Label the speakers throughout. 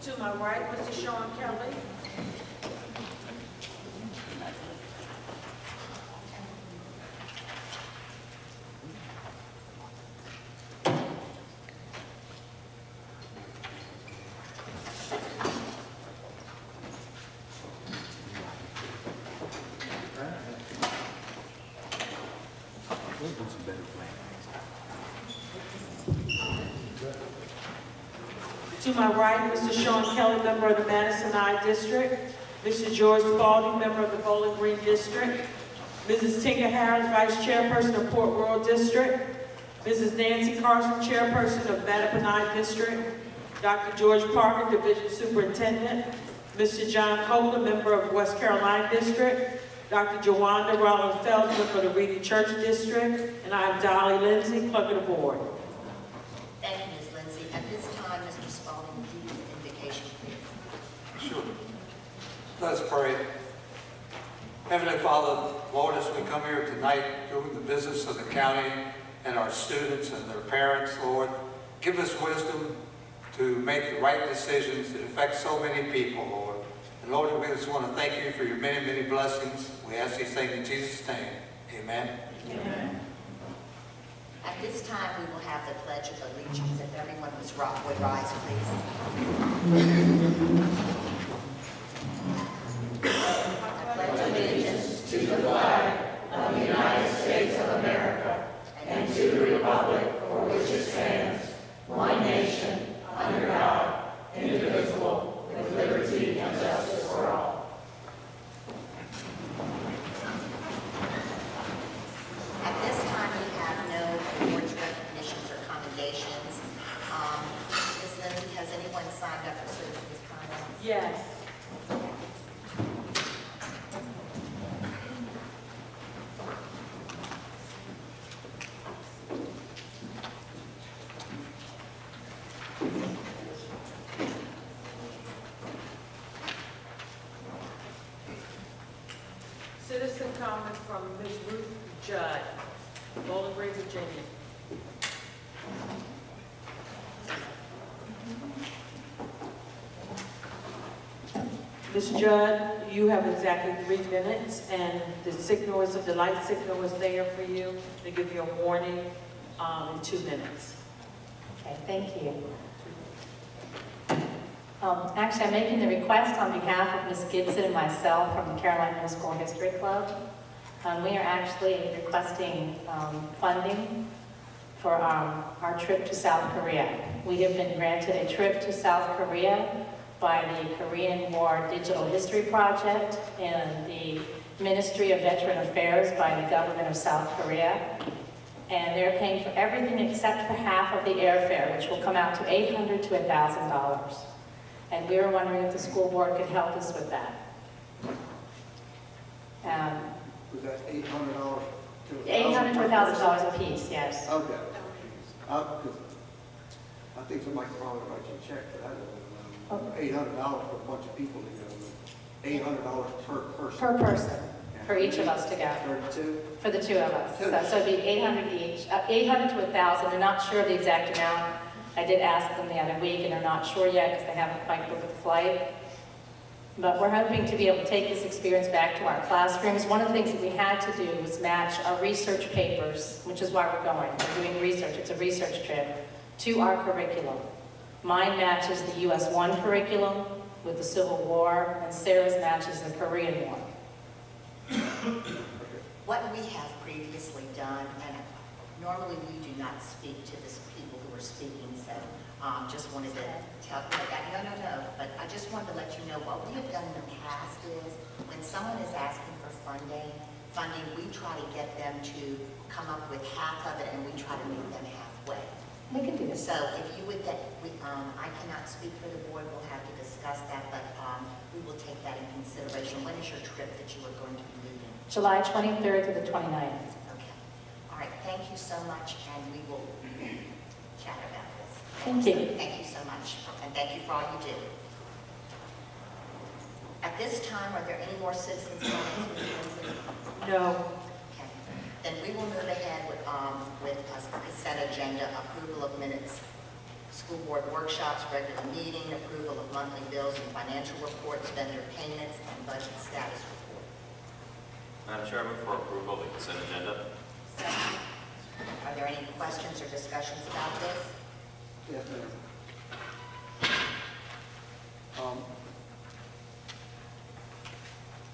Speaker 1: To my right, Mr. Sean Kelly.
Speaker 2: We'll do some better planning.
Speaker 1: To my right, Mr. Sean Kelly, member of the Madison I District. Mr. George Spalding, member of the Bowling Green District. Mrs. Tinker Harris, Vice Chairperson of Port Royal District. Mrs. Nancy Carson, Chairperson of Mattaponi District. Dr. George Parker, Division Superintendent. Mr. John Copeland, member of West Carolina District. Dr. Jawanda Rollins Phelps, member of the Reading Church District. And I'm Dolly Lindsay, Clerk of the Board.
Speaker 3: Thank you, Ms. Lindsay. At this time, Mr. Spalding, would you do the invocation, please?
Speaker 4: Sure. Let us pray. Heavenly Father, Lord, as we come here tonight doing the business of the county and our students and their parents, Lord, give us wisdom to make the right decisions that affect so many people, Lord. And Lord, we just want to thank you for your many, many blessings. We ask these things in Jesus' name. Amen.
Speaker 1: Amen.
Speaker 3: At this time, we will have the Pledge of Allegiance. If everyone would rise, please. I pledge allegiance to the flag of the United States of America and to the republic for which it stands, one nation, under God, indivisible, with liberty and justice for all. At this time, we have no awards, recognitions, or commendations. Ms. Lindsay, has anyone signed up for citizens' comments?
Speaker 1: Yes. Citizen comment from Ms. Ruth Judd, Bowling Green, Virginia. Ms. Judd, you have exactly 3 minutes, and the light signal is there for you to give you a warning in 2 minutes.
Speaker 5: Okay, thank you. Actually, I'm making the request on behalf of Ms. Gibson and myself from the Carolina Middle School History Club. We are actually requesting funding for our trip to South Korea. We have been granted a trip to South Korea by the Korean War Digital History Project and the Ministry of Veteran Affairs by the government of South Korea. And they're paying for everything except for half of the airfare, which will come out to $800 to $1,000. And we were wondering if the school board could help us with that.
Speaker 6: Was that $800 to
Speaker 5: $800 to $1,000 a piece, yes.
Speaker 6: Okay. 'Cause I think somebody could probably write you a check for that. $800 for a bunch of people to go. $800 per person.
Speaker 5: Per person, for each of us to go,
Speaker 6: 32?
Speaker 5: for the 2 of us. So it'd be $800 each, $800 to $1,000. They're not sure of the exact amount. I did ask them the other week, and they're not sure yet because they haven't quite booked the flight. But we're hoping to be able to take this experience back to our classrooms. One of the things that we had to do was match our research papers, which is why we're going. We're doing research. It's a research trip to our curriculum. Mine matches the US 1 curriculum with the Civil War, and Sarah's matches the Korean War.
Speaker 3: What we have previously done, and normally we do not speak to the people who are speaking, so just wanted to tell you that. No, but I just wanted to let you know what we have done in the past is when someone is asking for funding, we try to get them to come up with half of it, and we try to meet them halfway.
Speaker 5: We can do this.
Speaker 3: So if you would, I cannot speak for the board, we'll have to discuss that, but we will take that in consideration. When is your trip that you are going to be leaving?
Speaker 5: July 23rd to the 29th.
Speaker 3: Okay. All right, thank you so much, and we will chat about this.
Speaker 5: Thank you.
Speaker 3: Thank you so much, and thank you for all you do. At this time, are there any more citizens' comments? Ms. Lindsay?
Speaker 1: No.
Speaker 3: Okay. Then we will move ahead with a consent agenda, approval of minutes. school board workshops, regular meeting, approval of monthly bills and financial reports, vendor payments, and budget status report.
Speaker 7: Madam Chair, I move for approval of the consent agenda.
Speaker 3: Second. Are there any questions or discussions about this?
Speaker 6: Yes, ma'am.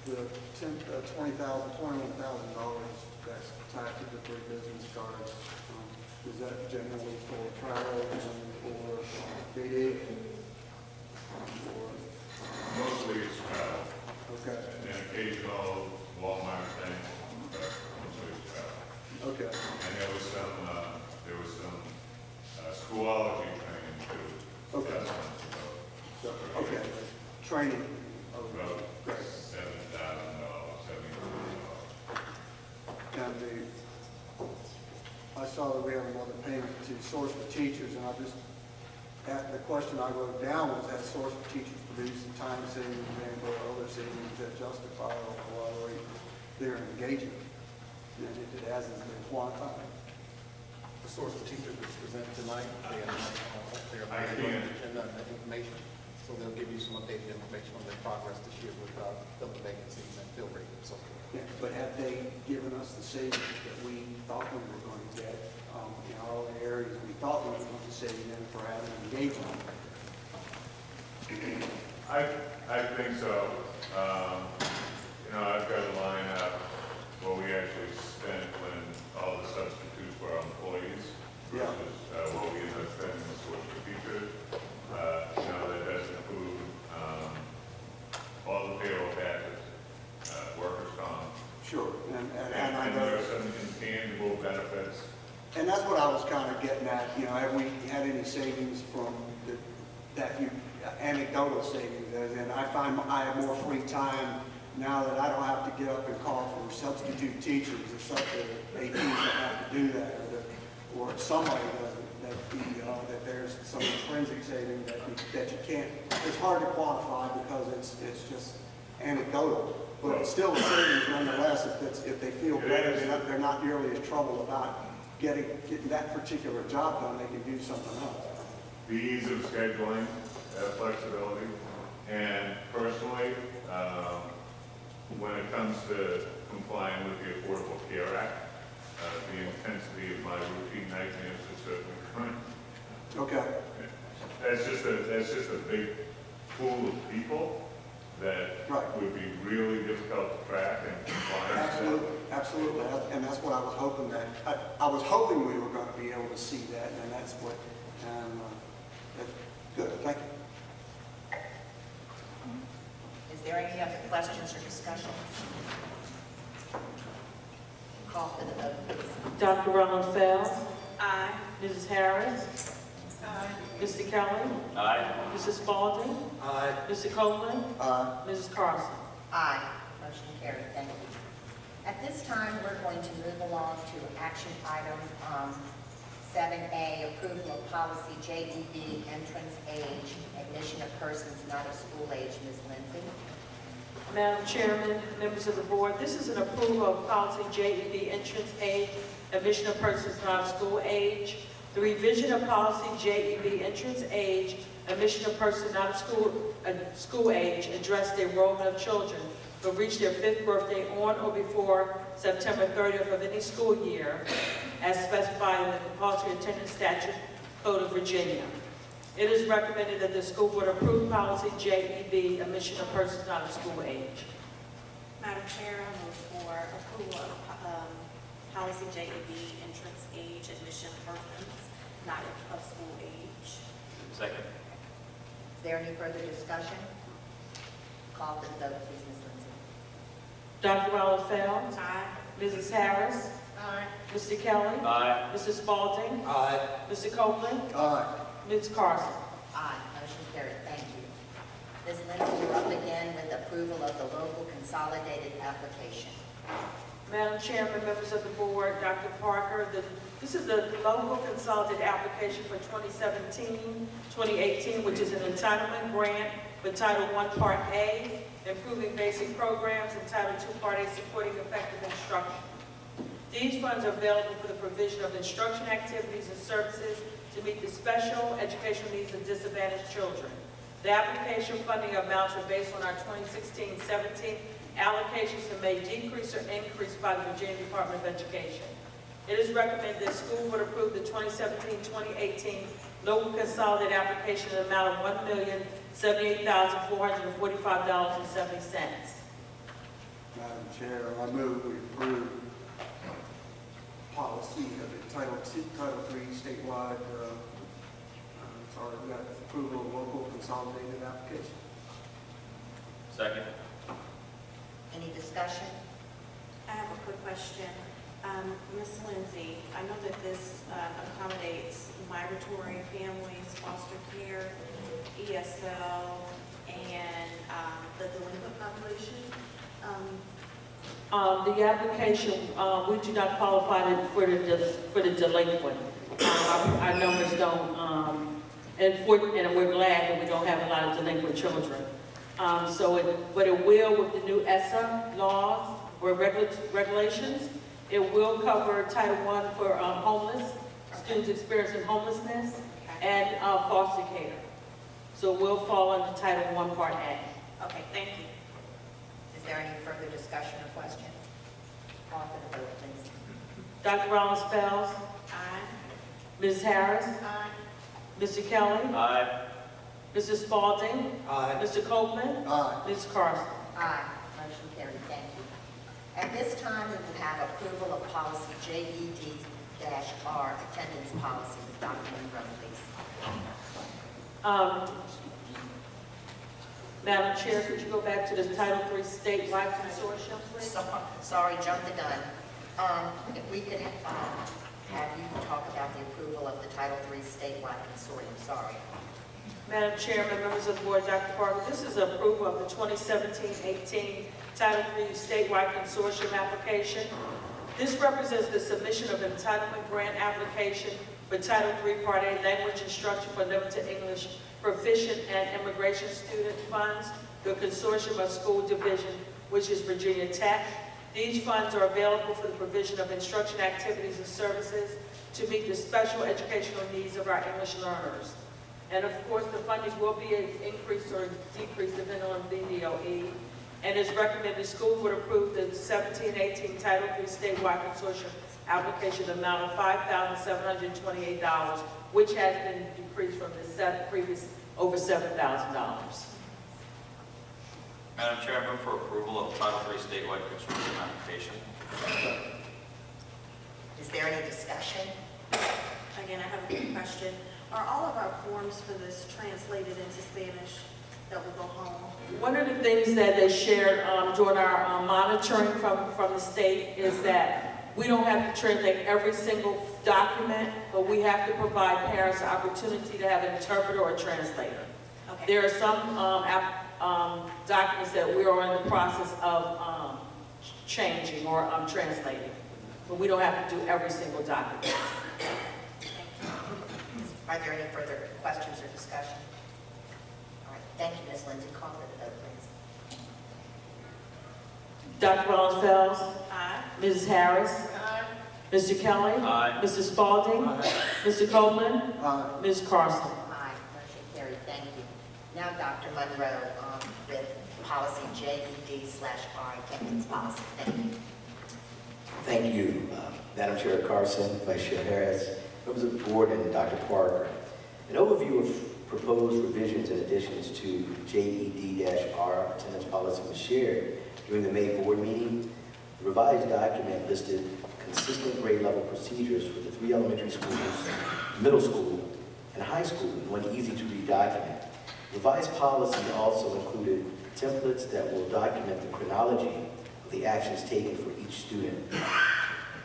Speaker 6: The $21,000 that's tied to the three business cards, is that generally for travel and for BD?
Speaker 8: Mostly it's travel,
Speaker 6: Okay,
Speaker 8: and then occasional Walmart thing, but mostly it's travel.
Speaker 6: okay,
Speaker 8: And there was some schoology training too.
Speaker 6: Okay.
Speaker 8: That's one to go.
Speaker 6: so, okay, training.
Speaker 8: About
Speaker 6: Great.
Speaker 8: $7,000, $7,000.
Speaker 6: And I saw that we have another payment to Source for Teachers, and the question I wrote down was that Source for Teachers produced some time savings and/or other savings that justify or corroborate their engagement. And it hasn't been quantified.
Speaker 2: The source of teachers was presented tonight. They have their
Speaker 8: I can't.
Speaker 2: agenda and information. So they'll give you some updated information on their progress this year with filling vacancies and fill rate and so forth.
Speaker 6: Yeah, but have they given us the savings that we thought we were going to get in all the areas we thought we were going to save in for having engagement?
Speaker 8: I think so. I've got a line up what we actually spent when all the substitutes were employees
Speaker 6: Yeah.
Speaker 8: versus what we ended up spending with Source for Teachers. That does include all the payroll taxes, workers' comp.
Speaker 6: Sure, and I
Speaker 8: And
Speaker 6: know.
Speaker 8: there are some intangible benefits.
Speaker 6: And that's what I was kind of getting at, have we had any savings from anecdotal savings? And I find I have more free time now that I don't have to get up and call for substitute teachers or something. APs don't have to do that, or somebody doesn't, that there's some intrinsic saving that you can't, it's hard to quantify because it's just anecdotal. But it's still a savings nonetheless if they feel better, they're not nearly as troubled about getting that particular job done, they can do something else.
Speaker 8: The ease of scheduling, flexibility, and personally, when it comes to complying with the Affordable Care Act, the intensity of my routine nightmares is certainly current.
Speaker 6: Okay,
Speaker 8: That's just a big pool of people that
Speaker 6: Right.
Speaker 8: would be really difficult to track and comply.
Speaker 6: absolutely, and that's what I was hoping I was hoping we were going to be able to see that, and that's that's good, thank you.
Speaker 3: Is there any other questions or discussions? Call for the vote, please.
Speaker 1: Dr. Rollins Fells? Aye. Mrs. Harris? Aye. Mr. Kelly?
Speaker 7: Aye.
Speaker 1: Mrs. Spalding?
Speaker 4: Aye.
Speaker 1: Mr. Copeland? Mrs. Carson?
Speaker 3: Aye. Motion carried. Thank you. At this time, we're going to move along to action item 7A, approval of policy JEB, entrance age, admission of persons not of school age. Ms. Lindsay?
Speaker 1: Madam Chairman, members of the board, this is an approval of policy JEB, entrance age, admission of persons not of school age. The revision of policy JEB, entrance age, admission of persons not of school age addressed the enrollment of children who reach their 5th birthday on or before September 30th of any school year, as specified in the compulsory attendance statute code of Virginia. It is recommended that the school board approve policy JEB, admission of persons not of school age.
Speaker 9: Madam Chair, I move for approval of policy JEB, entrance age, admission persons not of school age.
Speaker 7: Second.
Speaker 3: Is there any further discussion? Call for the vote, please, Ms. Lindsay.
Speaker 1: Dr. Rollins Fells?
Speaker 9: Aye.
Speaker 1: Mrs. Harris?
Speaker 3: Aye.
Speaker 1: Mr. Kelly?
Speaker 7: Aye.
Speaker 1: Mrs. Spalding?
Speaker 4: Aye.
Speaker 1: Mr. Copeland?
Speaker 6: Aye.
Speaker 1: Ms. Carson?
Speaker 3: Aye. Motion carried. Thank you. Ms. Lindsay, you're up again with approval of the local consolidated application.
Speaker 1: Madam Chairman, members of the board, Dr. Parker, this is the local consolidated application for 2017-2018, which is an entitlement grant with Title I, Part A, improving basic programs, and Title II, Part A, supporting effective instruction. These funds are available for the provision of instruction activities and services to meet the special educational needs of disadvantaged children. The application funding amounts are based on our 2016-17 allocations and may decrease or increase by the Virginia Department of Education. It is recommended that school would approve the 2017-2018 local consolidated application in the amount of $1,078,445.70.
Speaker 6: Madam Chair, I move we approve policy of the Title III statewide, approval of local consolidated application.
Speaker 7: Second.
Speaker 3: Any discussion?
Speaker 9: I have a quick question. Ms. Lindsay, I know that this accommodates migratory families, foster care, ESL, and the delinquent population.
Speaker 1: The application, we do not qualify for the delinquent. Our numbers don't, and we're glad that we don't have a lot of delinquent children. But it will, with the new ESSA laws or regulations, it will cover Title I for homeless, students experiencing homelessness, and foster care. So it will fall under Title I, Part A.
Speaker 9: Okay, thank you.
Speaker 3: Is there any further discussion or questions? Call for the vote, please.
Speaker 1: Dr. Rollins-Fells,
Speaker 9: Aye.
Speaker 1: Ms. Harris,
Speaker 9: Aye.
Speaker 1: Mr. Kelly,
Speaker 7: Aye.
Speaker 1: Mrs. Spalding,
Speaker 4: Aye.
Speaker 1: Mr. Copeland,
Speaker 6: Aye.
Speaker 1: Ms. Carson.
Speaker 3: Aye. Motion carried. Thank you. At this time, we will have approval of policy JED-R, attendance policy. Dr. Monroe, please.
Speaker 1: Madam Chair, could you go back to the Title III statewide consortium, please?
Speaker 3: Sorry, jumped the gun. If we could have you talk about the approval of the Title III statewide consortium. Sorry.
Speaker 1: Madam Chairman, members of the board, Dr. Parker, this is approval of the 2017-18 Title III statewide consortium application. This represents the submission of entitlement grant application for Title III Part A language instruction for limited English proficient and immigration student funds, the consortium of school division, which is Virginia Tech. These funds are available for the provision of instruction activities and services to meet the special educational needs of our English learners. And of course, the funding will be increased or decreased depending on VDOE. And it's recommended the school would approve the 17-18 Title III statewide consortium application amount of $5,728, which has been decreased from the previous over $7,000.
Speaker 7: Madam Chair, I move for approval of Title III statewide consortium application.
Speaker 3: Is there any discussion?
Speaker 9: Again, I have a quick question. Are all of our forms for this translated into Spanish that will go home?
Speaker 1: One of the things that they shared during our monitoring from the state is that we don't have to translate every single document, but we have to provide parents the opportunity to have an interpreter or a translator.
Speaker 9: Okay.
Speaker 1: There are some documents that we are in the process of changing or translating, but we don't have to do every single document.
Speaker 3: Are there any further questions or discussion? All right, thank you, Ms. Lindsay. Call for the vote, please.
Speaker 1: Dr. Rollins-Fells,
Speaker 9: Aye.
Speaker 1: Mrs. Harris,
Speaker 9: Aye.
Speaker 1: Mr. Kelly,
Speaker 7: Aye.
Speaker 1: Mr. Spalding, Mr. Copeland,
Speaker 6: Aye.
Speaker 1: Ms. Carson.
Speaker 3: Aye, motion carried. Thank you. Now, Dr. Monroe, with policy JED/R, attendance policy. Thank you.
Speaker 10: Thank you, Madam Chair Carson, Vice Chair Harris, members of the board, and Dr. Parker. An overview of proposed revisions and additions to JED-R attendance policy was shared during the May board meeting. The revised document listed consistent grade level procedures for the 3 elementary schools, middle school, and high school in one easy-to-read document. Revised policy also included templates that will document the chronology of the actions taken for each student.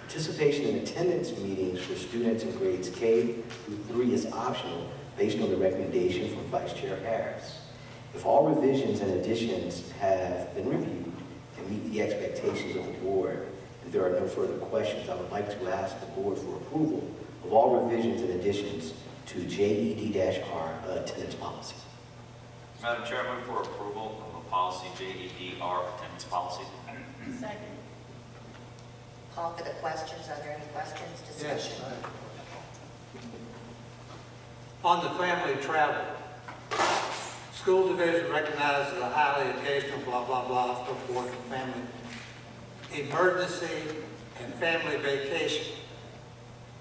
Speaker 10: Participation in attendance meetings for students in grades K through 3 is optional based on the recommendation from Vice Chair Harris. If all revisions and additions have been reviewed and meet the expectations of the board, if there are no further questions, I would like to ask the board for approval of all revisions and additions to JED-R attendance policy.
Speaker 7: Madam Chair, I move for approval of a policy JED-R attendance policy.
Speaker 9: Second.
Speaker 3: Call for the questions. Are there any questions, discussion?
Speaker 4: On the family travel, school division recognizes a highly occasional blah, blah, blah, so forth, family emergency and family vacation.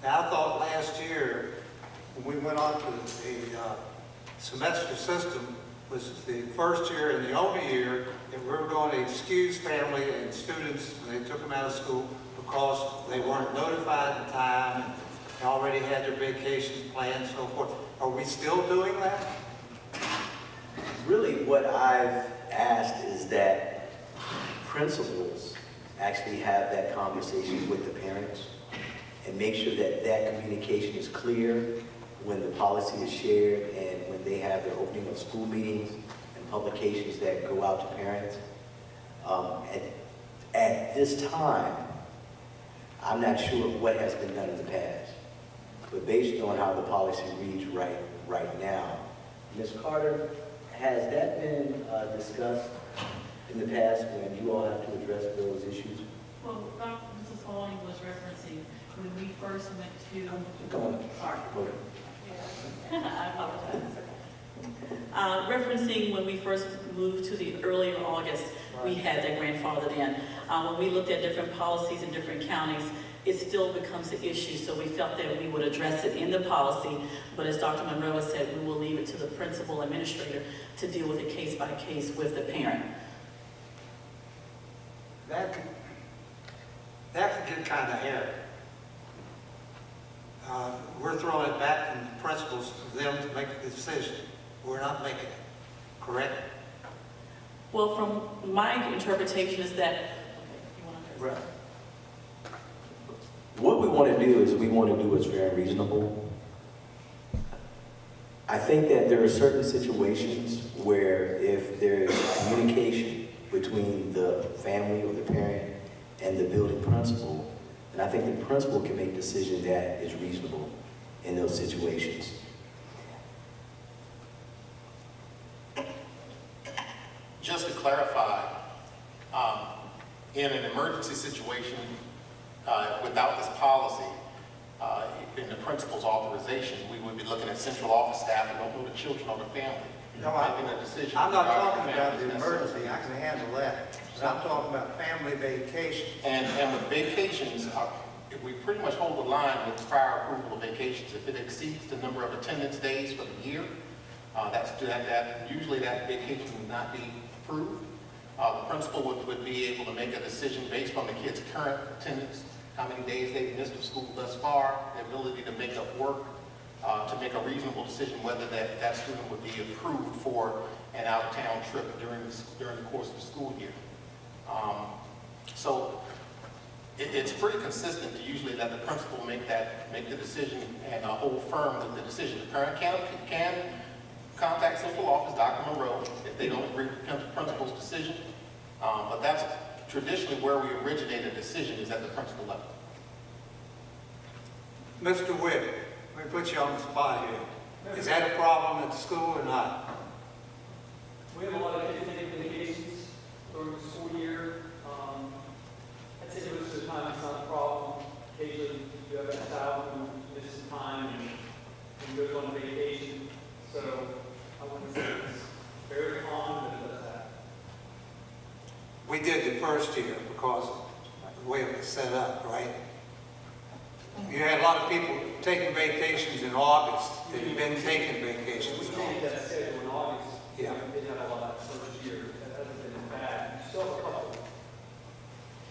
Speaker 4: Now, I thought last year, when we went on to the semester system, was the first year and the only year that we were going to excuse family and students when they took them out of school because they weren't notified in time and they already had their vacations planned and so forth. Are we still doing that?
Speaker 10: Really, what I've asked is that principals actually have that conversation with the parents and make sure that that communication is clear when the policy is shared and when they have their opening of school meetings and publications that go out to parents. At this time, I'm not sure what has been done in the past, but based on how the policy reads right now, Ms. Carter, has that been discussed in the past when you all have to address those issues?
Speaker 11: Well, Mrs. Spalding was referencing when we first went to.
Speaker 10: Come on.
Speaker 11: Sorry.
Speaker 10: Go ahead.
Speaker 11: I apologize. Referencing when we first moved to the earlier August, we had that grandfathered in. When we looked at different policies in different counties, it still becomes an issue, so we felt that we would address it in the policy, but as Dr. Monroe has said, we will leave it to the principal administrator to deal with it case by case with the parent.
Speaker 4: That could get kind of hairy. We're throwing it back to the principals for them to make the decision. We're not making it, correct?
Speaker 11: Well, from my interpretation is that,
Speaker 10: Right. What we want to do is we want to do what's fair and reasonable. I think that there are certain situations where if there's communication between the family or the parent and the building principal, then I think the principal can make a decision that is reasonable in those situations.
Speaker 2: Just to clarify, in an emergency situation, without this policy, in the principal's authorization, we would be looking at central office staff and don't know the children or the family.
Speaker 4: No,
Speaker 2: making a decision.
Speaker 4: I'm not
Speaker 2: regarding
Speaker 4: talking about
Speaker 2: families
Speaker 4: the
Speaker 2: necessarily.
Speaker 4: emergency, I can handle that. But I'm talking about family vacation.
Speaker 2: And with vacations, we pretty much hold the line with prior approval of vacations. If it exceeds the number of attendance days for the year, usually that vacation would not be approved. The principal would be able to make a decision based on the kid's current attendance, how many days they've missed of school thus far, the ability to make up work, to make a reasonable decision whether that student would be approved for an out-of-town trip during the course of the school year. So it's pretty consistent to usually let the principal make the decision and hold firm with the decision. The parent can contact central office, Dr. Monroe, if they don't agree with the principal's decision. But that's traditionally where we originate a decision, is at the principal level.
Speaker 4: Mr. Witt, let me put you on the spot here. Is that a problem at the school or not?
Speaker 12: We have a lot of kids taking vacations during the school year. I'd say most of the time it's not a problem. Occasionally you have a child who misses time and goes on vacation. So I wouldn't say it's very common, but it does happen.
Speaker 4: We did the first year because of the way it was set up, right? You had a lot of people taking vacations in August that had been taking vacations
Speaker 12: We
Speaker 4: in
Speaker 12: changed
Speaker 4: August.
Speaker 12: that schedule in August.
Speaker 4: Yeah.
Speaker 12: We did have a lot first year. That hasn't been as bad. We still have a couple.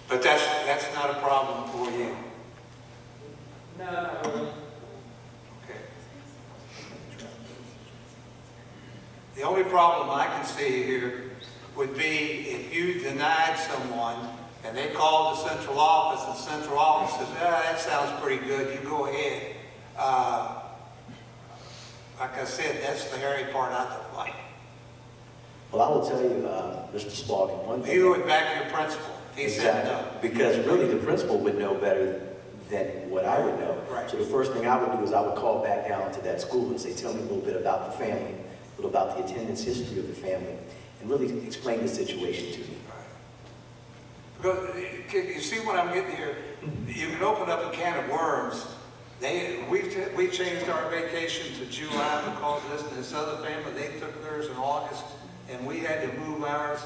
Speaker 4: But that's not a problem for you.
Speaker 12: No, not really.
Speaker 4: Okay. The only problem I can see here would be if you denied someone and they called the central office and central office says, that sounds pretty good, you go ahead. Like I said, that's the hairy part I don't like.
Speaker 10: Well, I will tell you, Mr. Spalding, one thing.
Speaker 4: You would back your principal. He said no.
Speaker 10: Exactly. Because really the principal would know better than what I would know.
Speaker 4: Right.
Speaker 10: So the first thing I would do is I would call back down to that school and say, tell me a little bit about the family, a little about the attendance history of the family, and really explain the situation to me.
Speaker 4: Because you see what I'm getting here? You can open up a can of worms We changed our vacation to July because this other family, they took theirs in August, and we had to move ours.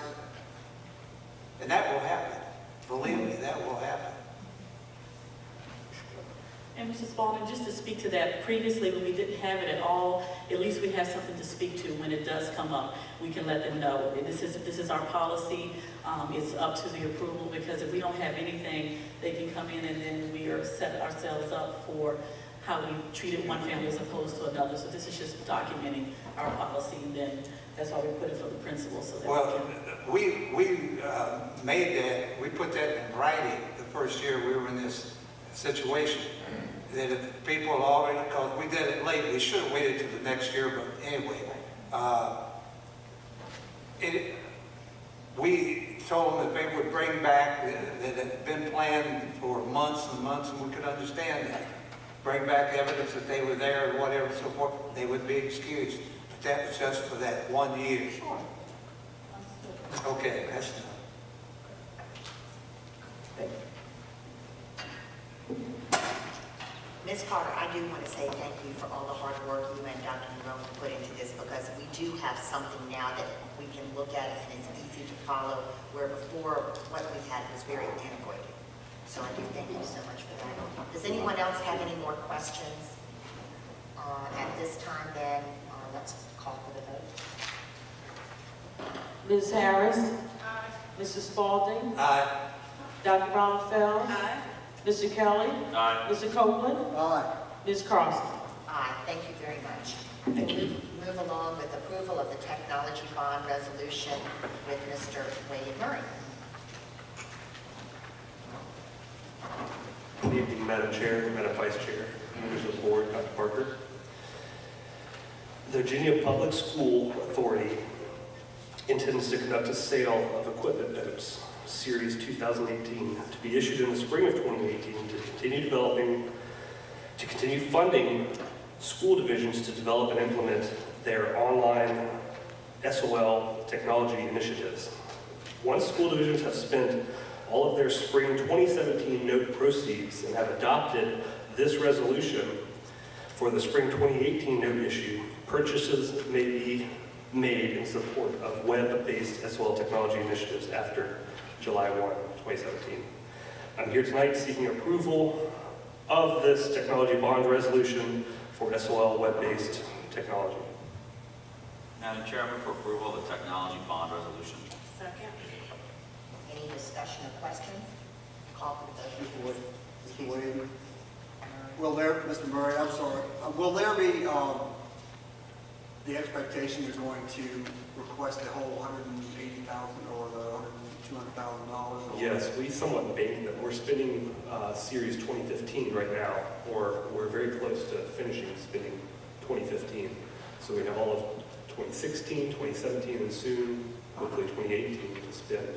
Speaker 4: And that will happen. Believe me, that will happen.
Speaker 11: And Mrs. Spalding, just to speak to that, previously when we didn't have it at all, at least we have something to speak to when it does come up. We can let them know. This is our policy. It's up to the approval, because if we don't have anything, they can come in and then we are set ourselves up for how we treated one family as opposed to another. So this is just documenting our policy, and then that's why we put it for the principal, so that
Speaker 4: Well,
Speaker 11: we can.
Speaker 4: we made that, we put that in writing the first year we were in this situation. That if people already, because we did it late, we should have waited till the next year, but anyway. We told them that they would bring back, that had been planned for months and months, and we could understand that. Bring back evidence that they were there or whatever, so forth, they would be excused. But that was just for that 1 year.
Speaker 11: Sure.
Speaker 4: Okay, that's enough.
Speaker 10: Thank you.
Speaker 3: Ms. Carter, I do want to say thank you for all the hard work you and Dr. Monroe put into this, because we do have something now that we can look at and it's easy to follow, where before what we had was very antiquated. So I do thank you so much for that. Does anyone else have any more questions? At this time then, let's call for the vote.
Speaker 1: Ms. Harris? Mrs. Spalding?
Speaker 4: Aye.
Speaker 1: Dr. Ronfeld? Mr. Kelly?
Speaker 7: Aye.
Speaker 1: Mr. Copeland?
Speaker 6: Aye.
Speaker 1: Ms. Carson?
Speaker 3: Aye, thank you very much.
Speaker 10: Thank you.
Speaker 3: Move along with approval of the technology bond resolution with Mr. Wade Murray.
Speaker 13: Good evening, Madam Chair, Madam Vice Chair, members of the board, Dr. Parker. The Virginia Public School Authority intends to conduct a sale of equipment notes, Series 2018, to be issued in the spring of 2018 to continue funding school divisions to develop and implement their online SOL technology initiatives. Once school divisions have spent all of their spring 2017 note proceeds and have adopted this resolution for the spring 2018 note issue, purchases may be made in support of web-based SOL technology initiatives after July 1, 2017. I'm here tonight seeking approval of this technology bond resolution for SOL web-based technology.
Speaker 7: Madam Chair, I move for approval of the technology bond resolution.
Speaker 9: Second.
Speaker 3: Any discussion or questions? Call for the vote.
Speaker 6: Mr. Wade? Will there, Mr. Murray, I'm sorry, will there be, the expectation you're going to request the whole $180,000 or the $200,000?
Speaker 13: Yes, we somewhat banked them. We're spending Series 2015 right now, or we're very close to finishing spending 2015. So we have all of 2016, 2017, and soon, hopefully 2018 to spend.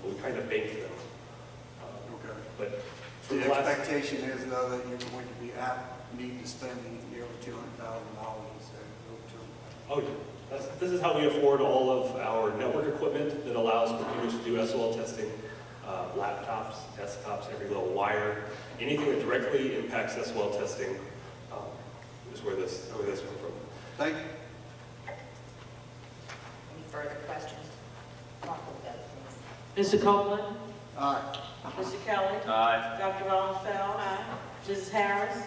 Speaker 13: We kind of banked them.
Speaker 6: Okay.
Speaker 13: But for
Speaker 6: The
Speaker 13: the last,
Speaker 6: expectation is, though, that you're going to be need to spend nearly $200,000 instead of over $200,000.
Speaker 13: oh, this is how we afford all of our network equipment that allows computers to do SOL testing, laptops, desktops, every little wire, anything that directly impacts SOL testing is where this comes from.
Speaker 6: Thank you.
Speaker 3: Any further questions? Call for the vote, please.
Speaker 1: Mr. Copeland?
Speaker 6: Aye.
Speaker 1: Mr. Kelly?
Speaker 7: Aye.
Speaker 1: Dr. Ronfeld? Mrs. Harris?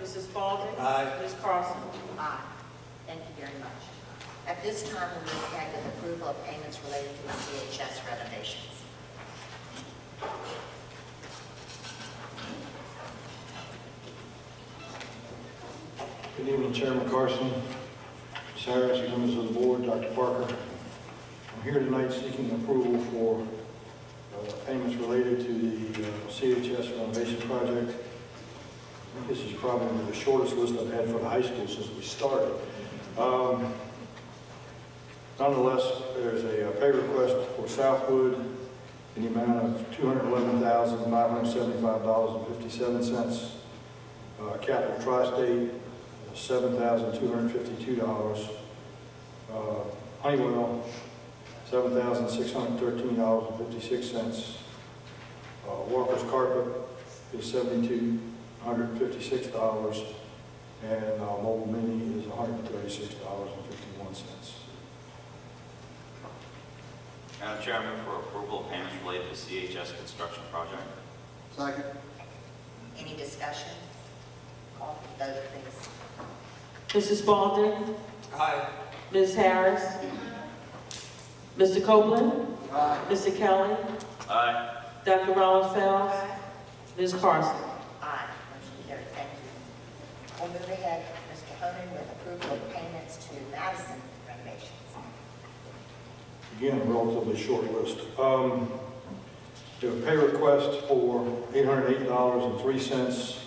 Speaker 1: Mrs. Spalding?
Speaker 4: Aye.
Speaker 1: Ms. Carson?
Speaker 3: Aye. Thank you very much. At this time, we'll move ahead with approval of payments related to the CHS renovations.
Speaker 14: Good evening, Chairman Carson, Ms. Harris, members of the board, Dr. Parker. I'm here tonight seeking approval for payments related to the CHS renovation project. I think this is probably the shortest list I've had for the high school since we started. Nonetheless, there's a pay request for Southwood in the amount of $211,575.57. Capital Tri-State, $7,252. Honeywell, $7,613.56. Walker's Carpet is $72,000. $156, and Mobile Mini is $136.51.
Speaker 7: Madam Chair, I move for approval of payments related to CHS construction project.
Speaker 6: Second.
Speaker 3: Any discussion? Call for the vote, please.
Speaker 1: Mrs. Spalding?
Speaker 4: Aye.
Speaker 1: Ms. Harris? Mr. Copeland?
Speaker 6: Aye.
Speaker 1: Mr. Kelly?
Speaker 7: Aye.
Speaker 1: Dr. Rollins Fells? Ms. Carson?
Speaker 3: Aye, motion carried, thank you. We'll move ahead, Mr. Honan, with approval of payments to Madison renovations.
Speaker 14: Again, a relatively short list. We have a pay request for $808.03.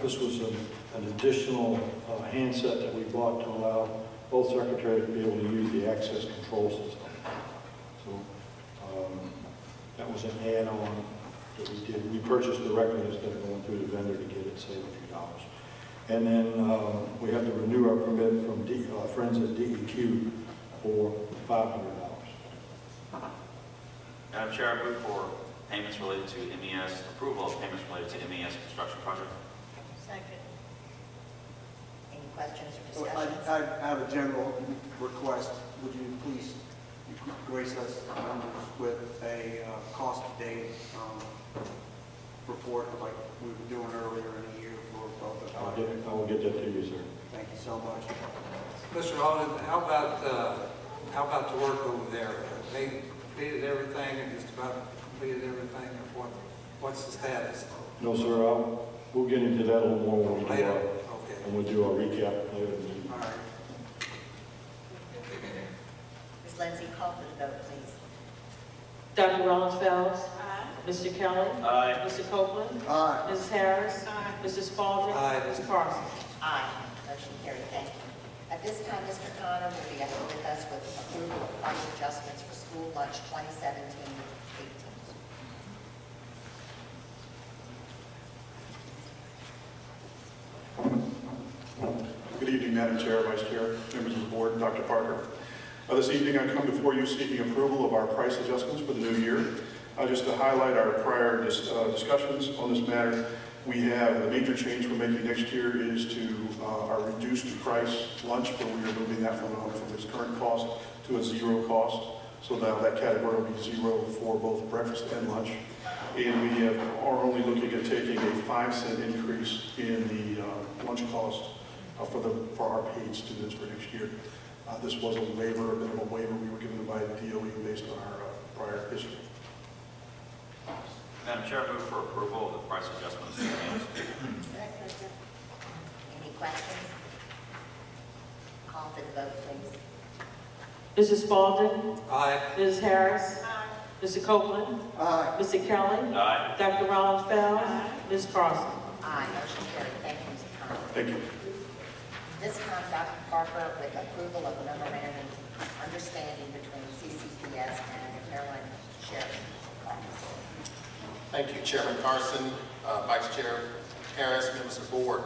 Speaker 14: This was an additional handset that we bought to allow both secretaries to be able to use the access control system. So that was an add-on that we did. We purchased directly instead of going through the vendor to get it, save a few dollars. And then we have to renew our permit from Friends at DEQ for $500.
Speaker 7: Madam Chair, I move for payments related to MES, approval of payments related to MES construction project.
Speaker 3: Second. Any questions or
Speaker 6: Well,
Speaker 3: discussions?
Speaker 6: I have a general request. Would you please grace us members with a cost-to-date report like we were doing earlier in the year for both of
Speaker 14: I will get that to you, sir.
Speaker 6: Thank you so much.
Speaker 4: Mr. Holden, how about the work over there? They completed everything and just about completed everything, or what's the status?
Speaker 14: No, sir, we'll get into that a little more when
Speaker 4: Later, okay.
Speaker 14: we do our recap later in the meeting.
Speaker 6: All right.
Speaker 3: Ms. Lindsay, call for the vote, please.
Speaker 1: Dr. Rollins Fells?
Speaker 9: Aye.
Speaker 1: Mr. Kelly?
Speaker 7: Aye.
Speaker 1: Mr. Copeland?
Speaker 6: Aye.
Speaker 1: Mrs. Harris?
Speaker 9: Aye.
Speaker 1: Mrs. Spalding?
Speaker 4: Aye.
Speaker 1: Ms. Carson?
Speaker 3: Aye, motion carried, thank you. At this time, Mr. Connor will be with us with approval of price adjustments for school lunch 2017-18.
Speaker 15: Good evening, Madam Chair, Vice Chair, members of the board, Dr. Parker. This evening, I come before you seeking approval of our price adjustments for the new year. Just to highlight our prior discussions on this matter, we have the major change we're making next year is to our reduced price lunch, where we are moving that from its current cost to a zero cost. So now that category will be zero for both breakfast and lunch. And we are only looking at taking a 5-cent increase in the lunch cost for our paid students for next year. This was a waiver, a minimum waiver we were given by the DOE based on our prior history.
Speaker 7: Madam Chair, I move for approval of the price adjustments to meals.
Speaker 3: Any questions? Call for the vote, please.
Speaker 1: Mrs. Spalding?
Speaker 4: Aye.
Speaker 1: Ms. Harris? Mr. Copeland?
Speaker 6: Aye.
Speaker 1: Mr. Kelly?
Speaker 7: Aye.
Speaker 1: Dr. Rollins Fells? Ms. Carson?
Speaker 3: Aye, motion carried, thank you, Mr. Connor.
Speaker 15: Thank you.
Speaker 3: This time, Dr. Parker, with approval of a memorandum of understanding between CCPS and the Carolina Sheriff's Office.
Speaker 2: Thank you, Chairman Carson, Vice Chair Harris, members of the board.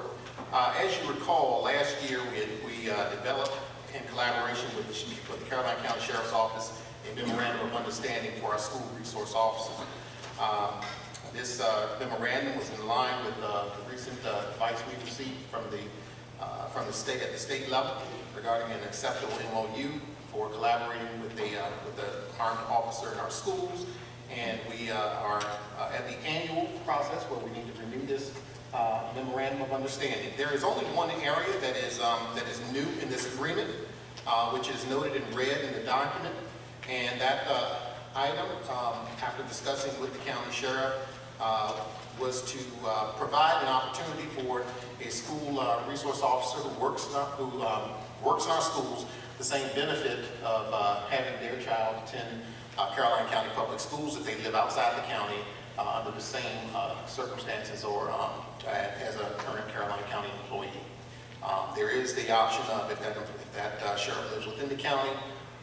Speaker 2: As you recall, last year we developed, in collaboration with the Carolina County Sheriff's Office, a memorandum of understanding for our school resource officers. This memorandum was in line with the recent advice we received from the state at the state level regarding an acceptable MOU for collaborating with the armed officer in our schools. And we are at the annual process where we need to renew this memorandum of understanding. There is only one area that is new in this agreement, which is noted in red in the document. And that item, after discussing with the county sheriff, was to provide an opportunity for a school resource officer who works in our schools the same benefit of having their child attend Caroline County Public Schools if they live outside the county under the same circumstances or as a current Caroline County employee. There is the option of, if that sheriff lives within the county,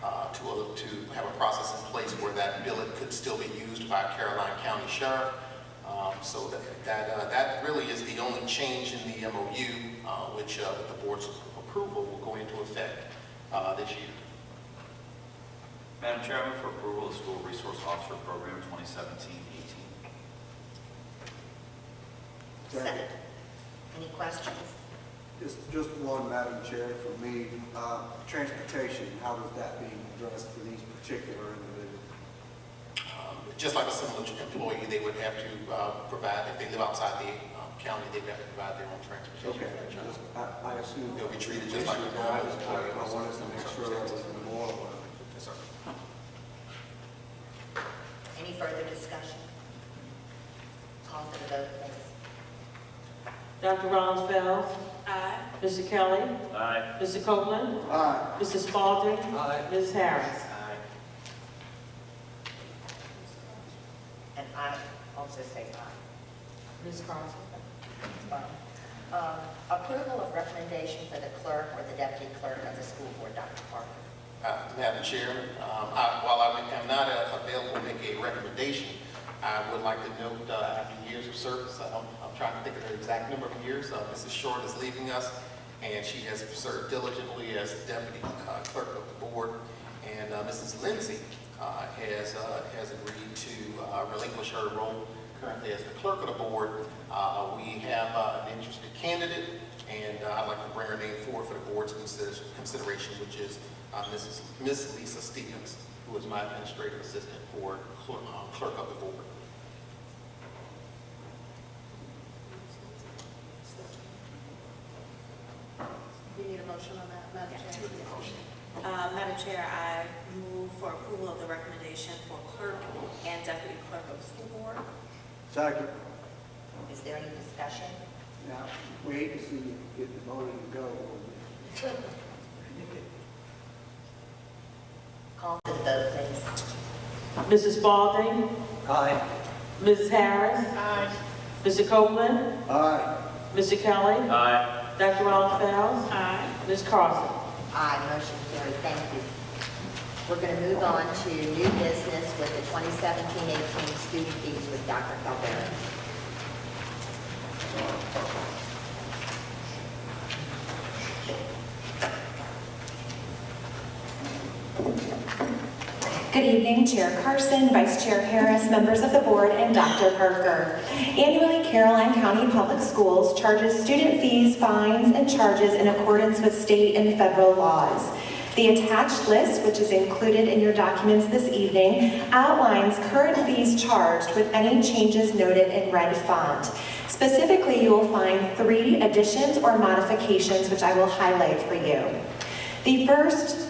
Speaker 2: to have a process in place where that billet could still be used by a Caroline County sheriff. So that really is the only change in the MOU, which with the board's approval will go into effect this year.
Speaker 7: Madam Chair, I move for approval of the School Resource Officer Program 2017-18.
Speaker 3: Second. Any questions?
Speaker 6: Just one, Madam Chair, for me. Transportation, how is that being addressed for these particular individuals?
Speaker 2: Just like a similar employee, they would have to provide, if they live outside the county, they'd have to provide their own transportation.
Speaker 6: Okay, I assume.
Speaker 2: They'll be treated just like a
Speaker 6: I
Speaker 2: normal employee.
Speaker 6: wanted to make sure that was more.
Speaker 2: Yes, sir.
Speaker 3: Any further discussion? Call for the vote, please.
Speaker 1: Dr. Rollins Fells,
Speaker 9: Aye.
Speaker 1: Mr. Kelly,
Speaker 7: Aye.
Speaker 1: Mr. Copeland,
Speaker 6: Aye.
Speaker 1: Mr. Spalding,
Speaker 6: Aye.
Speaker 1: Ms. Harris.
Speaker 3: And I also say aye.
Speaker 1: Ms. Carson.
Speaker 3: Approval of recommendation for the clerk or the deputy clerk of the school board, Dr. Parker.
Speaker 2: Madam Chairman, while I am not available to make a recommendation, I would like to note after years of service, I'm trying to think of the exact number of years, Mrs. Short is leaving us, and she has served diligently as deputy clerk of the board, and Mrs. Lindsay has agreed to relinquish her role currently as the clerk of the board. We have an interested candidate, and I'd like to bring her name forward for the board's consideration, which is Miss Lisa Stevens, who is my administrative assistant for clerk of the board.
Speaker 3: Do you need a motion on that, Madam Chair?
Speaker 9: Madam Chair, I move for approval of the recommendation for clerk and deputy clerk of the school board.
Speaker 6: Second.
Speaker 3: Is there any discussion?
Speaker 6: Now, we hate to see you get demoted and go.
Speaker 3: Call for the vote, please.
Speaker 1: Mrs. Spalding,
Speaker 6: Aye.
Speaker 1: Mrs. Harris,
Speaker 3: Aye.
Speaker 1: Mr. Copeland,
Speaker 6: Aye.
Speaker 1: Mr. Kelly,
Speaker 7: Aye.
Speaker 1: Dr. Rollins Fells, Ms. Carson.
Speaker 3: Aye, motion carried. Thank you. We're going to move on to new business with the 2017-18 student fees with Dr. Calvera.
Speaker 16: Good evening, Chair Carson, Vice Chair Harris, members of the board, and Dr. Parker. Annually, Caroline County Public Schools charges student fees, fines, and charges in accordance with state and federal laws. The attached list, which is included in your documents this evening, outlines current fees charged with any changes noted in red font. Specifically, you will find 3 additions or modifications, which I will highlight for you. The first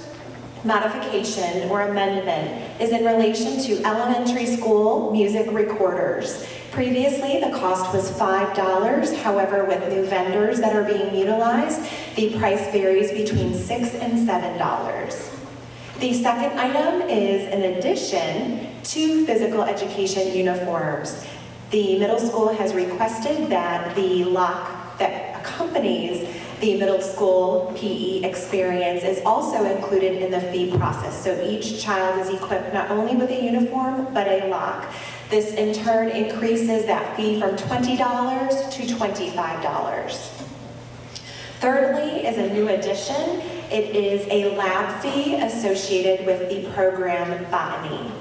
Speaker 16: modification or amendment is in relation to elementary school music recorders. Previously, the cost was $5. However, with new vendors that are being utilized, the price varies between $6 and $7. The second item is an addition to physical education uniforms. The middle school has requested that the lock that accompanies the middle school PE experience is also included in the fee process. So each child is equipped not only with a uniform, but a lock. This in turn increases that fee from $20 to $25. Thirdly is a new addition. It is a lab fee associated with the program botany.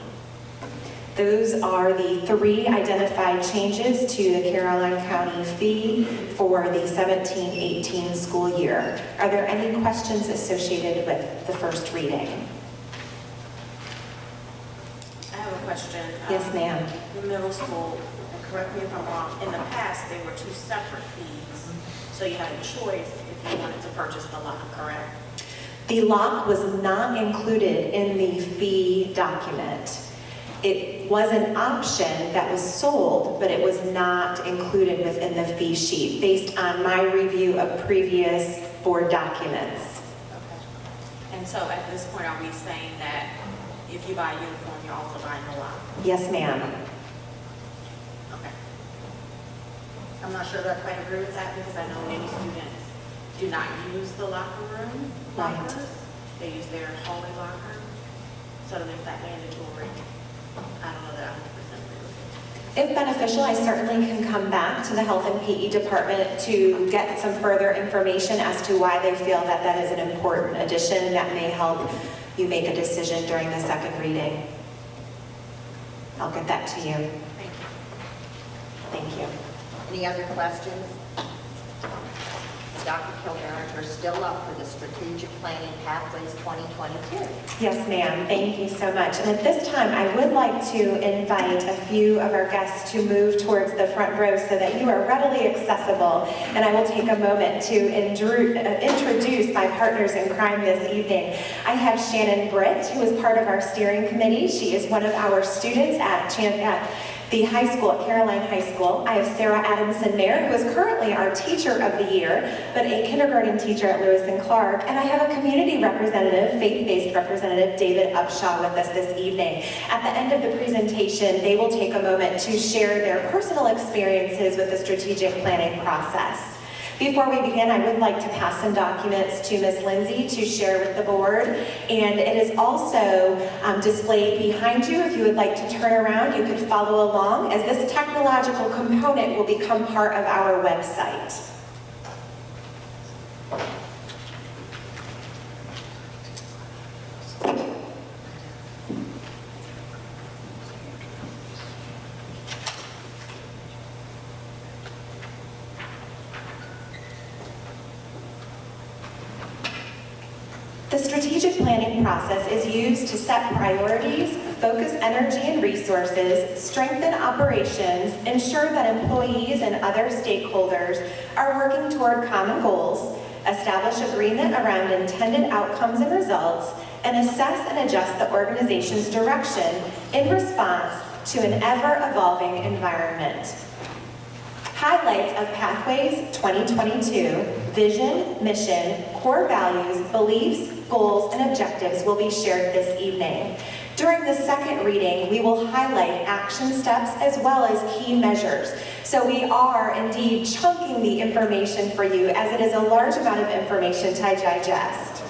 Speaker 16: Those are the 3 identified changes to the Caroline County fee for the 17-18 school year. Are there any questions associated with the first reading?
Speaker 9: I have a question.
Speaker 16: Yes, ma'am.
Speaker 9: The middle school, and correct me if I'm wrong, in the past, they were 2 separate fees. So you had a choice if you wanted to purchase the lock, correct?
Speaker 16: The lock was not included in the fee document. It was an option that was sold, but it was not included within the fee sheet based on my review of previous board documents.
Speaker 9: Okay. And so at this point, are we saying that if you buy a uniform, you're also buying a lock?
Speaker 16: Yes, ma'am.
Speaker 9: Okay. I'm not sure that I quite agree with that because I know many students do not use the locker room lockers.
Speaker 16: Right.
Speaker 9: They use their hallway locker. So there's that mandatory. I don't know that I 100% agree with it.
Speaker 16: If beneficial, I certainly can come back to the Health and PE department to get some further information as to why they feel that that is an important addition that may help you make a decision during the second reading. I'll get that to you.
Speaker 9: Thank you.
Speaker 16: Thank you.
Speaker 3: Any other questions? Dr. Kilgaringer, are still up for the Strategic Planning Pathways 2022.
Speaker 16: Yes, ma'am. Thank you so much. And at this time, I would like to invite a few of our guests to move towards the front row so that you are readily accessible. And I will take a moment to introduce my partners in crime this evening. I have Shannon Britt, who is part of our steering committee. She is one of our students at the high school, at Caroline High School. I have Sarah Adamson-Mayer, who is currently our Teacher of the Year, but a kindergarten teacher at Lewis and Clark. And I have a community representative, faith-based representative, David Upshaw, with us this evening. At the end of the presentation, they will take a moment to share their personal experiences with the strategic planning process. Before we begin, I would like to pass some documents to Ms. Lindsay to share with the board. And it is also displayed behind you. If you would like to turn around, you could follow along, as this technological component will become part of our website. The strategic planning process is used to set priorities, focus energy and resources, strengthen operations, ensure that employees and other stakeholders are working toward common goals, establish agreement around intended outcomes and results, and assess and adjust the organization's direction in response to an ever-evolving environment. Highlights of Pathways 2022, vision, mission, core values, beliefs, goals, and objectives will be shared this evening. During the second reading, we will highlight action steps as well as key measures. So we are indeed chunking the information for you, as it is a large amount of information to digest.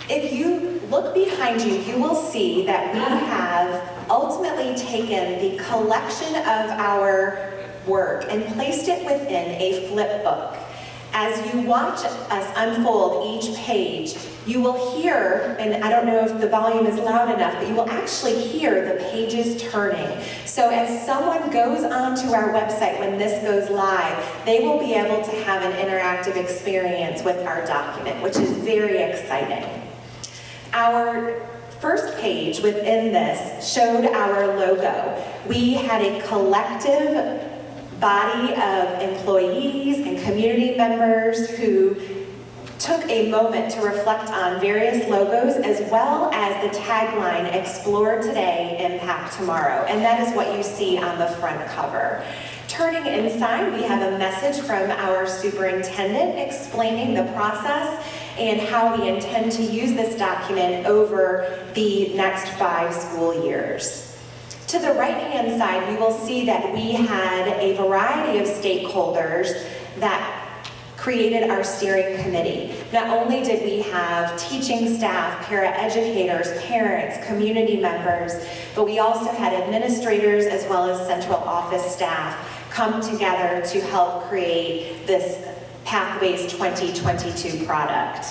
Speaker 16: If you look behind you, you will see that we have ultimately taken the collection of our work and placed it within a flip book. As you watch us unfold each page, you will hear, and I don't know if the volume is loud enough, but you will actually hear the pages turning. So as someone goes onto our website when this goes live, they will be able to have an interactive experience with our document, which is very exciting. Our first page within this showed our logo. We had a collective body of employees and community members who took a moment to reflect on various logos, as well as the tagline, Explore Today, Impact Tomorrow. And that is what you see on the front cover. Turning inside, we have a message from our superintendent explaining the process and how we intend to use this document over the next 5 school years. To the right-hand side, you will see that we had a variety of stakeholders that created our steering committee. Not only did we have teaching staff, paraeducators, parents, community members, but we also had administrators as well as central office staff come together to help create this Pathways 2022 product.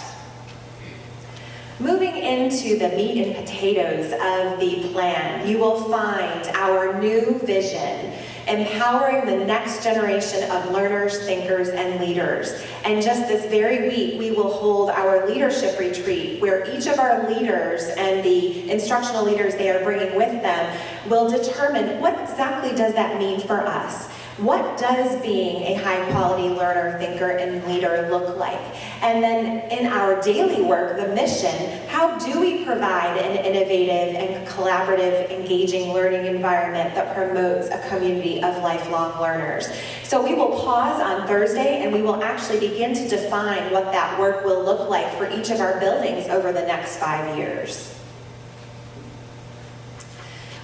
Speaker 16: Moving into the meat and potatoes of the plan, you will find our new vision, empowering the next generation of learners, thinkers, and leaders. And just this very week, we will hold our leadership retreat, where each of our leaders and the instructional leaders they are bringing with them will determine what exactly does that mean for us. What does being a high-quality learner, thinker, and leader look like? And then in our daily work, the mission, how do we provide an innovative and collaborative, engaging learning environment that promotes a community of lifelong learners? So we will pause on Thursday, and we will actually begin to define what that work will look like for each of our buildings over the next 5 years.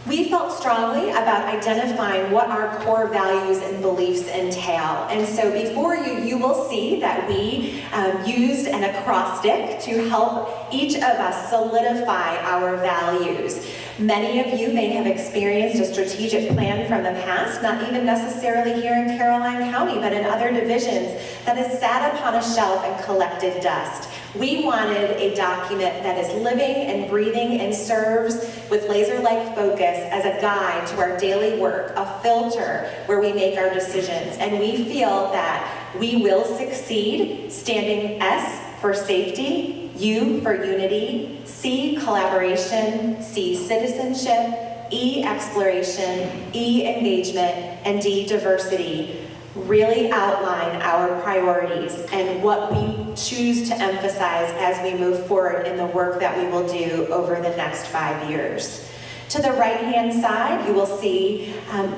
Speaker 16: We felt strongly about identifying what our core values and beliefs entail. And so before you will see that we used an acrostic to help each of us solidify our values. Many of you may have experienced a strategic plan from the past, not even necessarily here in Caroline County, but in other divisions, that has sat upon a shelf and collected dust. We wanted a document that is living and breathing and serves with laser-like focus as a guide to our daily work, a filter where we make our decisions. And we feel that we will succeed, standing S for safety, U for unity, C collaboration, C citizenship, E exploration, E engagement, and D diversity really outline our priorities and what we choose to emphasize as we move forward in the work that we will do over the next 5 years. To the right-hand side, you will see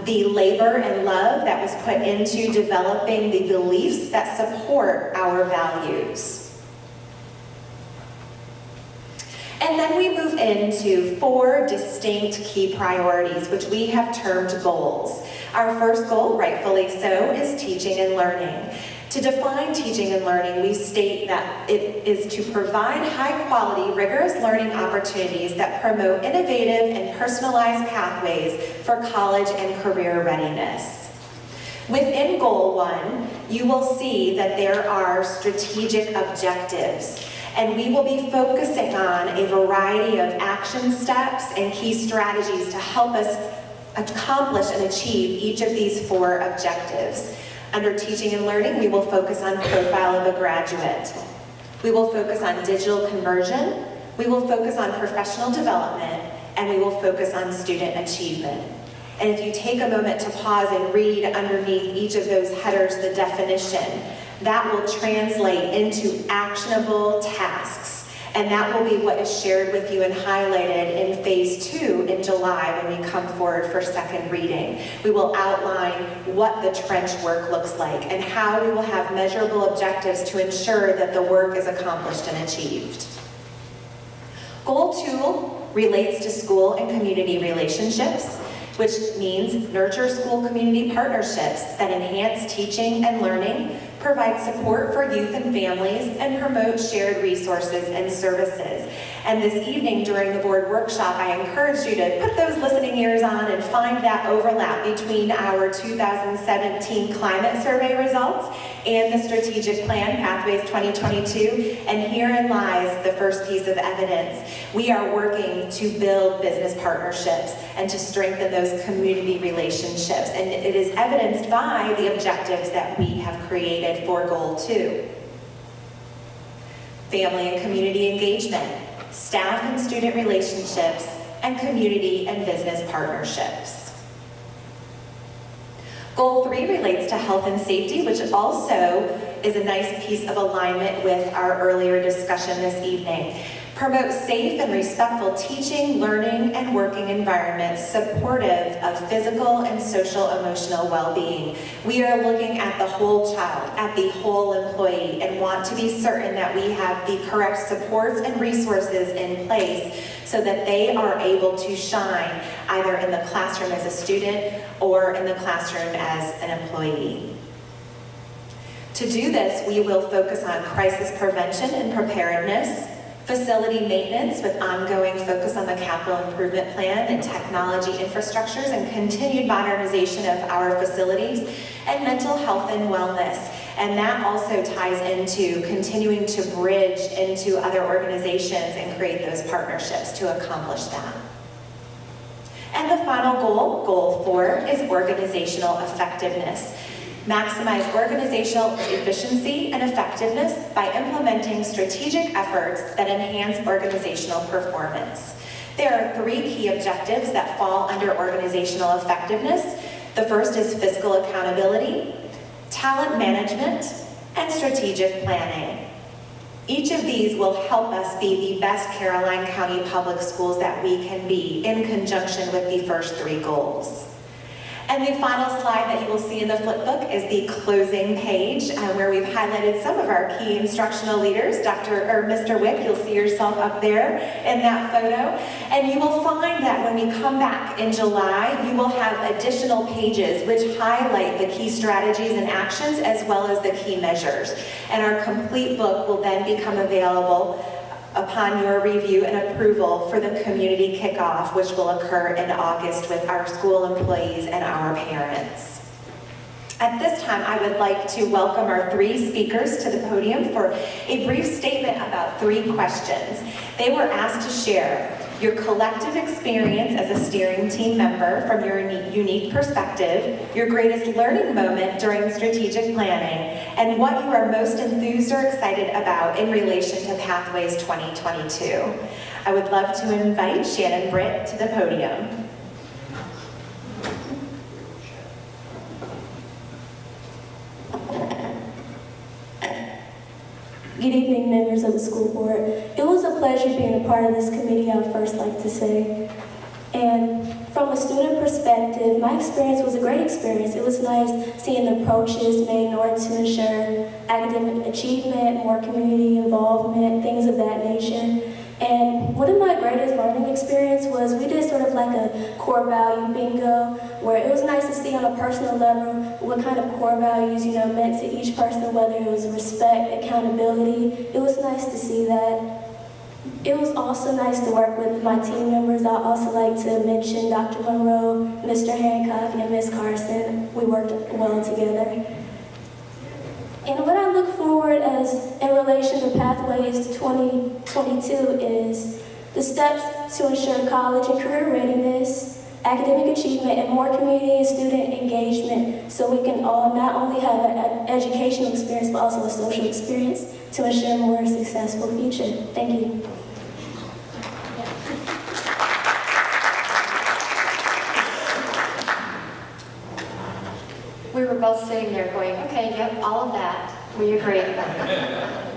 Speaker 16: the labor and love that was put into developing the beliefs that support our values. And then we move into 4 distinct key priorities, which we have termed goals. Our first goal, rightfully so, is teaching and learning. To define teaching and learning, we state that it is to provide high-quality, rigorous learning opportunities that promote innovative and personalized pathways for college and career readiness. Within Goal 1, you will see that there are strategic objectives, and we will be focusing on a variety of action steps and key strategies to help us accomplish and achieve each of these 4 objectives. Under teaching and learning, we will focus on profile of a graduate. We will focus on digital conversion. We will focus on professional development, and we will focus on student achievement. And if you take a moment to pause and read underneath each of those headers the definition, that will translate into actionable tasks. And that will be what is shared with you and highlighted in Phase 2 in July when we come forward for second reading. We will outline what the trench work looks like and how we will have measurable objectives to ensure that the work is accomplished and achieved. Goal 2 relates to school and community relationships, which means nurture school-community partnerships that enhance teaching and learning, provide support for youth and families, and promote shared resources and services. And this evening during the board workshop, I encourage you to put those listening ears on and find that overlap between our 2017 climate survey results and the strategic plan, Pathways 2022. And herein lies the first piece of evidence. We are working to build business partnerships and to strengthen those community relationships. And it is evidenced by the objectives that we have created for Goal 2. Family and community engagement, staff and student relationships, and community and business partnerships. Goal 3 relates to health and safety, which also is a nice piece of alignment with our earlier discussion this evening. Promote safe and respectful teaching, learning, and working environments supportive of physical and social emotional well-being. We are looking at the whole child, at the whole employee, and want to be certain that we have the correct supports and resources in place so that they are able to shine either in the classroom as a student or in the classroom as an employee. To do this, we will focus on crisis prevention and preparedness, facility maintenance with ongoing focus on the capital improvement plan and technology infrastructures and continued modernization of our facilities, and mental health and wellness. And that also ties into continuing to bridge into other organizations and create those partnerships to accomplish that. And the final goal, Goal 4, is organizational effectiveness. Maximize organizational efficiency and effectiveness by implementing strategic efforts that enhance organizational performance. There are 3 key objectives that fall under organizational effectiveness. The first is fiscal accountability, talent management, and strategic planning. Each of these will help us be the best Caroline County Public Schools that we can be in conjunction with the first 3 goals. And the final slide that you will see in the flip book is the closing page where we've highlighted some of our key instructional leaders. Mr. Wick, you'll see yourself up there in that photo. And you will find that when we come back in July, you will have additional pages which highlight the key strategies and actions as well as the key measures. And our complete book will then become available upon your review and approval for the community kickoff, which will occur in August with our school employees and our parents. At this time, I would like to welcome our three speakers to the podium for a brief statement about 3 questions. They were asked to share your collective experience as a steering team member from your unique perspective, your greatest learning moment during strategic planning, and what you are most enthused or excited about in relation to Pathways 2022. I would love to invite Shannon Britt to the podium.
Speaker 17: Good evening, members of the school board. It was a pleasure being a part of this committee, I'd first like to say. And from a student perspective, my experience was a great experience. It was nice seeing approaches made in order to ensure academic achievement, more community involvement, things of that nature. And one of my greatest learning experience was we did sort of like a core value bingo, where it was nice to see on a personal level what kind of core values, meant to each person, whether it was respect, accountability. It was nice to see that. It was also nice to work with my team members. I'd also like to mention Dr. Monroe, Mr. Hancock, and Ms. Carson. We worked well together. And what I look forward as in relation to Pathways 2022 is the steps to ensure college and career readiness, academic achievement, and more community and student engagement, so we can all not only have an educational experience but also a social experience to ensure a more successful future. Thank you.
Speaker 18: We were both sitting there going, okay, yep, all of that, we agree.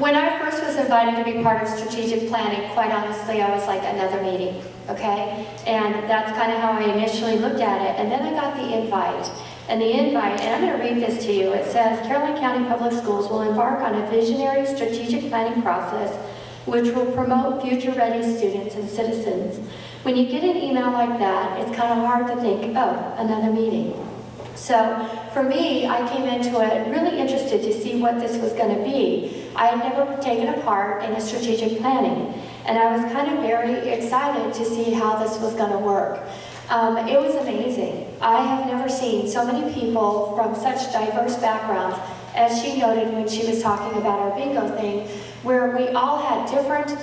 Speaker 18: When I first was invited to be part of strategic planning, quite honestly, I was like another meeting, okay? And that's kind of how I initially looked at it. And then I got the invite. And I'm going to read this to you. It says, Caroline County Public Schools will embark on a visionary strategic planning process which will promote future-ready students and citizens. When you get an email like that, it's kind of hard to think, oh, another meeting. So for me, I came into it really interested to see what this was going to be. I had never taken a part in a strategic planning, and I was kind of very excited to see how this was going to work. It was amazing. I have never seen so many people from such diverse backgrounds, as she noted when she was talking about our bingo thing, where we all had different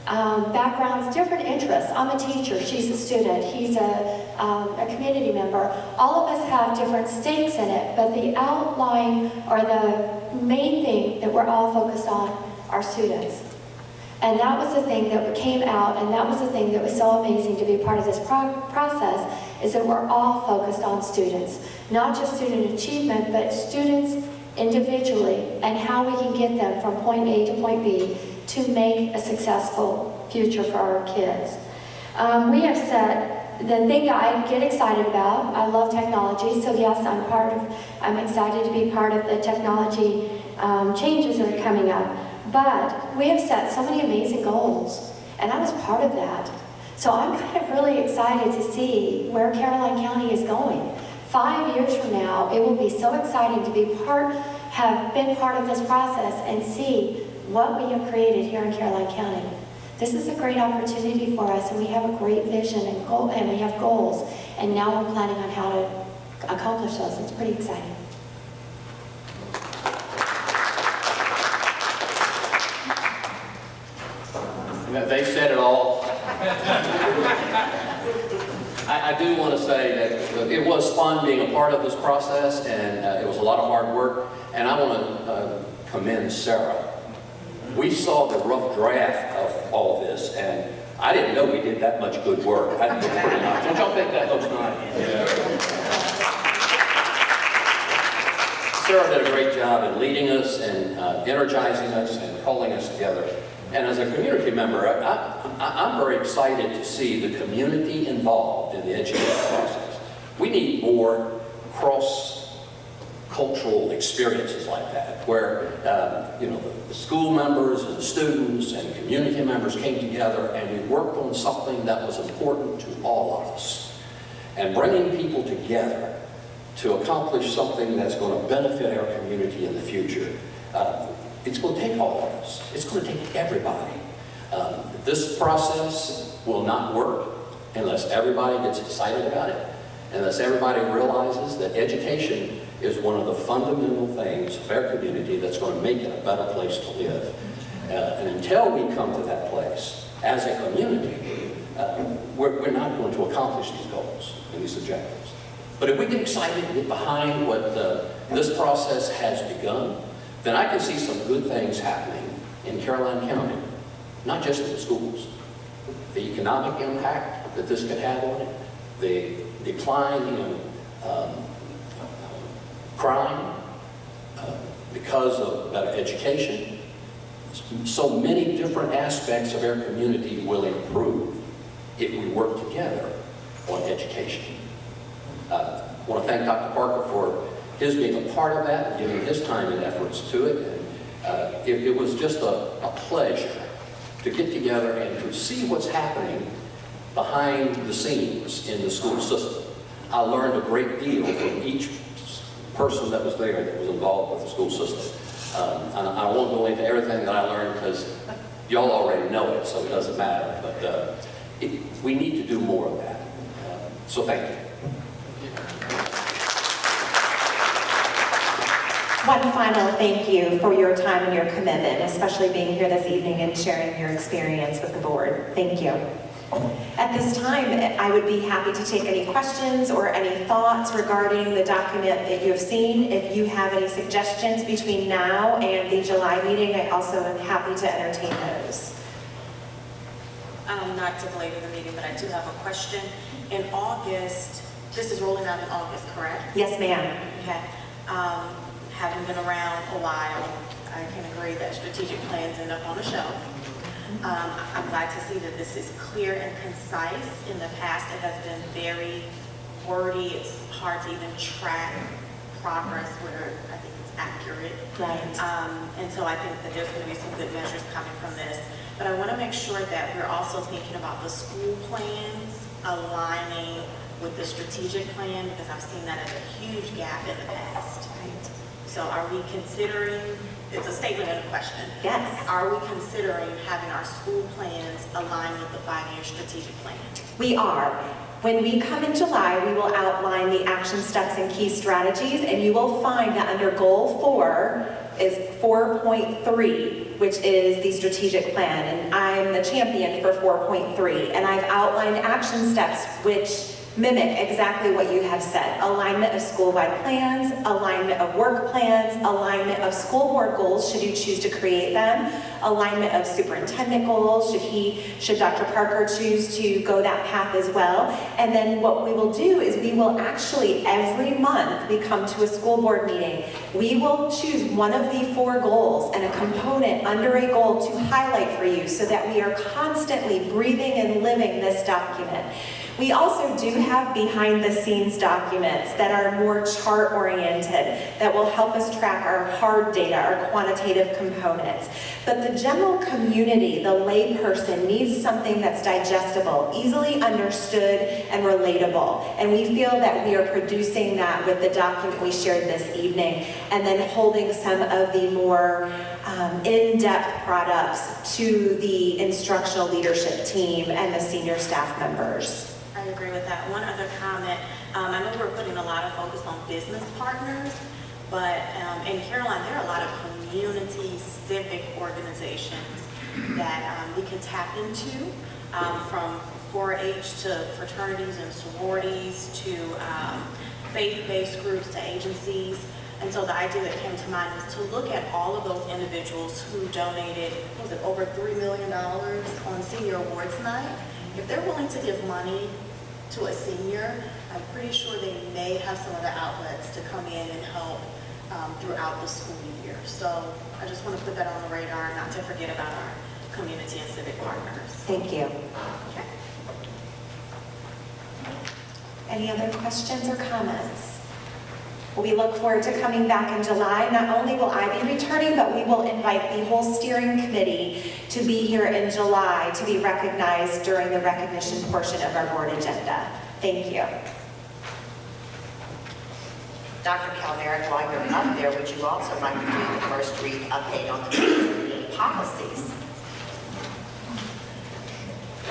Speaker 18: backgrounds, different interests. I'm a teacher, she's a student, he's a community member. All of us have different stakes in it, but the outline or the main thing that we're all focused on are students. And that was the thing that came out, and that was the thing that was so amazing to be part of this process, is that we're all focused on students. Not just student achievement, but students individually, and how we can get them from point A to point B to make a successful future for our kids. We have said, the thing I get excited about, I love technology, so yes, I'm excited to be part of the technology changes that are coming up. But we have set so many amazing goals, and I was part of that. So I'm kind of really excited to see where Caroline County is going. 5 years from now, it will be so exciting to have been part of this process and see what we have created here in Caroline County. This is a great opportunity for us, and we have a great vision and goal, and we have goals, and now we're planning on how to accomplish those. It's pretty exciting.
Speaker 19: They said it all. I do want to say that it was fun being a part of this process, and it was a lot of hard work, and I want to commend Sarah. We saw the rough draft of all of this, and I didn't know we did that much good work. That looks pretty nice. Don't y'all think that looks nice? Yeah. Sarah did a great job in leading us and energizing us and pulling us together. And as a community member, I'm very excited to see the community involved in the education process. We need more cross-cultural experiences like that, where the school members and students and community members came together and we worked on something that was important to all of us. And bringing people together to accomplish something that's going to benefit our community in the future. It's going to take all of us. It's going to take everybody. This process will not work unless everybody gets excited about it, unless everybody realizes that education is one of the fundamental things of our community that's going to make it a better place to live. And until we come to that place as a community, we're not going to accomplish these goals and these objectives. But if we get excited and get behind what this process has begun, then I can see some good things happening in Caroline County, not just in the schools. The economic impact that this could have on it, the decline in crime because of better education. So many different aspects of our community will improve if we work together on education. I want to thank Dr. Parker for his being a part of that and giving his time and efforts to it. And it was just a pleasure to get together and to see what's happening behind the scenes in the school system. I learned a great deal from each person that was there that was involved with the school system. And I won't go into everything that I learned because y'all already know it, so it doesn't matter. But we need to do more of that. So thank you.
Speaker 16: One final thank you for your time and your commitment, especially being here this evening and sharing your experience with the board. Thank you. At this time, I would be happy to take any questions or any thoughts regarding the document that you have seen. If you have any suggestions between now and the July meeting, I also am happy to entertain those.
Speaker 9: Not to belabor the meeting, but I do have a question. In August, this is rolling out in August, correct?
Speaker 16: Yes, ma'am.
Speaker 9: Okay. Having been around a while, I can agree that strategic plans end up on a shelf. I'm glad to see that this is clear and concise. In the past, it has been very wordy. It's hard to even track progress where I think it's accurate.
Speaker 16: Right.
Speaker 9: And so I think that there's going to be some good measures coming from this. But I want to make sure that we're also thinking about the school plans aligning with the strategic plan, because I've seen that as a huge gap in the past.
Speaker 16: Right.
Speaker 9: So are we considering, it's a statement and a question.
Speaker 16: Yes.
Speaker 9: Are we considering having our school plans align with the 5-year strategic plan?
Speaker 16: We are. When we come in July, we will outline the action steps and key strategies, and you will find that under Goal 4 is 4.3, which is the strategic plan, and I'm the champion for 4.3, and I've outlined action steps which mimic exactly what you have said. Alignment of school-wide plans, alignment of work plans, alignment of school board goals, should you choose to create them, alignment of superintendent goals, should Dr. Parker choose to go that path as well. And then what we will do is we will actually, every month we come to a school board meeting, we will choose one of the 4 goals and a component under a goal to highlight for you so that we are constantly breathing and living this document. We also do have behind-the-scenes documents that are more chart-oriented, that will help us track our hard data, our quantitative components. But the general community, the layperson, needs something that's digestible, easily understood, and relatable. And we feel that we are producing that with the document we shared this evening, and then holding some of the more in-depth products to the instructional leadership team and the senior staff members.
Speaker 9: I agree with that. One other comment, I know we're putting a lot of focus on business partners, but in Caroline, there are a lot of community civic organizations that we can tap into, from 4-H to fraternities and sororities to faith-based groups to agencies. And so the idea that came to mind was to look at all of those individuals who donated, what was it, over $3 million on Senior Awards Night. If they're willing to give money to a senior, I'm pretty sure they may have some other outlets to come in and help throughout the school year. So I just want to put that on the radar, not to forget about our community and civic partners.
Speaker 16: Thank you.
Speaker 9: Okay.
Speaker 16: Any other questions or comments? We look forward to coming back in July. Not only will I be returning, but we will invite the whole steering committee to be here in July to be recognized during the recognition portion of our board agenda. Thank you.
Speaker 3: Dr. Calvera, while you're up there, would you also like to do the first read update on the policies?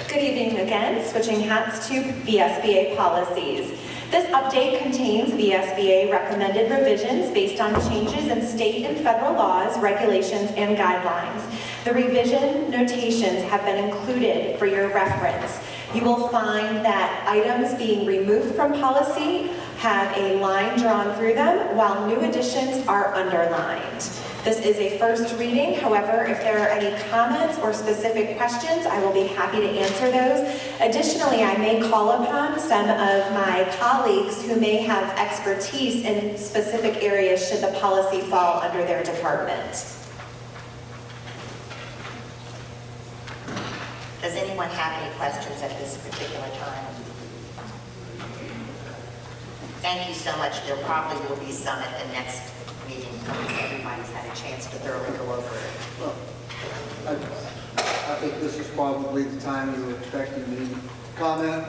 Speaker 16: Good evening again. Switching hats to VSBA policies. This update contains VSBA recommended revisions based on changes in state and federal laws, regulations, and guidelines. The revision notations have been included for your reference. You will find that items being removed from policy have a line drawn through them, while new additions are underlined. This is a first reading. However, if there are any comments or specific questions, I will be happy to answer those. Additionally, I may call upon some of my colleagues who may have expertise in specific areas should the policy fall under their department.
Speaker 3: Does anyone have any questions at this particular time? Thank you so much. There probably will be some at the next meeting, because everybody's had a chance to thoroughly go over it.
Speaker 6: Well, I think this is probably the time you were expecting me to comment.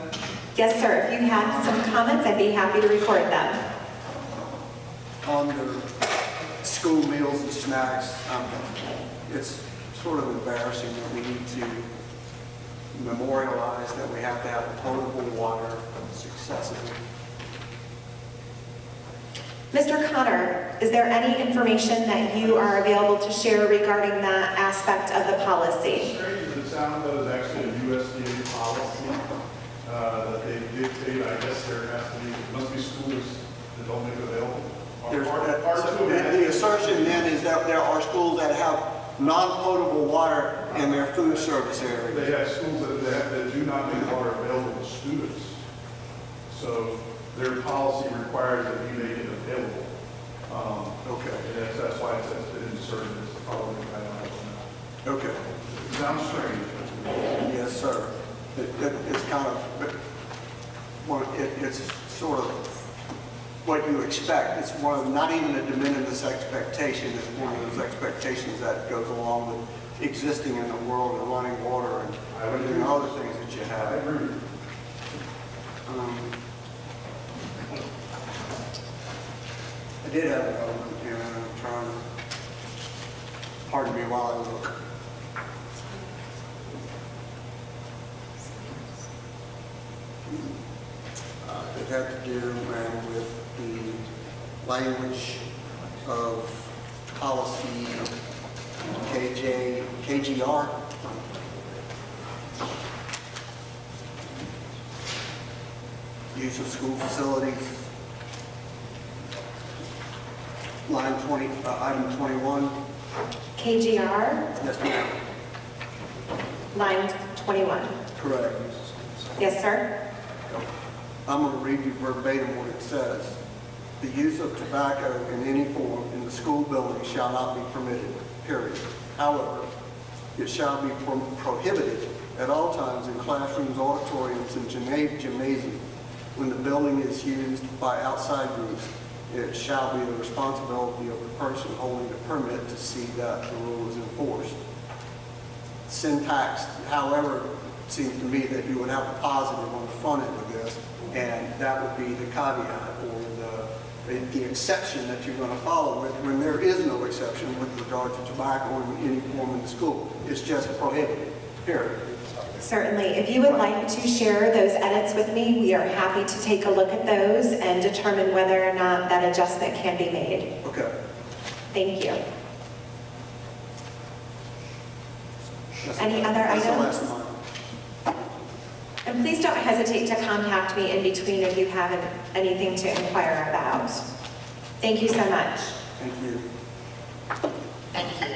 Speaker 16: Yes, sir. If you have some comments, I'd be happy to record them.
Speaker 6: On the school meals and snacks, it's sort of embarrassing that we need to memorialize that we have to have potable water successively.
Speaker 16: Mr. Connor, is there any information that you are available to share regarding that aspect of the policy?
Speaker 15: Strange as it sounds, that is actually a USDA policy that they dictate. I guess there has to be, must be schools that don't make it available.
Speaker 6: The assertion then is that there are schools that have non-potable water in their food service area.
Speaker 15: They have schools that do not make water available to students. So their policy requires that we make it available.
Speaker 6: Okay.
Speaker 15: And that's why it's inserted as the following guidelines.
Speaker 6: Okay.
Speaker 15: It sounds strange.
Speaker 6: Yes, sir. It's kind of, it's sort of what you expect. It's one of, not even a de minimis expectation. It's one of those expectations that goes along with existing in the world and running water and doing other things that you have.
Speaker 15: I agree.
Speaker 6: I did have another one here, and I'm trying to, pardon me while I look. It had to do with the language of policy KGR. Use of school facilities. Line 20, item 21.
Speaker 16: KGR,
Speaker 6: Yes, ma'am.
Speaker 16: line 21.
Speaker 6: Correct.
Speaker 16: Yes, sir?
Speaker 6: I'm going to read you verbatim what it says. The use of tobacco in any form in the school building shall not be permitted, period. However, it shall be prohibited at all times in classrooms, auditoriums, and gymnasiums. When the building is used by outside groups, it shall be the responsibility of the person holding the permit to see that the rule is enforced. Syntax, however, seems to me that you would have a positive on the front end of this, and that would be the caveat or the exception that you're going to follow with when there is no exception with regard to tobacco in any form in the school. It's just prohibited, period.
Speaker 16: Certainly. If you would like to share those edits with me, we are happy to take a look at those and determine whether or not that adjustment can be made.
Speaker 6: Okay.
Speaker 16: Thank you. Any other
Speaker 6: That's the
Speaker 16: items?
Speaker 6: last one.
Speaker 16: And please don't hesitate to contact me in between if you have anything to inquire about. Thank you so much.
Speaker 6: Thank you.
Speaker 3: Thank you.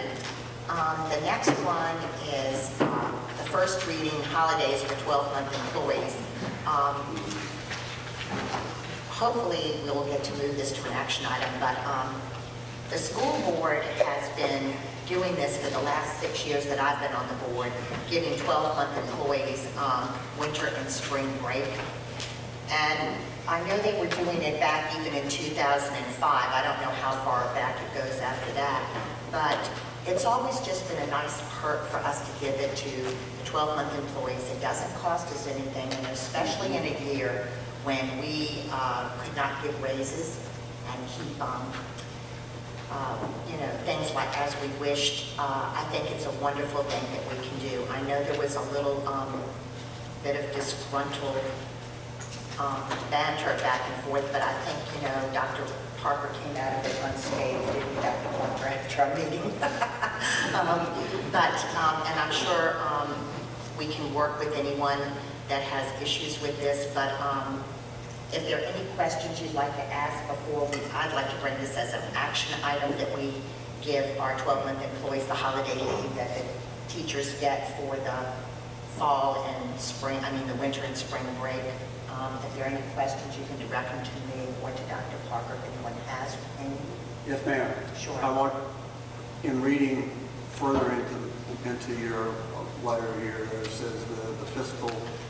Speaker 3: The next one is the first reading, holidays for 12-month employees. Hopefully, we will get to move this to an action item, but the school board has been doing this for the last 6 years that I've been on the board, giving 12-month employees winter and spring break. And I know they were doing it back even in 2005. I don't know how far back it goes after that, but it's always just been a nice perk for us to give it to the 12-month employees. It doesn't cost us anything, and especially in a year when we could not give raises and keep things like as we wished. I think it's a wonderful thing that we can do. I know there was a little bit of disgruntled banter back and forth, but I think, Dr. Parker came out of it unscathed, didn't you, Dr. Parker, after our meeting? And I'm sure we can work with anyone that has issues with this, but if there are any questions you'd like to ask before I'd like to bring this as an action item that we give our 12-month employees the holiday leave that the teachers get for the fall and spring, the winter and spring break. If there are any questions, you can direct them to me or to Dr. Parker if anyone has any.
Speaker 6: Yes, ma'am.
Speaker 3: Sure.
Speaker 6: I want, in reading further into your letter here, it says the fiscal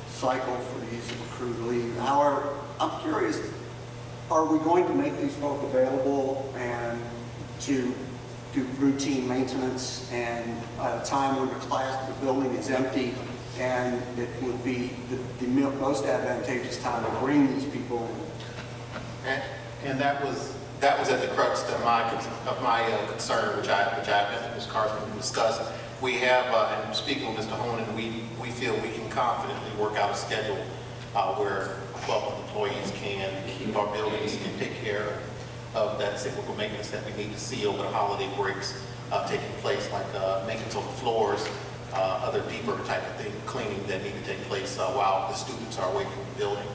Speaker 6: cycle for the use of accrued leave. However, I'm curious, are we going to make these folk available and to do routine maintenance and at a time when the building is empty, and it would be the most advantageous time to bring these people in?
Speaker 2: And that was at the crux of my concern, which I think Ms. Carson discussed. We have, and speaking with Mr. Honan, we feel we can confidently work out a schedule where 12 employees can keep our buildings and take care of that cyclical maintenance that we need to see over the holiday breaks taking place, like maintenance on the floors, other deeper type of thing, cleaning that need to take place while the students are away from the building.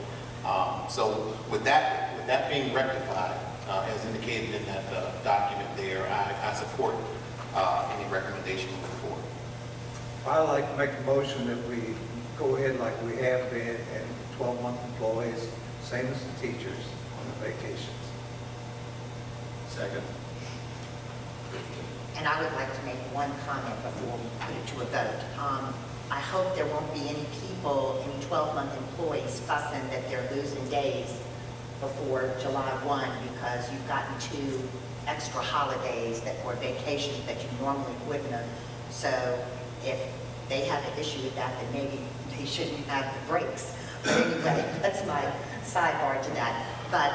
Speaker 2: So with that being rectified, as indicated in that document there, I support any recommendation moving forward.
Speaker 20: I'd like to make a motion that we go ahead like we have been and 12-month employees, same as the teachers on the vacations.
Speaker 7: Second.
Speaker 3: And I would like to make one comment before we put it to a vote. I hope there won't be any people, any 12-month employees fussing that they're losing days before July 1 because you've gotten 2 extra holidays or vacations that you normally wouldn't have. So if they have an issue with that, then maybe they shouldn't have the breaks. But anyway, that's my sidebar to that. But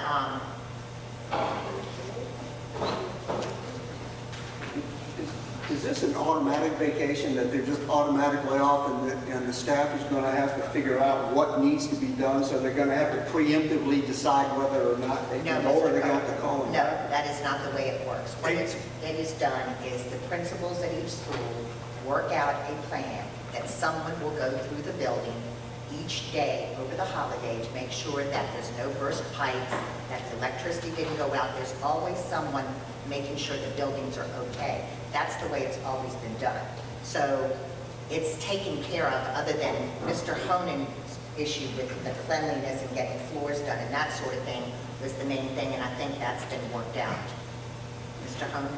Speaker 6: Is this an automatic vacation that they're just automatically off and the staff is going to have to figure out what needs to be done, so they're going to have to preemptively decide whether or not they can go, or they're going to have to call them?
Speaker 3: no, that is not the way it works. What it is done is the principals at each school work out a plan that someone will go through the building each day over the holiday to make sure that there's no burst pipes, that the electricity didn't go out. There's always someone making sure the buildings are okay. That's the way it's always been done. So it's taken care of, other than Mr. Honan's issue with the cleanliness and getting floors done and that sort of thing was the main thing, and I think that's been worked out. Mr. Honan?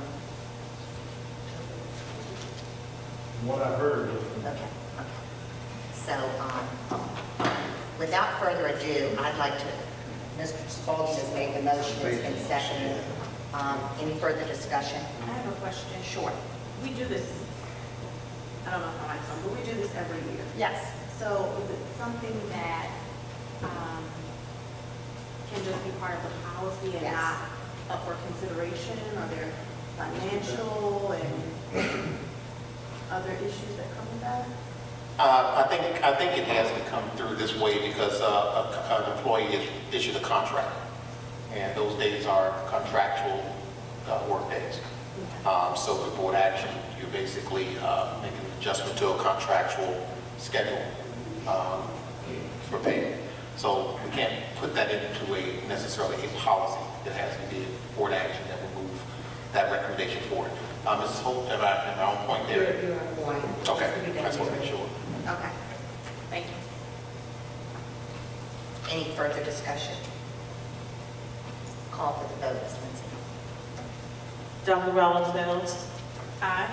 Speaker 20: What I heard.
Speaker 3: Okay. So, without further ado, I'd like to, Mr. Spalding has made the motion, it's been seconded. Any further discussion?
Speaker 9: I have a question.
Speaker 3: Sure.
Speaker 9: We do this, I don't know how I sound, but we do this every year.
Speaker 3: Yes.
Speaker 9: So is it something that can just be part of the policy and
Speaker 3: Yes.
Speaker 9: not up for consideration? Are there financial and other issues that come with that?
Speaker 2: I think it has to come through this way because an employee is issued a contract, and those days are contractual work days. So with board action, you're basically making an adjustment to a contractual schedule for payment. So we can't put that into necessarily a policy. It has to be board action that will move that recommendation forward. Mrs. Holt, am I on point there?
Speaker 3: You're on point.
Speaker 2: Okay, I just want to make sure.
Speaker 3: Okay.
Speaker 9: Thank you.
Speaker 3: Any further discussion? Call for the vote, Ms. Lindsay.
Speaker 1: Dr. Rollins-Mills,
Speaker 9: Aye.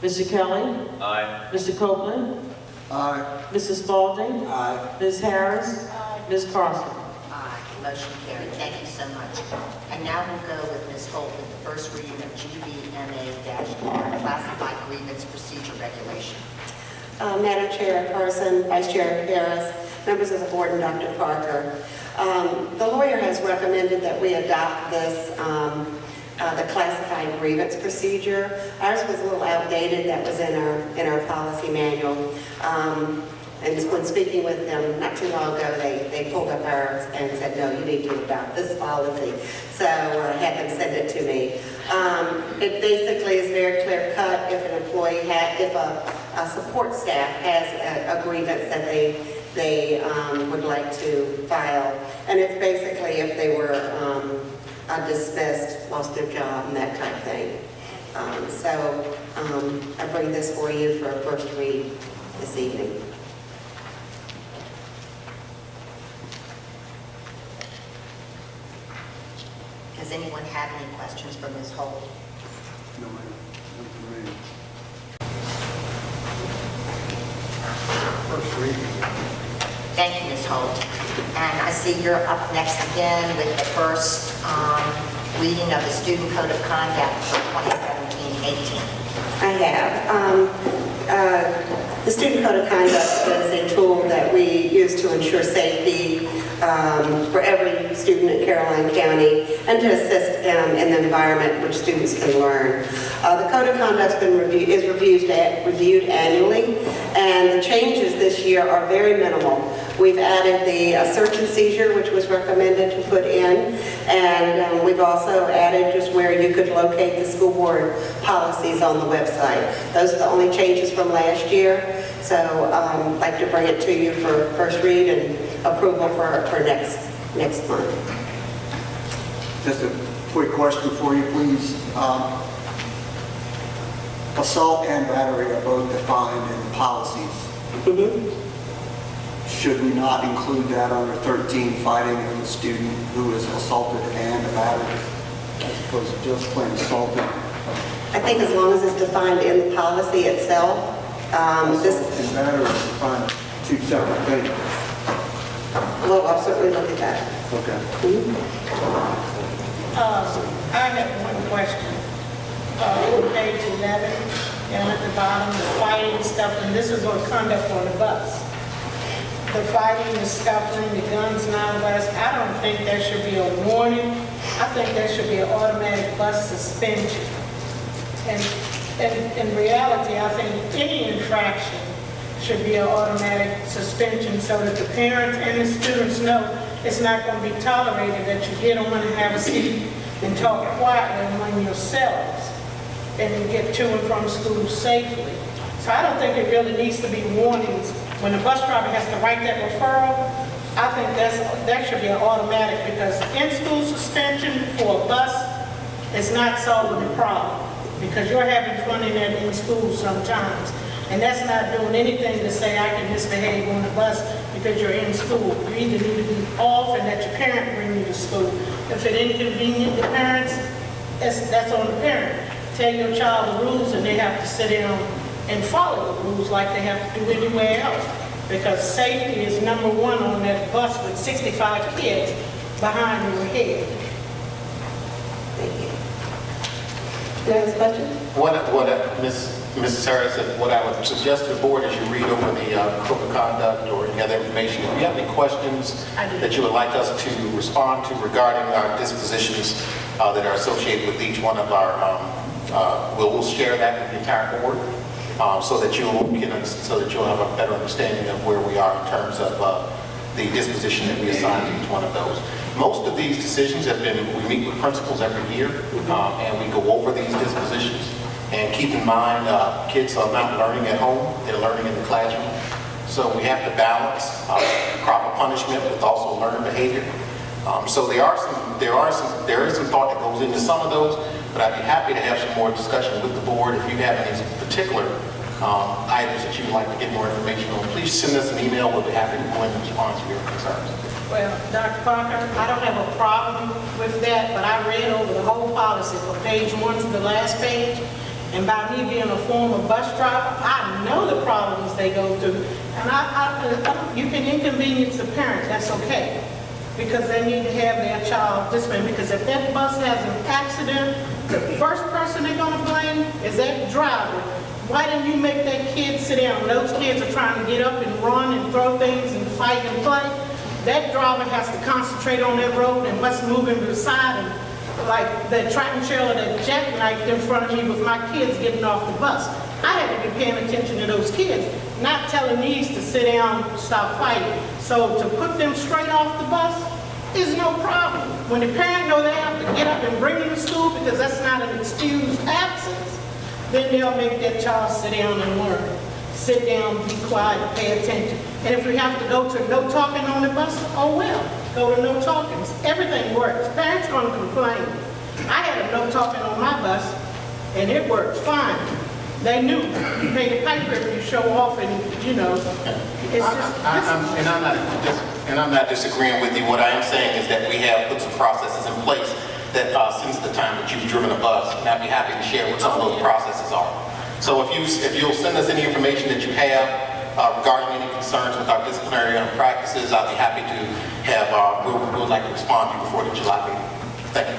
Speaker 1: Mr. Kelly,
Speaker 7: Aye.
Speaker 1: Mr. Copeland,
Speaker 6: Aye.
Speaker 1: Mrs. Spalding,
Speaker 6: Aye.
Speaker 1: Ms. Harris, Ms. Carson.
Speaker 3: Aye, motion carried. Thank you so much. And now we'll go with Ms. Holt with the first reading of GBMA-R, Classified Grievance Procedure Regulation.
Speaker 21: Madam Chair Carson, Vice Chair Harris, members of the board, and Dr. Parker. The lawyer has recommended that we adopt this, the classified grievance procedure. Ours was a little outdated. That was in our policy manual. And when speaking with them not too long ago, they pulled up ours and said, no, you need to adopt this policy. So I had them send it to me. It basically is very clear cut if an employee if a support staff has a grievance that they would like to file. And it's basically if they were dismissed, lost their job and that type of thing. I bring this for you for a first read this evening.
Speaker 3: Does anyone have any questions for Ms. Holt?
Speaker 6: No, ma'am.
Speaker 20: First reading.
Speaker 3: Thank you, Ms. Holt. And I see you're up next again with the first reading of the Student Code of Conduct for 2017-18.
Speaker 21: I have. The Student Code of Conduct is a tool that we use to ensure safety for every student in Caroline County and to assist in the environment which students can learn. The Code of Conduct is reviewed annually, and the changes this year are very minimal. We've added the search and seizure, which was recommended to put in, and we've also added just where you could locate the school board policies on the website. Those are the only changes from last year, so I'd like to bring it to you for first read and approval for next month.
Speaker 6: Just a quick question for you, please. Assault and battery are both defined in the policies.
Speaker 21: Mm-hmm.
Speaker 6: Should we not include that under 13, fighting of a student who is assaulted and battered, as opposed to just plain assaulted?
Speaker 21: I think as long as it's defined in the policy itself,
Speaker 6: Assault and battery is defined two separate things.
Speaker 21: well, I'll certainly look at that.
Speaker 6: Okay.
Speaker 5: I have one question. On page 11, down at the bottom, the fighting stuff, and this is on conduct on the bus. The fighting, the scuffling, the guns, non-violence, I don't think there should be a warning. I think there should be an automatic bus suspension. And in reality, I think any infraction should be an automatic suspension so that the parents and the students know it's not going to be tolerated that you get on and have a seat and talk quietly among yourselves and get to and from school safely. So I don't think it really needs to be warnings. When the bus driver has to write that referral, I think that should be an automatic, because in-school suspension for a bus is not solving the problem, because you're having fun in school sometimes. And that's not doing anything to say I can misbehave on the bus because you're in school. You either need to be off and let your parent bring you to school. If it inconvenient the parents, that's on the parent. Tell your child the rules and they have to sit down and follow the rules like they have to do anywhere else. Because safety is number one on that bus with 65 kids behind your head.
Speaker 21: Thank you. Do you have a question?
Speaker 2: Mrs. Harris, what I would suggest to the board as you read over the code of conduct or any other information, if you have any questions that you would like us to respond to regarding our dispositions that are associated with each one of our, we'll share that with the entire board so that you'll have a better understanding of where we are in terms of the disposition that we assign to each one of those. Most of these decisions have been, we meet with principals every year and we go over these dispositions. And keep in mind, kids are not learning at home, they're learning in the classroom. So we have to balance proper punishment with also learned behavior. So there is some thought that goes into some of those, but I'd be happy to have some more discussion with the board. If you have any particular items that you would like to get more information on, please send us an email. We'll be happy to go in and respond to your concerns.
Speaker 5: Well, Dr. Parker, I don't have a problem with that, but I read over the whole policy from page 1 to the last page. And by me being a former bus driver, I know the problems they go through. And you can inconvenience the parent, that's okay. Because they need to have their child disciplined. Because if that bus has an accident, the first person they're gonna blame is that driver. Why didn't you make that kid sit down? Those kids are trying to get up and run and throw things and fight and play. That driver has to concentrate on that road and what's moving to the side. And like the tractor trailer that jackknifed in front of me with my kids getting off the bus. I had to be paying attention to those kids. not telling these to sit down and stop fighting. So to put them straight off the bus is no problem. When the parent know they have to get up and bring them to school because that's not an excused absence, then they'll make that child sit down and learn. Sit down, be quiet, pay attention. And if we have to go to no talking on the bus, oh well, go to no talking. Everything works. Parents gonna complain. I had a no talking on my bus, and it worked fine. They knew. You pay the piper if you show off, and you know, it's just.
Speaker 2: I'm not disagreeing with you. What I am saying is that we have put some processes in place that since the time that you've driven a bus, and I'd be happy to share what some of those processes are. So if you'll send us any information that you have regarding any concerns with our disciplinary practices, I'll be happy to have, we would like to respond to you before the July meeting. Thank you.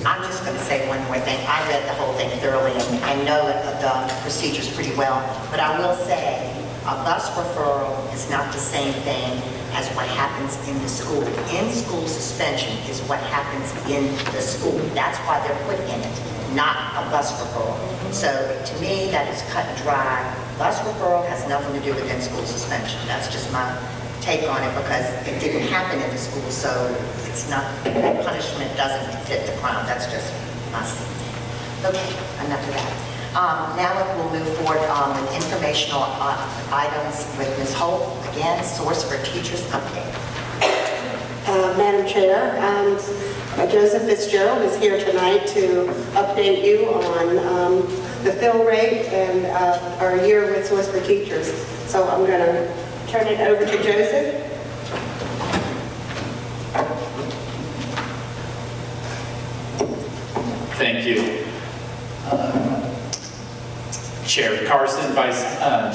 Speaker 3: I'm just going to say one more thing. I read the whole thing thoroughly and I know the procedures pretty well, but I will say a bus referral is not the same thing as what happens in the school. In-school suspension is what happens in the school. That's why they're put in it, not a bus referral. So to me, that is cut and dry. Bus referral has nothing to do with in-school suspension. That's just my take on it because it didn't happen in the school, so it's not, that punishment doesn't fit the crime. That's just my thing. Okay, enough of that. Now we'll move forward with informational items with Ms. Holt. Again, source for teachers update.
Speaker 21: Madam Chair, Joseph Fitzgerald is here tonight to update you on the fill rate and our year with Source for Teachers. So I'm going to turn it over to Joseph.
Speaker 8: Thank you. Chair Carson, Vice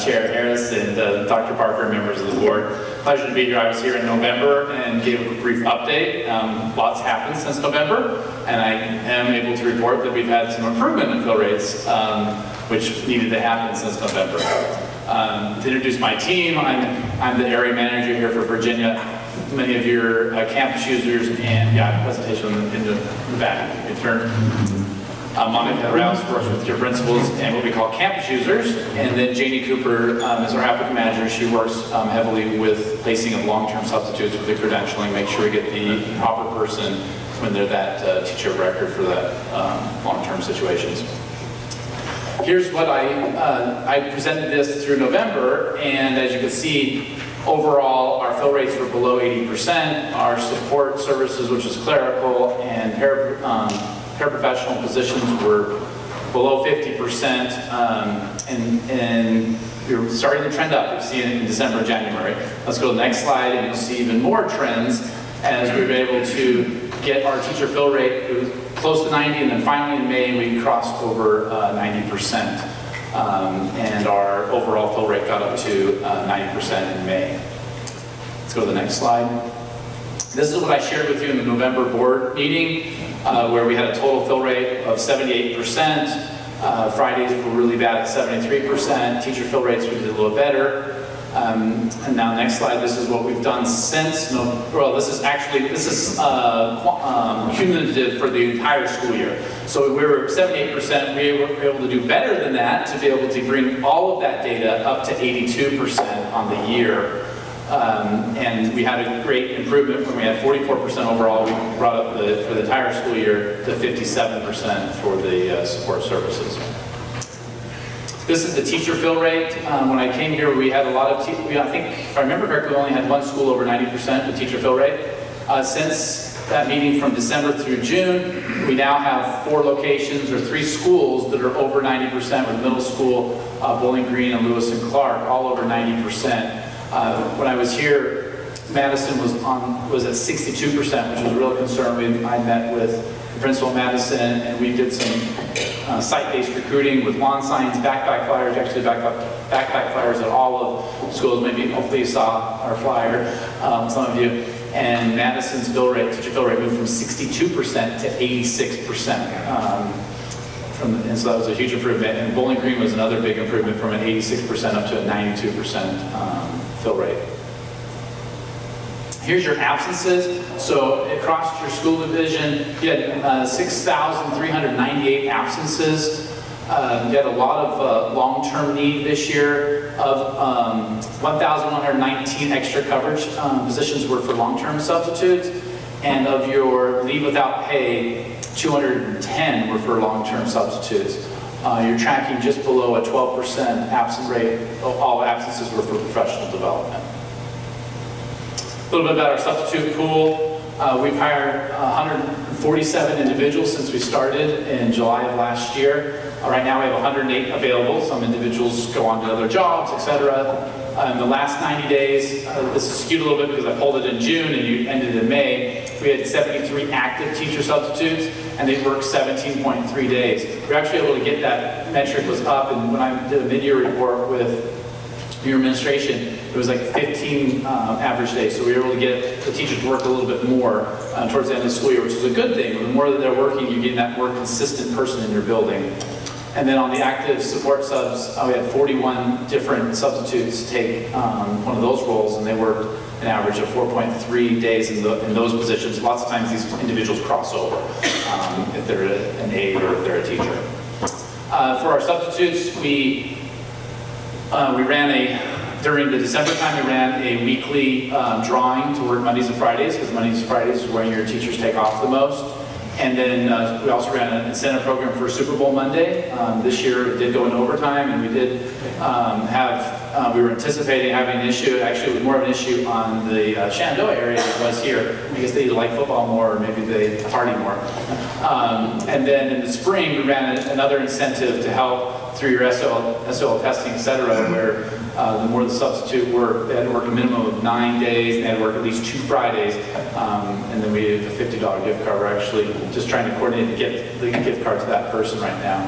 Speaker 8: Chair Harris, and Dr. Parker, members of the board. Pleasure to be here. I was here in November and gave a brief update. Lots happened since November, and I am able to report that we've had some improvement in fill rates, which needed to happen since November. To introduce my team, I'm the area manager here for Virginia. Many of your campus users, and yeah, I have a presentation in the back. You can turn. Monica Rouse works with your principals and what we call campus users. And then Janie Cooper is our applicant manager. She works heavily with placing of long-term substitutes with the credentialing, make sure we get the proper person when they're that teacher of record for that long-term situations. Here's what I presented this through November, and as you can see, overall, our fill rates were below 80%. Our support services, which is clerical and paraprofessional positions, were below 50%, and we're starting to trend up. You'll see it in December, January. Let's go to the next slide, and you'll see even more trends as we were able to get our teacher fill rate. It was close to 90, and then finally in May, we crossed over 90%. And our overall fill rate got up to 90% in May. Let's go to the next slide. This is what I shared with you in the November board meeting, where we had a total fill rate of 78%. Fridays were really bad at 73%. Teacher fill rates we did a little better. And now next slide, this is what we've done since, this is cumulative for the entire school year. So we were 78%, we were able to do better than that to be able to bring all of that data up to 82% on the year. And we had a great improvement when we had 44% overall. We brought up for the entire school year to 57% for the support services. This is the teacher fill rate. When I came here, we had a lot of, I think, if I remember correctly, we only had one school over 90% with teacher fill rate. Since that meeting from December through June, we now have 4 locations or 3 schools that are over 90% with middle school, Bowling Green and Lewis and Clark, all over 90%. When I was here, Madison was at 62%, which was a real concern. I met with the principal of Madison, and we did some site-based recruiting with lawn signs, backpack flyers, actually backpack flyers at all of schools. Maybe, hopefully you saw our flyer, some of you. And Madison's fill rate, teacher fill rate, moved from 62% to 86%. And so that was a huge improvement. And Bowling Green was another big improvement from an 86% up to a 92% fill rate. Here's your absences. So across your school division, you had 6,398 absences. You had a lot of long-term need this year. of 1,119 extra coverage positions were for long-term substitutes, and of your leave without pay, 210 were for long-term substitutes. You're tracking just below a 12% absent rate. All absences were for professional development. A little bit about our substitute pool. We've hired 147 individuals since we started in July of last year. Right now we have 108 available. Some individuals go on to other jobs, etc. In the last 90 days, this is skewed a little bit because I pulled it in June and you ended in May. We had 73 active teacher substitutes and they worked 17.3 days. We were actually able to get that metric was up, and when I did a mid-year report with your administration, it was like 15 average days. So we were able to get the teachers to work a little bit more towards the end of the school year, which is a good thing. The more that they're working, you're getting that more consistent person in your building. And then on the active support subs, we had 41 different substitutes take one of those roles, and they worked an average of 4.3 days in those positions. Lots of times these individuals cross over if they're an aide or if they're a teacher. For our substitutes, we ran during the December time, we ran a weekly drawing to work Mondays and Fridays, because Mondays and Fridays is when your teachers take off the most. And then we also ran an incentive program for Super Bowl Monday. This year it did go into overtime, and we did we were anticipating having an issue. Actually, it was more of an issue on the Shenandoah area than it was here. I guess they either like football more or maybe they party more. And then in the spring, we ran another incentive to help through your SOL testing, et cetera, where the more the substitute work, they had to work a minimum of 9 days, and they had to work at least 2 Fridays, and then we did a $50 gift card. We're actually just trying to coordinate to get the gift card to that person right now.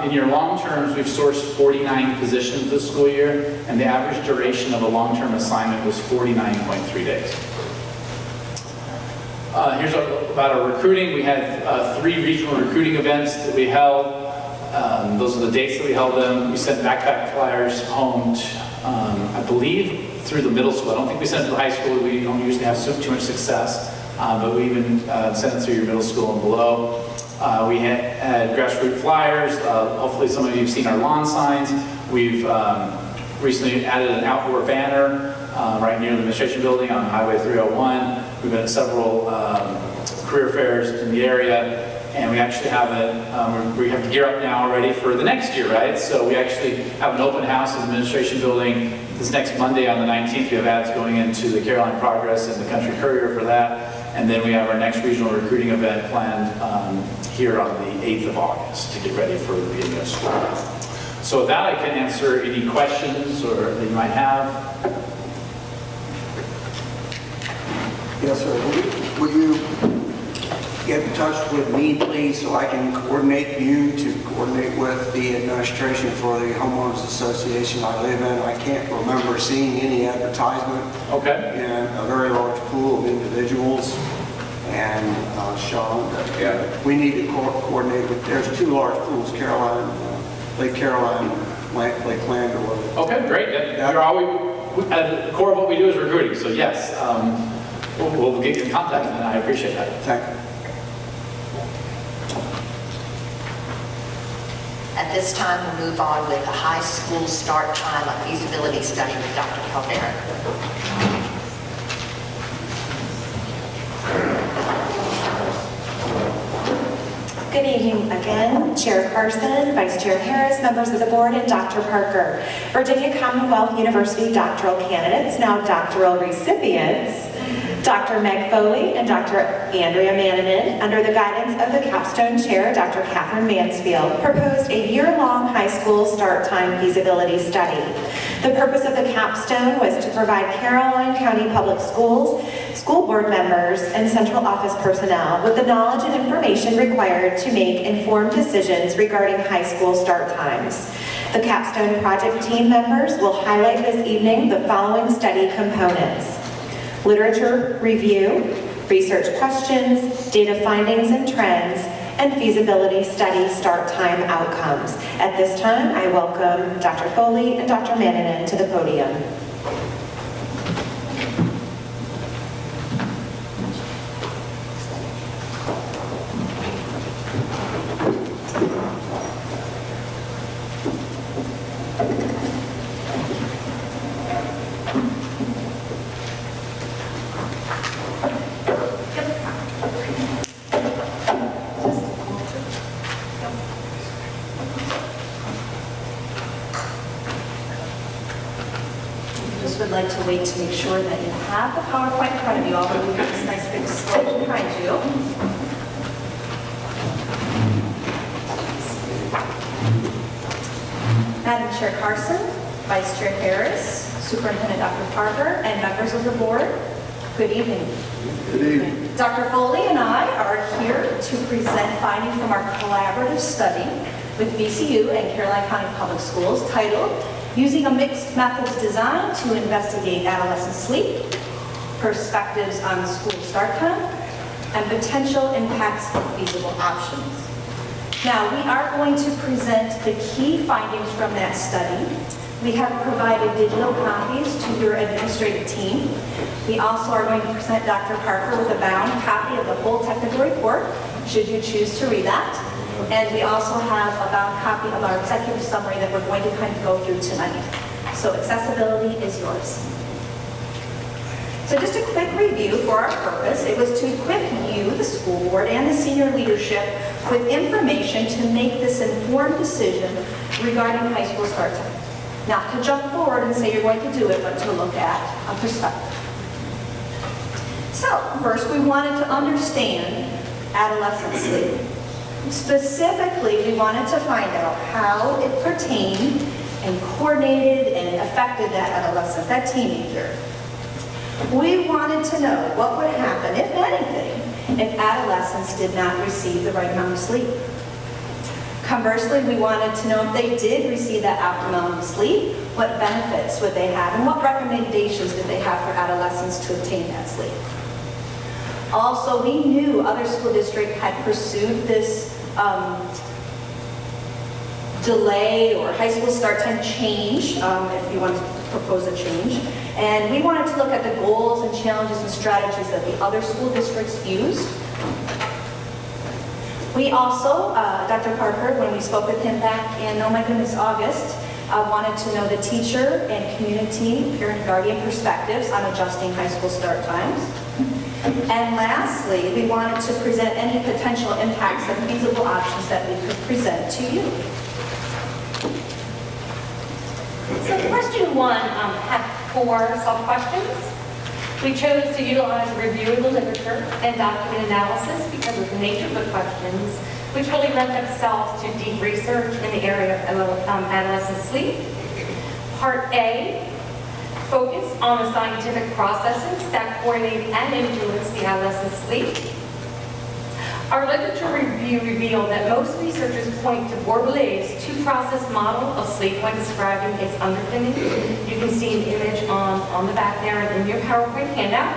Speaker 8: In your long terms, we've sourced 49 positions this school year, and the average duration of a long-term assignment was 49.3 days. Here's about our recruiting. We had 3 regional recruiting events that we held. Those are the dates that we held them. We sent backpack flyers home, I believe, through the middle school. I don't think we sent it to the high school. We don't usually have too much success, but we even sent it through your middle school and below. We had grassroots flyers. Hopefully some of you have seen our lawn signs. We've recently added an outdoor banner right near the administration building on Highway 301. We've been at several career fairs in the area. And we actually have we have to gear up now already for the next year, right? So we actually have an open house in the administration building this next Monday on the 19th. We have ads going into the Caroline Progress and the Country Courier for that. And then we have our next regional recruiting event planned here on the 8th of August to get ready for the beginning of school. So with that, I can answer any questions or that you might have.
Speaker 6: Yes, sir. Will you get in touch with me, please, so I can coordinate you to coordinate with the administration for the homeowners association I live in? I can't remember seeing any advertisement in a very large pool of individuals. And Sean, we need to coordinate with, there's 2 large pools, Caroline, Lake Caroline, Lake Landor.
Speaker 8: Okay, great. At the core of what we do is recruiting, so yes, we'll get you in contact, and I appreciate that.
Speaker 6: Thank you.
Speaker 3: At this time, we'll move on with the high school start time of feasibility study with Dr. Calvera.
Speaker 16: Good evening again, Chair Carson, Vice Chair Harris, members of the board, and Dr. Parker. Virginia Commonwealth University doctoral candidates, now doctoral recipients, Dr. Meg Foley and Dr. Andrea Manninen, under the guidance of the Capstone Chair, Dr. Catherine Mansfield, proposed a year-long high school start time feasibility study. The purpose of the capstone was to provide Caroline County Public Schools, school board members, and central office personnel with the knowledge and information required to make informed decisions regarding high school start times. The capstone project team members will highlight this evening the following study components: literature review, research questions, data findings and trends, and feasibility study start time outcomes. At this time, I welcome Dr. Foley and Dr. Manninen to the podium.
Speaker 12: to wait to make sure that you have the PowerPoint in front of you, although we have this nice big display behind you. Madam Chair Carson, Vice Chair Harris, Superintendent Dr. Parker, and members of the board, good evening.
Speaker 6: Good evening.
Speaker 12: Dr. Foley and I are here to present findings from our collaborative study with VCU and Caroline County Public Schools titled, Using a Mixed Methods Design to Investigate Adolescent Sleep, Perspectives on School Start Time, and Potential Impacts of Feasible Options. Now, we are going to present the key findings from that study. We have provided digital copies to your administrative team. We also are going to present Dr. Parker with a bound copy of the whole technical report, should you choose to read that. And we also have a bound copy of our executive summary that we're going to kind of go through tonight. So accessibility is yours. So just a quick review for our purpose. It was to equip you, the school board, and the senior leadership with information to make this informed decision regarding high school start time. Not to jump forward and say you're going to do it, but to look at a perspective. So first, we wanted to understand adolescent sleep. Specifically, we wanted to find out how it pertained and coordinated and affected that adolescent, that teenager. We wanted to know what would happen, if anything, if adolescents did not receive the right amount of sleep. Conversely, we wanted to know if they did receive that optimal amount of sleep, what benefits would they have, and what recommendations did they have for adolescents to obtain that sleep. Also, we knew other school districts had pursued this delay or high school start time change, if you want to propose a change. And we wanted to look at the goals and challenges and strategies that the other school districts used. We also, Dr. Parker, when we spoke with him back in, oh my goodness, August, wanted to know the teacher and community, parent guardian perspectives on adjusting high school start times. And lastly, we wanted to present any potential impacts and feasible options that we could present to you.
Speaker 22: So question one had 4 sub-questions. We chose to utilize a review of the literature and document analysis because of the nature of the questions, which really lend themselves to deep research in the area of adolescent sleep. Part A, focus on the scientific processes that coordinate and influence the adolescent sleep. Our literature review revealed that most researchers point to Bourboulez's two-process model of sleep when describing its underpinning. You can see an image on the back there in your PowerPoint handout.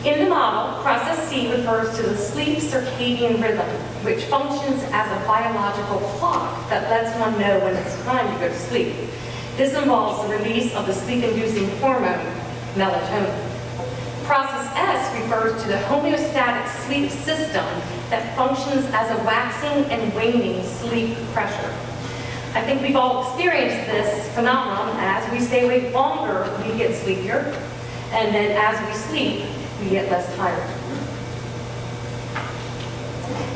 Speaker 22: In the model, process C refers to the sleep circadian rhythm, which functions as a biological clock that lets one know when it's time to go to sleep. This involves the release of the sleep-inducing hormone, melatonin. Process S refers to the homeostatic sleep system that functions as a waxing and waning sleep pressure. I think we've all experienced this phenomenon. As we stay awake longer, we get sleepier, and then as we sleep, we get less tired.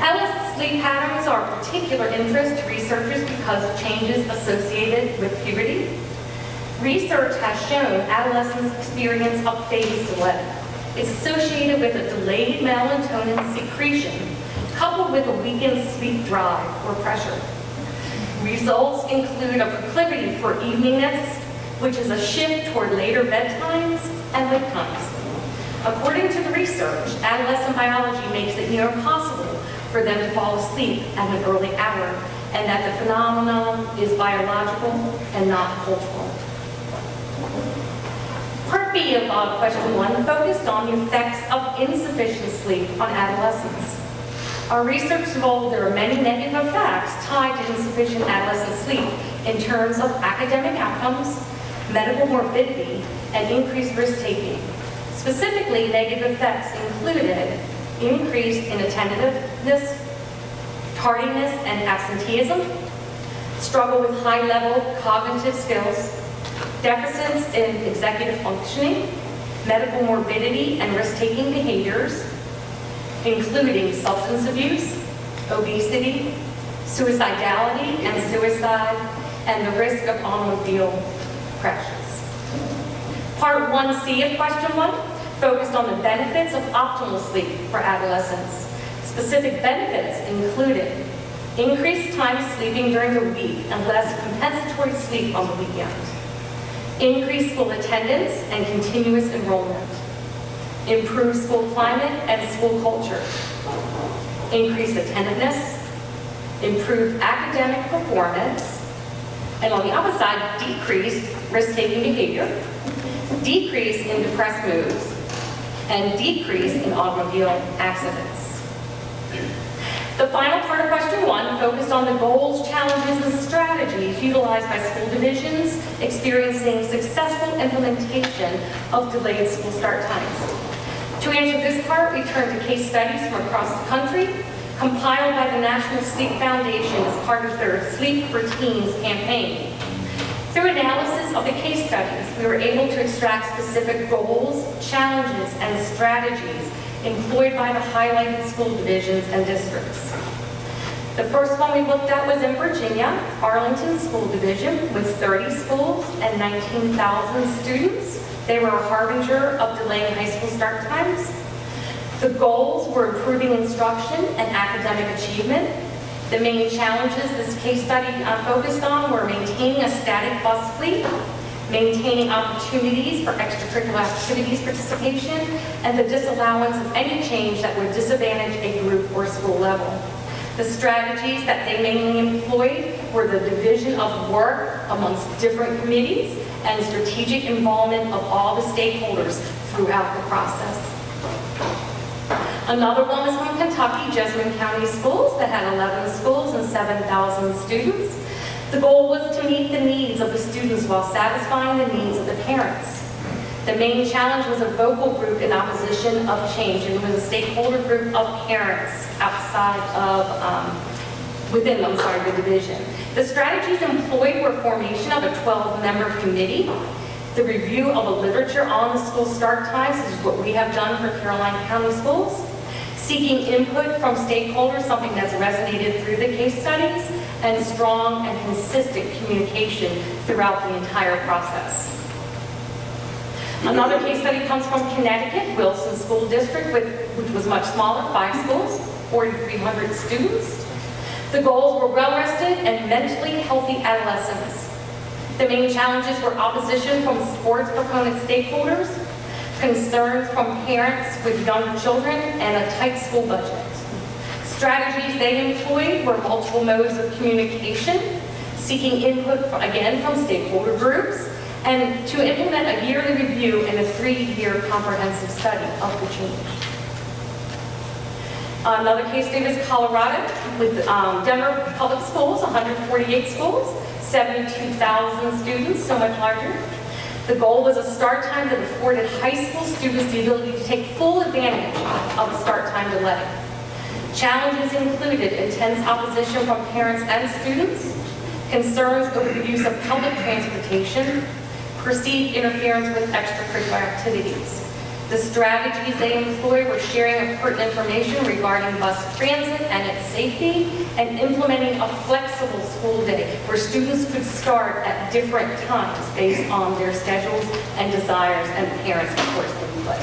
Speaker 22: Adolescent sleep patterns are of particular interest to researchers because of changes associated with puberty. Research has shown adolescents experience a phase delay. It's associated with a delayed melatonin secretion coupled with a weakened sleep drive or pressure. Results include a proclivity for eveningness, which is a shift toward later bedtimes and wake times. According to the research, adolescent biology makes it near impossible for them to fall asleep at an early hour, and that the phenomenon is biological and not cultural. Part B of question 1 focused on the effects of insufficient sleep on adolescents. Our research revealed there are many negative effects tied to insufficient adolescent sleep in terms of academic outcomes, medical morbidity, and increased risk-taking. Specifically, negative effects included increase in attentiveness, tardiness and absenteeism, struggle with high-level cognitive skills, deficits in executive functioning, medical morbidity and risk-taking behaviors, including substance abuse, obesity, suicidality and suicide, and the risk of automobile crashes. Part 1C of question 1 focused on the benefits of optimal sleep for adolescents. Specific benefits included increased time sleeping during the week and less compensatory sleep on the weekend, increased school attendance and continuous enrollment, improved school climate and school culture, increased attentiveness, improved academic performance, and on the opposite side, decreased risk-taking behavior, decrease in depressed moods, and decrease in automobile accidents. The final part of question 1 focused on the goals, challenges, and strategies utilized by school divisions experiencing successful implementation of delayed school start times. To answer this part, we turn to case studies from across the country, compiled by the National Sleep Foundation as part of their Sleep for Teens campaign. Through analysis of the case studies, we were able to extract specific goals, challenges, and strategies employed by the highlighted school divisions and districts. The first one we looked at was in Virginia, Arlington School Division, with 30 schools and 19,000 students. They were a harbinger of delaying high school start times. The goals were improving instruction and academic achievement. The main challenges this case study focused on were maintaining a static bus fleet, maintaining opportunities for extracurricular activities participation, and the disallowance of any change that would disadvantage a group or school level. The strategies that they mainly employed were the division of work amongst different committees and strategic involvement of all the stakeholders throughout the process. Another one was from Kentucky, Jessamine County Schools, that had 11 schools and 7,000 students. The goal was to meet the needs of the students while satisfying the needs of the parents. The main challenge was a vocal group in opposition of change, and it was a stakeholder group of parents outside of, within the division. The strategies employed were formation of a 12-member committee, the review of a literature on the school start times, which is what we have done for Caroline County Schools, seeking input from stakeholders, something that's resonated through the case studies, and strong and consistent communication throughout the entire process. Another case study comes from Connecticut, Wilson School District, which was much smaller, 5 schools, 4,300 students. The goals were well-rested and mentally healthy adolescents. The main challenges were opposition from sports proponent stakeholders, concerns from parents with younger children, and a tight school budget. Strategies they employed were multiple modes of communication, seeking input, again, from stakeholder groups, and to implement a yearly review and a 3-year comprehensive study of the change. Another case study is Colorado, with Denver Public Schools, 148 schools, 72,000 students, so much larger. The goal was a start time that afforded high school students the ability to take full advantage of a start time delay. Challenges included intense opposition from parents and students, concerns over the use of public transportation, perceived interference with extracurricular activities. The strategies they employed were sharing of pertinent information regarding bus transit and its safety, and implementing a flexible school day where students could start at different times based on their schedules and desires, and parents, of course, input.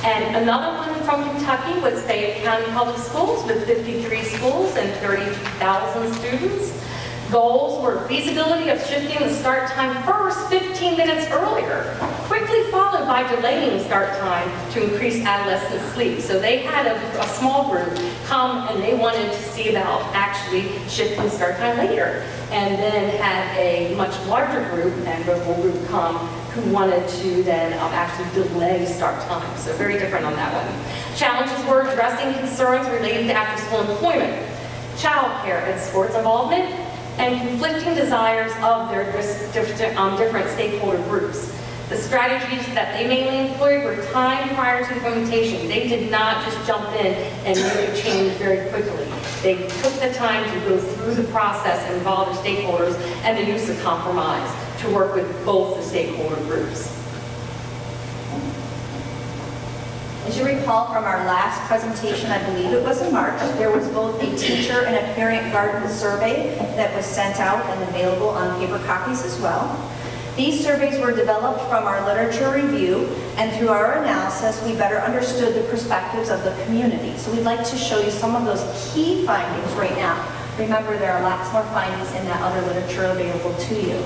Speaker 22: And another one from Kentucky was Fayette County Public Schools, with 53 schools and 32,000 students. Goals were feasibility of shifting the start time first 15 minutes earlier, quickly followed by delaying start time to increase adolescent sleep. So they had a small group come and they wanted to see about actually shifting start time later, and then had a much larger group and vocal group come who wanted to then actually delay start time. So very different on that one. Challenges were addressing concerns related to after-school employment, childcare, and sports involvement, and conflicting desires of their different stakeholder groups. The strategies that they mainly employed were timed prior to implementation. They did not just jump in and make a change very quickly. They took the time to go through the process and involve their stakeholders, and the use of compromise to work with both the stakeholder groups.
Speaker 12: As you recall from our last presentation, I believe it was in March, there was both a teacher and a parent garden survey that was sent out and available on paper copies as well. These surveys were developed from our literature review, and through our analysis, we better understood the perspectives of the community. So we'd like to show you some of those key findings right now. Remember, there are lots more findings in that other literature available to you.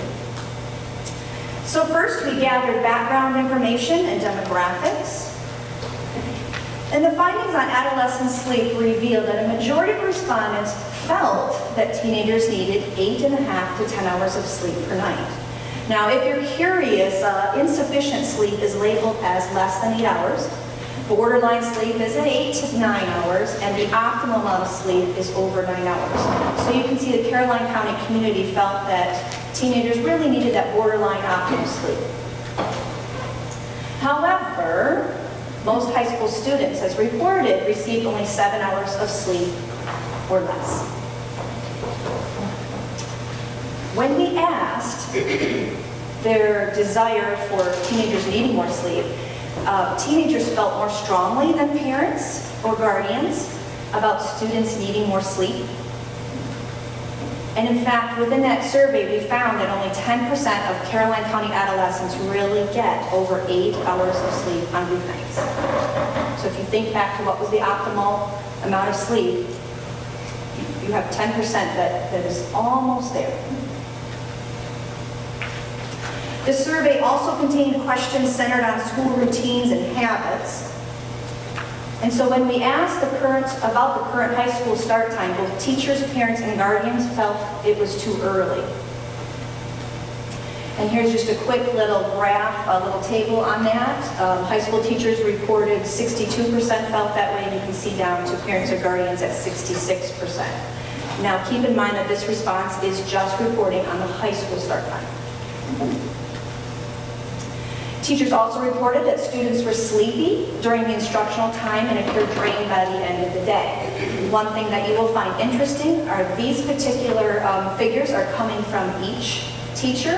Speaker 12: So first, we gathered background information and demographics. And the findings on adolescent sleep revealed that a majority of respondents felt that teenagers needed 8.5 to 10 hours of sleep per night. Now, if you're curious, insufficient sleep is labeled as less than 8 hours. Borderline sleep is at 8 to 9 hours, and the optimal amount of sleep is over 9 hours. So you can see the Caroline County community felt that teenagers really needed that borderline optimal sleep. However, most high school students, as reported, received only 7 hours of sleep or less. When we asked their desire for teenagers needing more sleep, teenagers felt more strongly than parents or guardians about students needing more sleep. And in fact, within that survey, we found that only 10% of Caroline County adolescents really get over 8 hours of sleep on weeknights. So if you think back to what was the optimal amount of sleep, you have 10% that is almost there. The survey also contained questions centered on school routines and habits. And so when we asked about the current high school start time, both teachers, parents, and guardians felt it was too early. And here's just a quick little graph, a little table on that. High school teachers reported 62% felt that way, and you can see down to parents or guardians at 66%. Now keep in mind that this response is just reporting on the high school start time. Teachers also reported that students were sleepy during the instructional time and appeared drained by the end of the day. One thing that you will find interesting are these particular figures are coming from each teacher,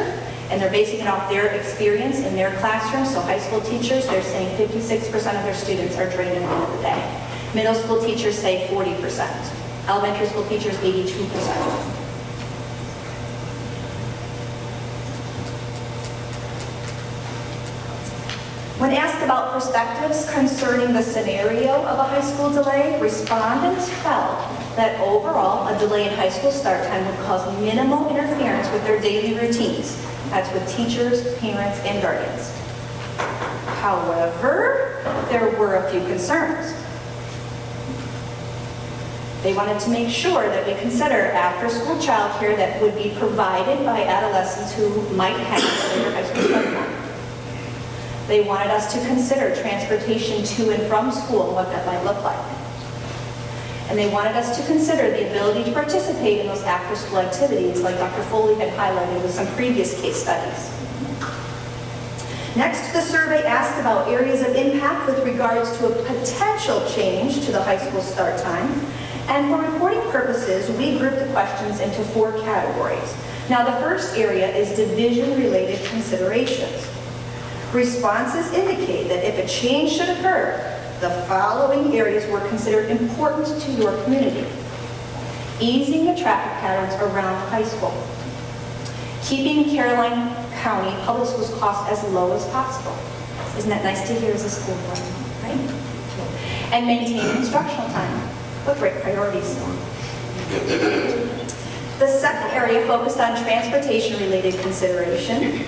Speaker 12: and they're basing it off their experience in their classroom. So high school teachers, they're saying 56% of their students are drained at the end of the day. Middle school teachers say 40%. Elementary school teachers, 82%. When asked about perspectives concerning the scenario of a high school delay, respondents felt that overall a delay in high school start time would cause minimal interference with their daily routines. That's with teachers, parents, and guardians. However, there were a few concerns. They wanted to make sure that we consider after-school childcare that would be provided by adolescents who might have a later high school start time. They wanted us to consider transportation to and from school and what that might look like. And they wanted us to consider the ability to participate in those after-school activities like Dr. Foley had highlighted with some previous case studies. Next, the survey asked about areas of impact with regards to a potential change to the high school start time. And for reporting purposes, we grouped the questions into 4 categories. Now, the first area is division-related considerations. Responses indicate that if a change should occur, the following areas were considered important to your community. Easing the traffic patterns around the high school. Keeping Caroline County Public Schools costs as low as possible. Isn't that nice to hear as a school board, right? And maintaining instructional time. What great priorities. The second area focused on transportation-related consideration.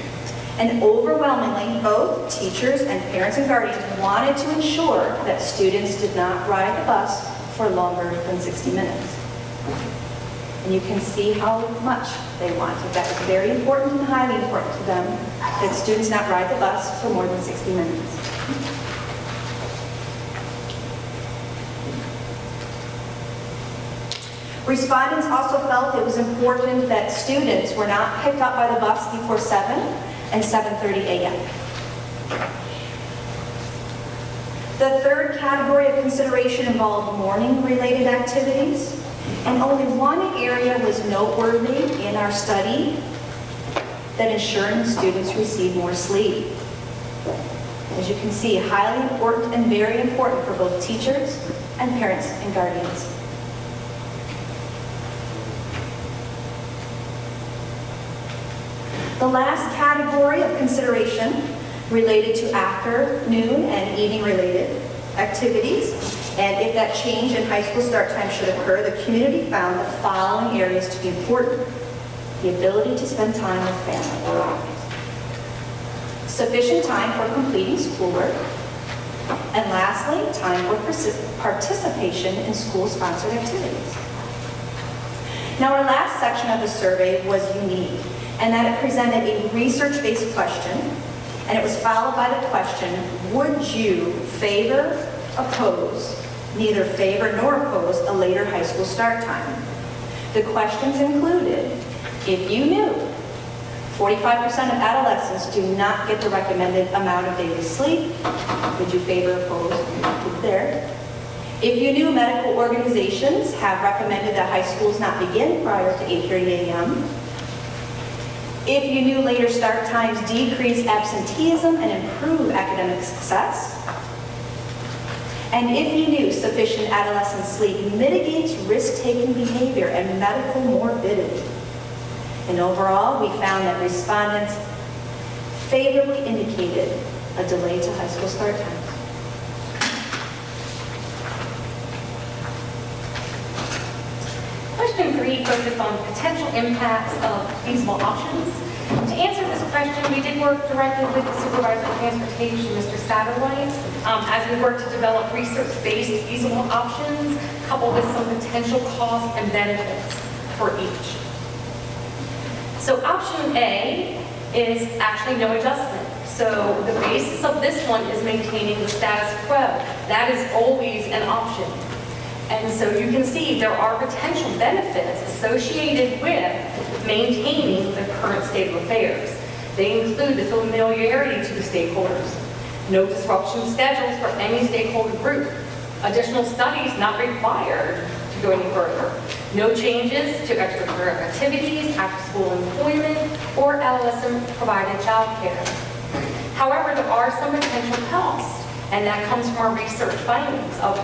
Speaker 12: And overwhelmingly, both teachers and parents and guardians wanted to ensure that students did not ride the bus for longer than 60 minutes. And you can see how much they wanted. That was very important and highly important to them, that students not ride the bus for more than 60 minutes. Respondents also felt it was important that students were not picked up by the bus before 7 and 7:30 a.m. The third category of consideration involved morning-related activities, and only one area was noteworthy in our study, that ensuring students receive more sleep. As you can see, highly important and very important for both teachers and parents and guardians. The The last category of consideration related to afternoon and evening related activities. And if that change in high school start time should occur, the community found the following areas to be important. The ability to spend time with family. Sufficient time for completing schoolwork. And lastly, time for participation in school-sponsored activities. Now, our last section of the survey was unique, and that it presented a research-based question, and it was followed by the question, would you favor, oppose, neither favor nor oppose a later high school start time? The questions included, if you knew 45% of adolescents do not get the recommended amount of daily sleep, would you favor, oppose, there? If you knew medical organizations have recommended that high schools not begin prior to 8:30 a.m., if you knew later start times decrease absenteeism and improve academic success, and if you knew sufficient adolescent sleep mitigates risk-taking behavior and medical morbidity. And overall, we found that respondents favorably indicated a delay to high school start times.
Speaker 22: Question 3 focused on potential impacts of feasible options. To answer this question, we did work directly with the Supervisor of Transportation, Mr. Satterwhite, as we worked to develop research-based feasible options, coupled with some potential costs and benefits for each. So option A is actually no adjustment. So the basis of this one is maintaining the status quo. That is always an option. And so you can see there are potential benefits associated with maintaining the current state of affairs. They include the familiarity to the stakeholders, no disruption of schedules for any stakeholder group, additional studies not required to go any further, no changes to extracurricular activities, after-school employment, or adolescent-provided childcare. However, there are some potential costs, and that comes from our research findings of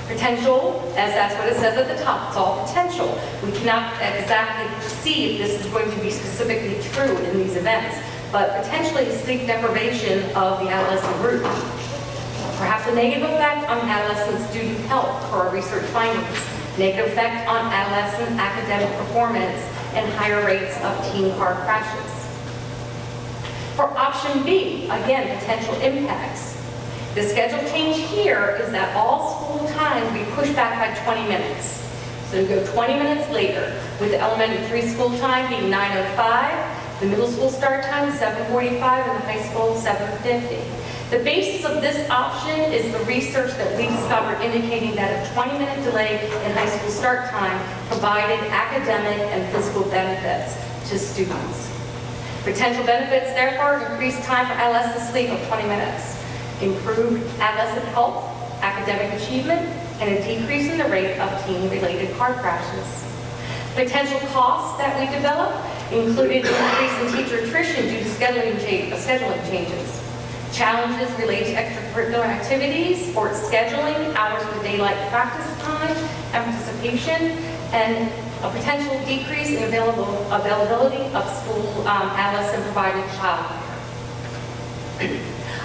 Speaker 22: potential, as that's what it says at the top, it's all potential. We cannot exactly see if this is going to be specifically true in these events, but potentially sleep deprivation of the adolescent group. Perhaps a negative effect on adolescent student health for our research findings, negative effect on adolescent academic performance, and higher rates of teen car crashes. For option B, again, potential impacts. The schedule change here is that all school time will be pushed back by 20 minutes. So you go 20 minutes later, with the elementary school time being 9:05, the middle school start time 7:45, and the high school 7:50. The basis of this option is the research that we discovered indicating that a 20-minute delay in high school start time provided academic and physical benefits to students. Potential benefits, therefore, increased time for adolescent sleep of 20 minutes, improved adolescent health, academic achievement, and a decrease in the rate of teen-related car crashes. Potential costs that we developed included an increase in teacher attrition due to scheduling changes, challenges related to extracurricular activities, sports scheduling, hours of daylight practice time, and participation, and a potential decrease in availability of school adolescent-provided childcare.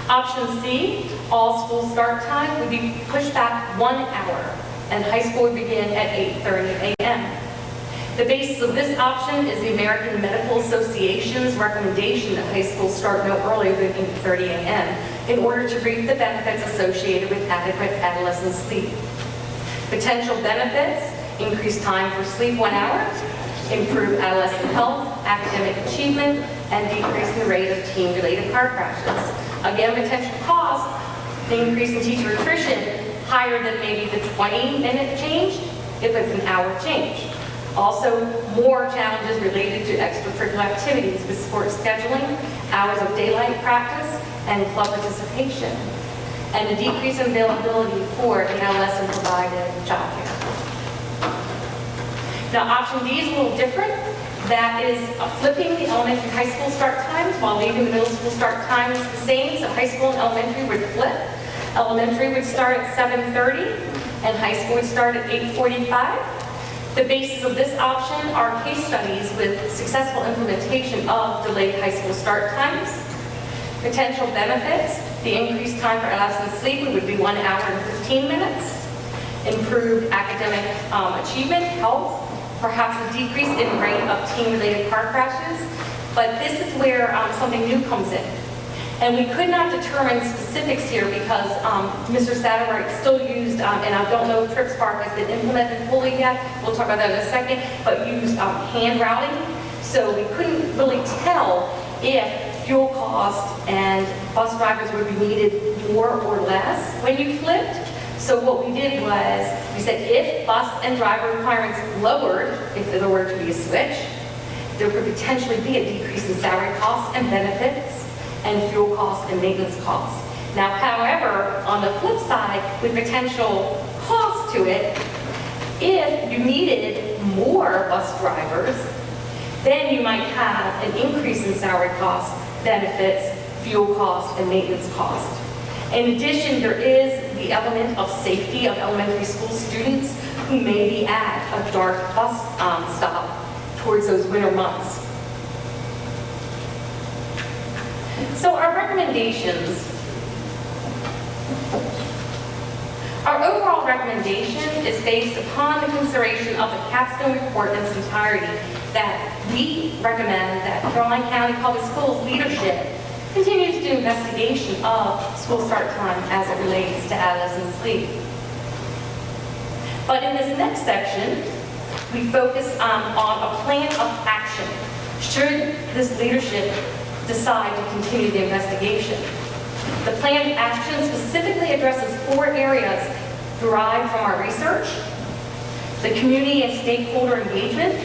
Speaker 22: Option C, all school start time would be pushed back 1 hour, and high school would begin at 8:30 a.m. The basis of this option is the American Medical Association's recommendation that high schools start no earlier than 8:30 a.m. in order to reap the benefits associated with adequate adolescent sleep. Potential benefits: increased time for sleep 1 hour, improved adolescent health, academic achievement, and decrease in the rate of teen-related car crashes. Again, potential cost: the increase in teacher attrition higher than maybe the 20-minute change if it's an hour change. Also, more challenges related to extracurricular activities with sports scheduling, hours of daylight practice, and club participation, and a decrease in availability for the adolescent-provided childcare. Now, option D is a little different. That is flipping the elementary high school start times while leaving the middle school start times the same. So high school and elementary would flip. Elementary would start at 7:30 and high school would start at 8:45. The basis of this option are case studies with successful implementation of delayed high school start times. Potential benefits, the increased time for adolescent sleep would be 1 hour and 15 minutes. Improved academic achievement, health, perhaps a decrease in rate of teen-related car crashes. But this is where something new comes in. And we could not determine specifics here because Mr. Satterwhite still used, and I don't know if Trip Spark has been implemented fully yet, we'll talk about that in a second, but used hand routing. So we couldn't really tell if fuel cost and bus drivers would be needed more or less when you flipped. So what we did was, we said if bus and driver requirements lowered, if there were to be a switch, there could potentially be a decrease in salary costs and benefits, and fuel costs and maintenance costs. Now, however, on the flip side, with potential cost to it, if you needed more bus drivers, then you might have an increase in salary costs, benefits, fuel costs, and maintenance costs. In addition, there is the element of safety of elementary school students who may be at a dark bus stop towards those winter months. So our recommendations. Our overall recommendation is based upon the consideration of the capstone report in its entirety that we recommend that Caroline County Public Schools leadership continues to do investigation of school start time as it relates to adolescent sleep. But in this next section, we focus on a plan of action should this leadership decide to continue the investigation. The plan of action specifically addresses 4 areas derived from our research: the community and stakeholder engagement,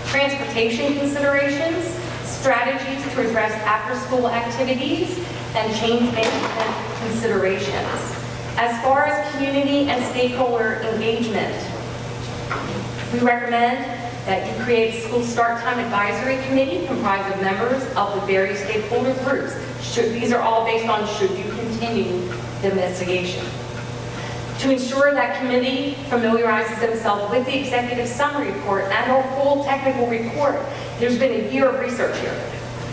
Speaker 22: transportation considerations, strategies to address after-school activities, and change management considerations. As far as community and stakeholder engagement, we recommend that you create a school start time advisory committee comprised of members of the various stakeholder groups. These are all based on should you continue the investigation. To ensure that committee familiarizes themselves with the executive summary report and our full technical report, there's been a year of research here.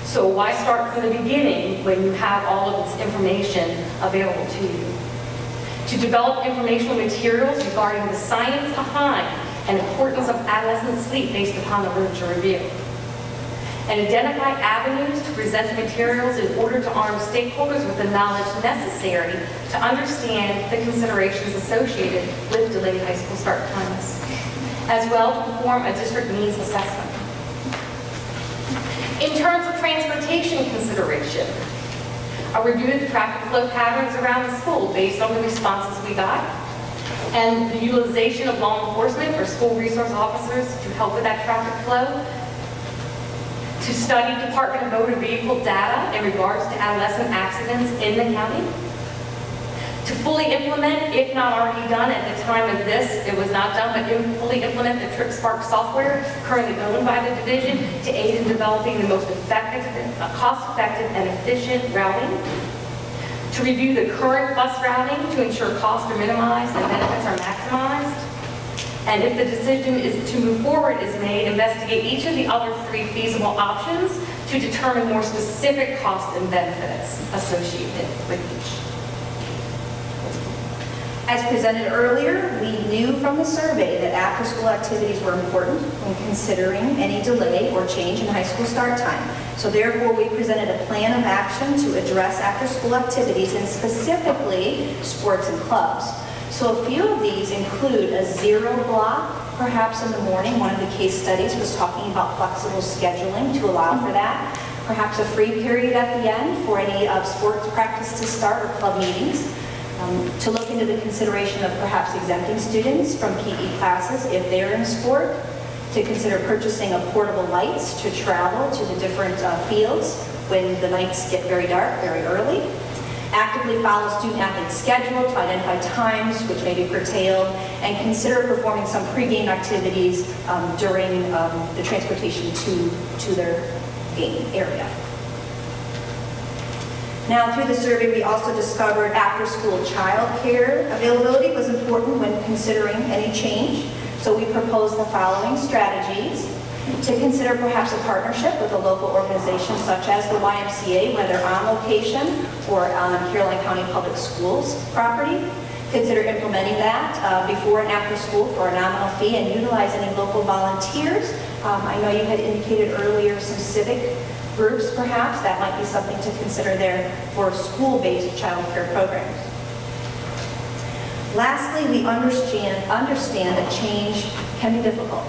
Speaker 22: So why start from the beginning when you have all of this information available to you? To develop informational materials regarding the science behind and importance of adolescent sleep based upon the literature review. And identify avenues to present materials in order to arm stakeholders with the knowledge necessary to understand the considerations associated with delayed high school start times, as well to perform a district needs assessment. In terms of transportation consideration, a review of the traffic flow patterns around the school based on the responses we got, and the utilization of law enforcement or school resource officers to help with that traffic flow, to study Department of Motor Vehicle data in regards to adolescent accidents in the county, to fully implement, if not already done at the time of this, it was not done, but fully implement the Trip Spark software currently owned by the division to aid in developing the most effective, cost-effective and efficient routing, to review the current bus routing to ensure costs are minimized and benefits are maximized. And if the decision is to move forward is made, investigate each of the other 3 feasible options to determine more specific costs and benefits associated with each.
Speaker 12: As presented earlier, we knew from the survey that after-school activities were important when considering any delay or change in high school start time. So therefore, we presented a plan of action to address after-school activities and specifically sports and clubs. So a few of these include a 0 block, perhaps in the morning. One of the case studies was talking about flexible scheduling to allow for that. Perhaps a free period at the end for any sports practice to start or club meetings. To look into the consideration of perhaps exempting students from PE classes if they're in sport. To consider purchasing of portable lights to travel to the different fields when the nights get very dark, very early. Actively follow student-athlete schedule to identify times which may be curtailed, and consider performing some pre-game activities during the transportation to their game area. Now, through the survey, we also discovered after-school child care availability was important when considering any change. So we propose the following strategies: to consider perhaps a partnership with a local organization such as the YMCA, whether on location or on Caroline County Public Schools property. Consider implementing that before and after school for a nominal fee, and utilize any local volunteers. I know you had indicated earlier some civic groups perhaps. That might be something to consider there for school-based child care programs. Lastly, we understand that change can be difficult.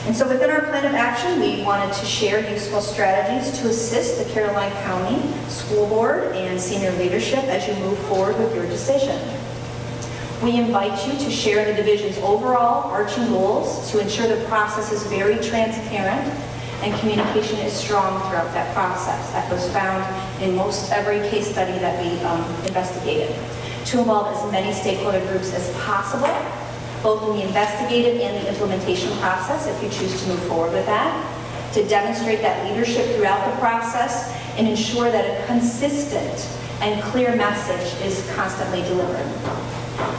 Speaker 12: And so within our plan of action, we wanted to share useful strategies to assist the Caroline County School Board and senior leadership as you move forward with your decision. We invite you to share the division's overall arching goals to ensure the process is very transparent and communication is strong throughout that process. That was found in most every case study that we investigated. To involve as many stakeholder groups as possible, both in the investigative and the implementation process, if you choose to move forward with that. To demonstrate that leadership throughout the process and ensure that a consistent and clear message is constantly delivered.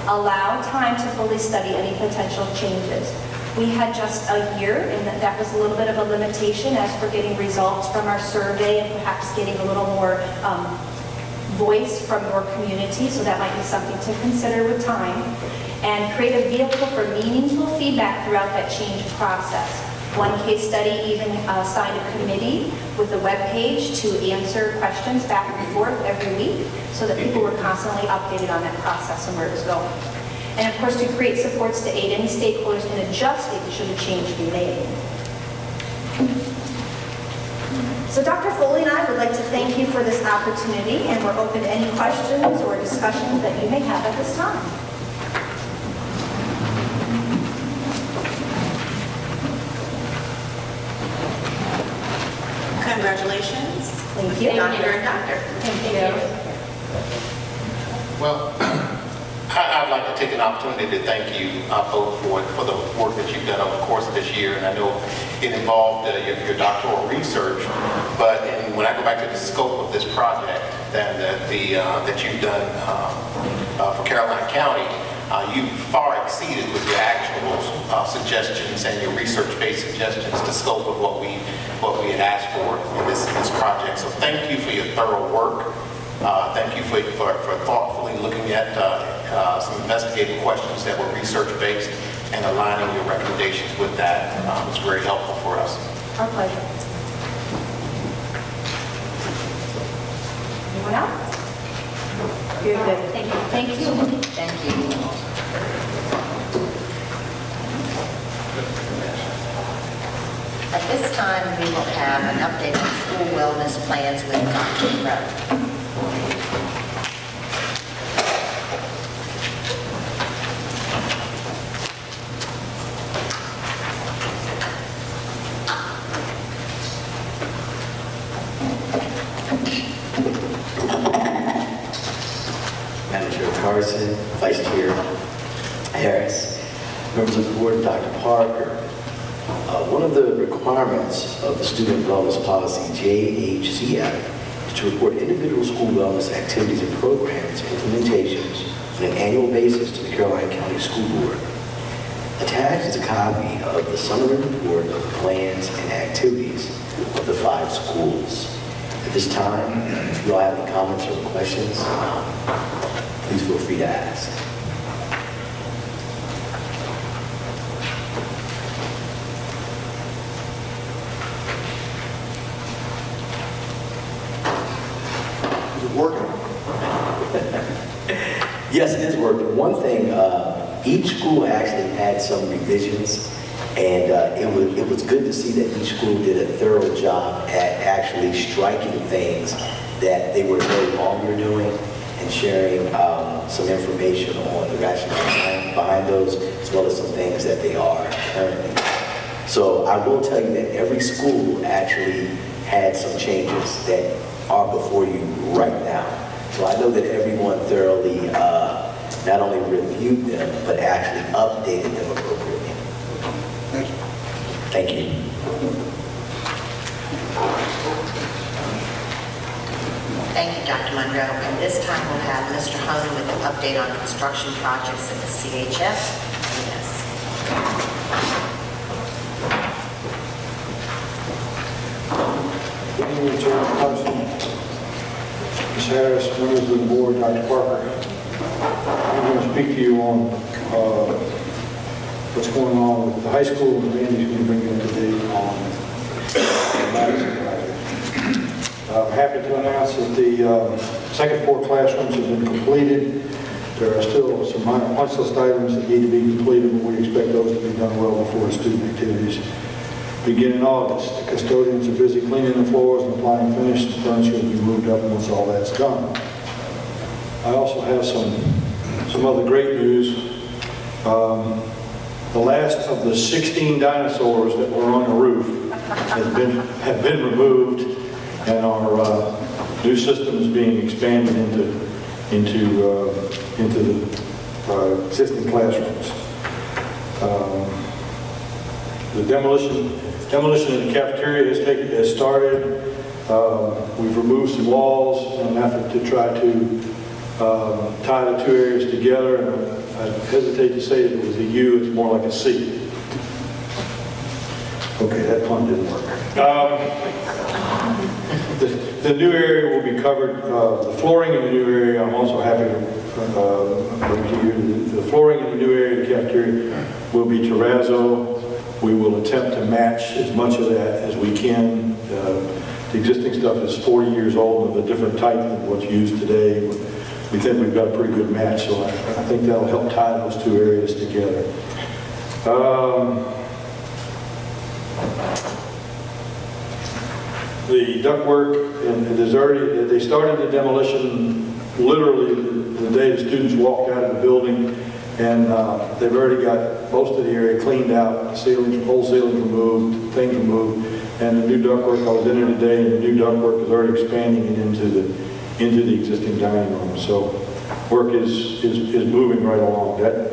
Speaker 12: Allow time to fully study any potential changes. We had just a year, and that was a little bit of a limitation as for getting results from our survey and perhaps getting a little more voice from your community, so that might be something to consider with time. And create a vehicle for meaningful feedback throughout that change process. One case study even signed a committee with a web page to answer questions back and forth every week so that people were constantly updated on that process and where it was going. And of course, to create supports to aid any stakeholders in adjusting should a change be made. So Dr. Foley and I would like to thank you for this opportunity, and we're open to any questions or discussions that you may have at this time.
Speaker 3: Congratulations.
Speaker 12: Thank you.
Speaker 3: Doctor and doctor.
Speaker 12: Thank you.
Speaker 2: Well, I'd like to take an opportunity to thank you both for the work that you've done over the course of this year. And I know it involved your doctoral research, but when I go back to the scope of this project that you've done for Caroline County, you far exceeded with your actual suggestions and your research-based suggestions the scope of what we had asked for in this project. So thank you for your thorough work. Thank you for thoughtfully looking at some investigative questions that were research-based and aligning your recommendations with that. It's very helpful for us.
Speaker 12: Our pleasure. Anyone else? You're good. Thank you. Thank you.
Speaker 3: Thank you. At this time, we will have an update on school wellness plans with Dr. Rowe.
Speaker 10: Madam Chair Carson, Vice Chair Harris, members of the board, Dr. Parker. One of the requirements of the Student Wellness Policy, JHCF, is to report individual school wellness activities and programs implementations on an annual basis to the Caroline County School Board. Attached is a copy of the summary report of the plans and activities of the 5 schools. At this time, if you all have any comments or questions, please feel free to ask.
Speaker 6: Is it working?
Speaker 10: Yes, it is working. One thing, each school actually had some revisions, and it was good to see that each school did a thorough job at actually striking things that they were no longer doing and sharing some information on the rationale behind those, as well as some things that they are currently. So I will tell you that every school actually had some changes that are before you right now. So I know that everyone thoroughly not only reviewed them, but actually updated them appropriately.
Speaker 6: Thank you.
Speaker 10: Thank you.
Speaker 3: Thank you, Dr. Monroe. And this time we'll have Mr. Hone with an update on construction projects at the CHS. Yes.
Speaker 14: Good evening, Chairman Carson, Ms. Harris, members of the board, Dr. Parker. I'm going to speak to you on what's going on with the high school, and Randy's going to bring you up to date on the Madison project. I'm happy to announce that the second floor classrooms have been completed. There are still some minor punch list items that need to be completed, but we expect those to be done well before student activities begin in August. The custodians are busy cleaning the floors and applying finish. The furniture will be moved up once all that's done. I also have some other great news. The last of the 16 dinosaurs that were on the roof have been removed, and our new system is being expanded into the existing classrooms. The demolition of the cafeteria has started. We've removed some walls in an effort to try to tie the two areas together. And I hesitate to say that it was a U, it's more like a C. Okay, that pun didn't work. The new area will be covered, the flooring in the new area, I'm also happy to bring to you, the flooring in the new area of the cafeteria will be terrazzo. We will attempt to match as much of that as we can. The existing stuff is 40 years old of a different type than what's used today. We think we've got a pretty good match, so I think that'll help tie those two areas together. The ductwork, and they started the demolition literally the day the students walked out of the building, and they've already got most of the area cleaned out, ceilings, whole ceilings removed, things removed, and the new ductwork, I was in there today, and the new ductwork is already expanding it into the existing dining room. So work is moving right along. That,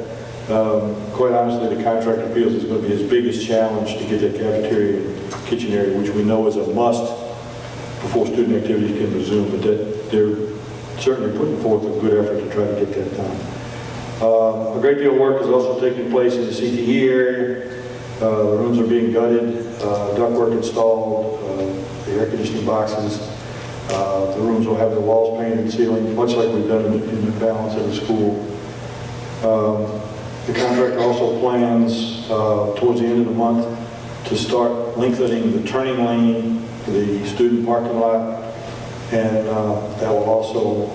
Speaker 14: quite honestly, the contractor feels it's going to be his biggest challenge to get that cafeteria and kitchen area, which we know is a must before student activities can resume, but they're certainly putting forth a good effort to try to get that done. A great deal of work is also taking place in the CTE area. The rooms are being gutted, ductwork installed, the air conditioning boxes. The rooms will have their walls painted, ceiling, much like we've done in the balance of the school. The contractor also plans towards the end of the month to start lengthening the turning lane for the student parking lot, and that will also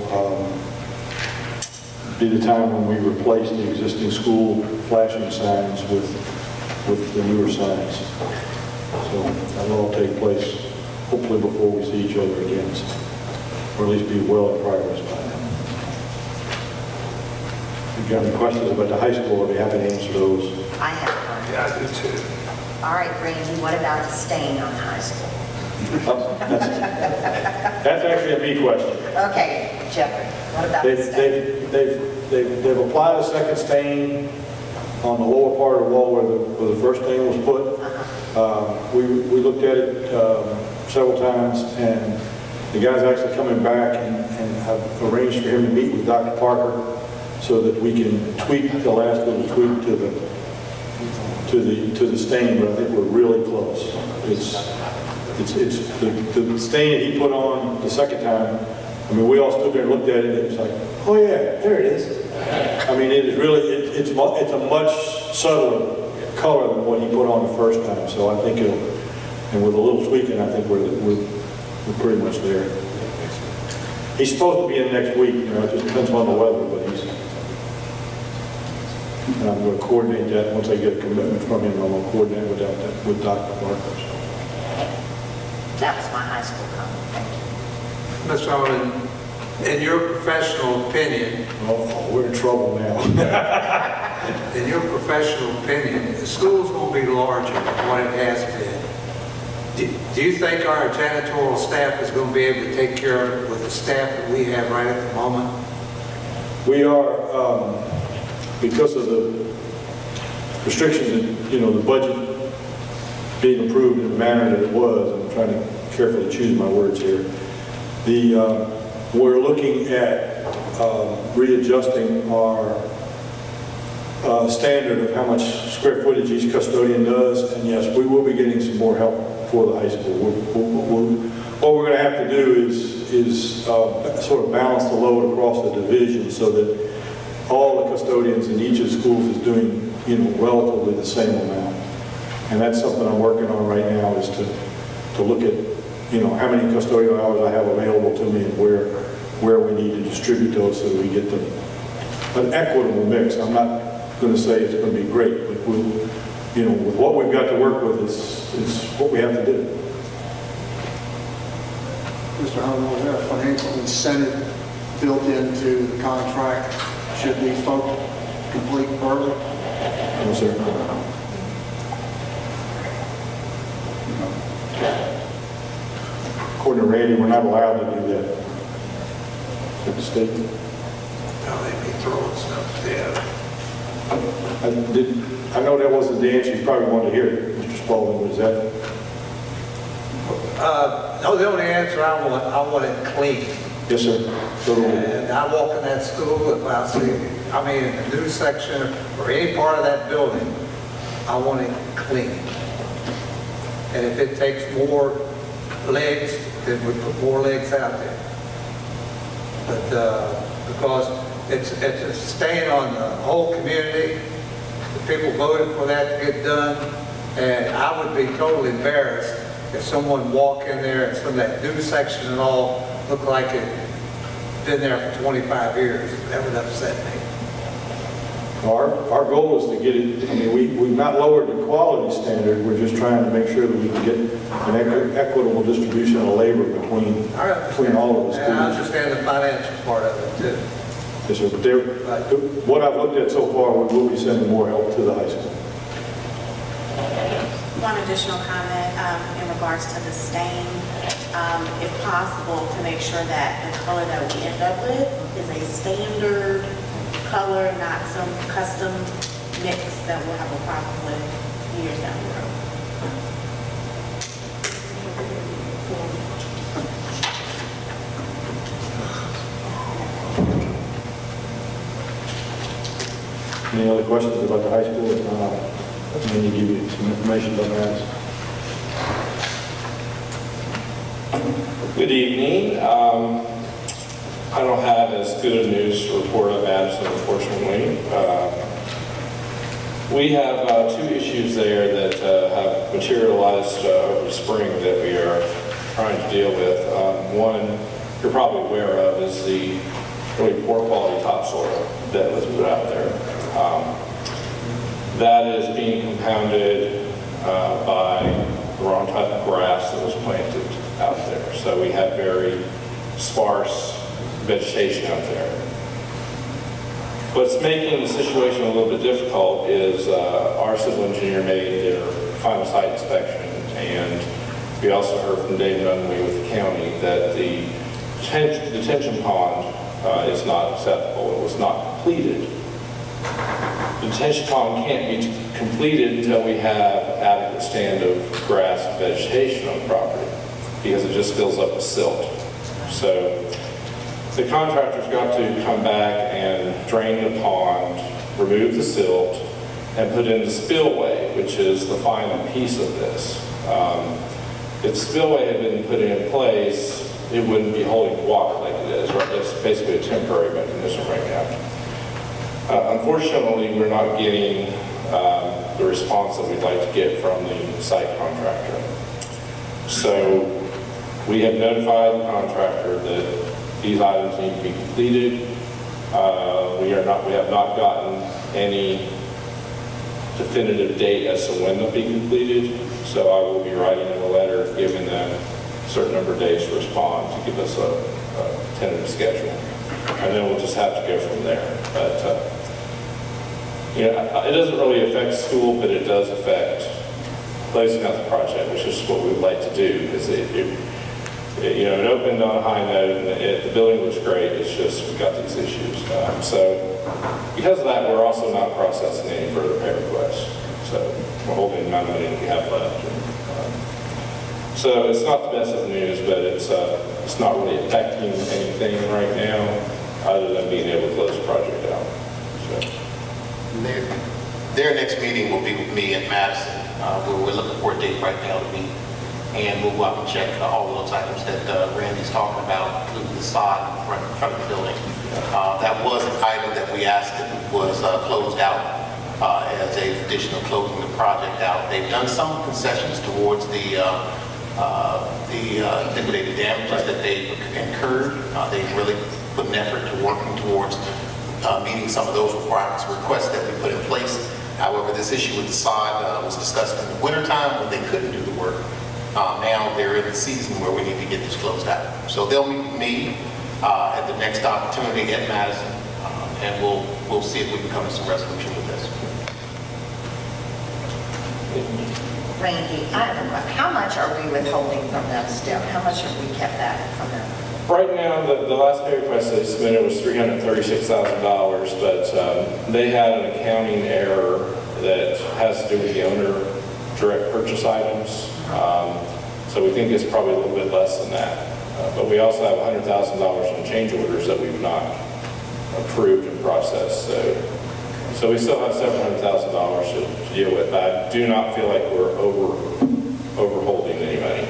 Speaker 14: be the time when we replace the existing school flashing signs with the newer signs. So that will all take place hopefully before we see each other again, or at least be well in progress by then. If you've got any questions about the high school, I'll be happy to answer those.
Speaker 3: I have one.
Speaker 4: Yeah, I do too.
Speaker 3: All right, Randy, what about the stain on high school?
Speaker 14: That's actually a B question.
Speaker 3: Okay, Jeffrey, what about the stain?
Speaker 14: They've applied a second stain on the lower part of the wall where the first stain was put. We looked at it several times, and the guy's actually coming back and have arranged for him to meet with Dr. Parker so that we can tweak the last little tweak to the stain, but I think we're really close. It's the stain that he put on the second time. I mean, we all stood there and looked at it, and it was like, oh yeah, there it is. I mean, it is really, it's a much subtler color than what he put on the first time. So I think it'll, and with a little tweaking, I think we're pretty much there. He's supposed to be in next week, you know, it just depends on the weather, but and I'm going to coordinate that once I get a commitment from him. I'm going to coordinate with Dr. Parker. So.
Speaker 3: That was my high school comment. Thank you.
Speaker 4: Ms. Sullivan, in your professional opinion...
Speaker 14: Oh, we're in trouble now.
Speaker 4: In your professional opinion, the school's going to be larger than what it has been. Do you think our janitorial staff is going to be able to take care of it with the staff that we have right at the moment?
Speaker 14: We are, because of the restrictions and, you know, the budget being approved in the manner that it was, I'm trying to carefully choose my words here. We're looking at readjusting our standard of how much square footage each custodian does, and yes, we will be getting some more help for the high school. What we're going to have to do is sort of balance the load across the division so that all the custodians in each of the schools is doing, relatively the same amount. And that's something I'm working on right now, is to look at, how many custodial hours I have available to me and where we need to distribute those so that we get an equitable mix. I'm not going to say it's going to be great, but we'll, with what we've got to work with, it's what we have to do.
Speaker 6: Mr. Homer, was there a financial incentive built into the contract should these folks complete early?
Speaker 14: No, sir. According to Randy, we're not allowed to do that. At the state.
Speaker 20: Now they be throwing stuff there.
Speaker 14: I know that wasn't the answer you probably wanted to hear, Mr. Spaulding. Was that?
Speaker 20: No, the only answer I want it clean.
Speaker 14: Yes, sir.
Speaker 20: And I walk in that school, if I see, in the new section or any part of that building, I want it clean. And if it takes more legs, then we put more legs out there. But because it's a stain on the whole community, the people voted for that to get done, and I would be totally embarrassed if someone walked in there and some of that new section and all looked like it been there for 25 years. That would upset me.
Speaker 14: Our goal is to get it, we've not lowered the quality standard, we're just trying to make sure that we can get an equitable distribution of labor between all of the schools.
Speaker 20: And I understand the financial part of it too.
Speaker 14: Yes, sir, but what I've looked at so far, we will be sending more help to the high school.
Speaker 9: One additional comment in regards to the stain, if possible, to make sure that the color that we end up with is a standard color, not some custom mix that we'll have a problem with years down the road.
Speaker 14: Any other questions about the high school? If not, let me give you some information on that.
Speaker 11: Good evening. I don't have as good a news to report on Madison, unfortunately. We have two issues there that have materialized over the spring that we are trying to deal with. One you're probably aware of is the really poor quality topsoil that was put out there. That is being compounded by the wrong type of grass that was planted out there. So we have very sparse vegetation out there. What's making the situation a little bit difficult is our civil engineer made their final site inspection, and we also heard from David Unwin with the county that the detention pond is not acceptable. It was not completed. The detention pond can't be completed until we have adequate stand of grass and vegetation on the property, because it just fills up with silt. So the contractor's got to come back and drain the pond, remove the silt, and put in the spillway, which is the final piece of this. If the spillway had been put in place, it wouldn't be holding water like it is, right? It's basically a temporary mechanism right now. Unfortunately, we're not getting the response that we'd like to get from the site contractor. So we have notified the contractor that these items need to be completed. We have not gotten any definitive date as to when they'll be completed. So I will be writing them a letter giving them a certain number of days to respond to give us a tentative schedule. And then we'll just have to go from there. But it doesn't really affect school, but it does affect closing out the project, which is what we would like to do, because it opened on a high note, and the building was great. It's just we've got these issues. So because of that, we're also not processing any further pay requests. So we're holding the amount of money that we have left. So it's not the best of news, but it's not really affecting anything right now, other than being able to close the project out. So.
Speaker 2: Their next meeting will be with me at Madison, where we're looking for a date right now to meet. And we'll go out and check all of those items that Randy's talking about, including the sod in front of the building. That was an item that we asked that was closed out as a condition of closing the project out. They've done some concessions towards the liquidated damages that they've incurred. They've really put an effort to working towards meeting some of those requests that we put in place. However, this issue with the sod was discussed in the wintertime when they couldn't do the work. Now they're in the season where we need to get this closed out. So they'll meet with me at the next opportunity at Madison, and we'll see if we can come to some resolution with this.
Speaker 3: Randy, I have a question. How much are we withholding from them still? How much have we kept back from them?
Speaker 11: Right now, the last pay request they submitted was $336,000, but they had an accounting error that has to do with the owner direct purchase items. So we think it's probably a little bit less than that. But we also have $100,000 in change orders that we've not approved and processed. So we still have $700,000 to deal with. But I do not feel like we're overholding any money.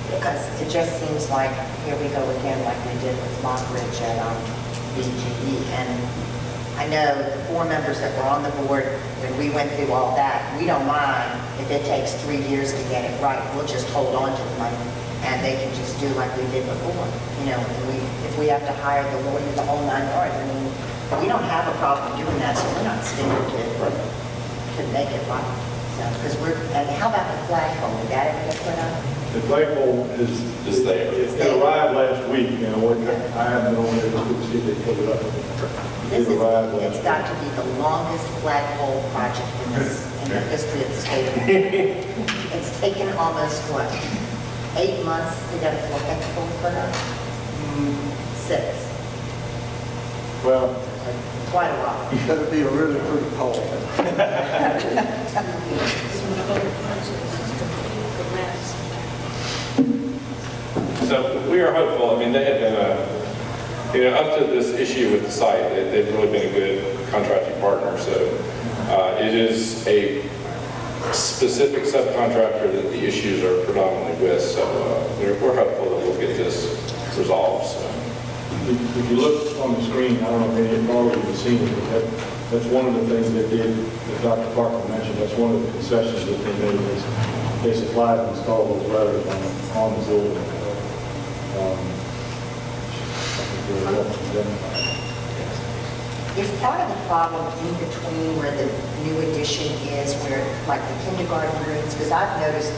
Speaker 3: Because it just seems like, here we go again, like we did with Lockridge at BGE. And I know the 4 members that were on the board, when we went through all that, we don't mind if it takes 3 years to get it right. We'll just hold on to the money, and they can just do like we did before. You know, if we have to hire the lawyer, the whole 9 yards, I mean, we don't have a problem doing that, so we're not scared to make it right. So, because and how about the flagpole? Did that ever get put up?
Speaker 14: The flagpole is there. It arrived last week, you know, I haven't been on there to see if they put it up.
Speaker 3: It's got to be the longest flagpole project in the history of the state of Maine. It's taken almost, 8 months to get a flagpole put up? 6.
Speaker 14: Well,
Speaker 3: quite a while.
Speaker 6: That'd be a really pretty pole.
Speaker 11: So we are hopeful. I mean, they have been up to this issue with the site, they've really been a good contracting partner. So it is a specific subcontractor that the issues are predominantly with. So we're hopeful that we'll get this resolved. So.
Speaker 14: if you look on the screen, I don't know if any of you have already seen it, but that's one of the things they did, that Dr. Parker mentioned, that's one of the concessions that they made, is they supplied and installed those letters on the building.
Speaker 3: Is part of the problem in between where the new addition is, where like the kindergarten rooms, because I've noticed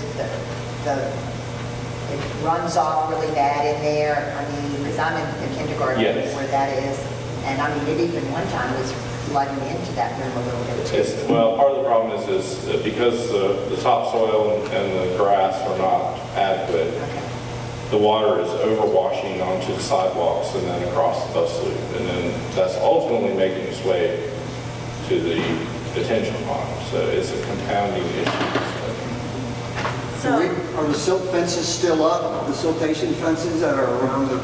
Speaker 3: it runs off really bad in there. I mean, because I'm in the kindergarten room where that is, and I mean, it even one time was flooding into that room a little bit too.
Speaker 11: Well, part of the problem is that because the topsoil and the grass are not adequate, the water is overwashing onto the sidewalks and then across the bus loop. And then that's ultimately making its way to the detention pond. So it's a compounding issue.
Speaker 6: Are the silt fences still up, the siltation fences that are around the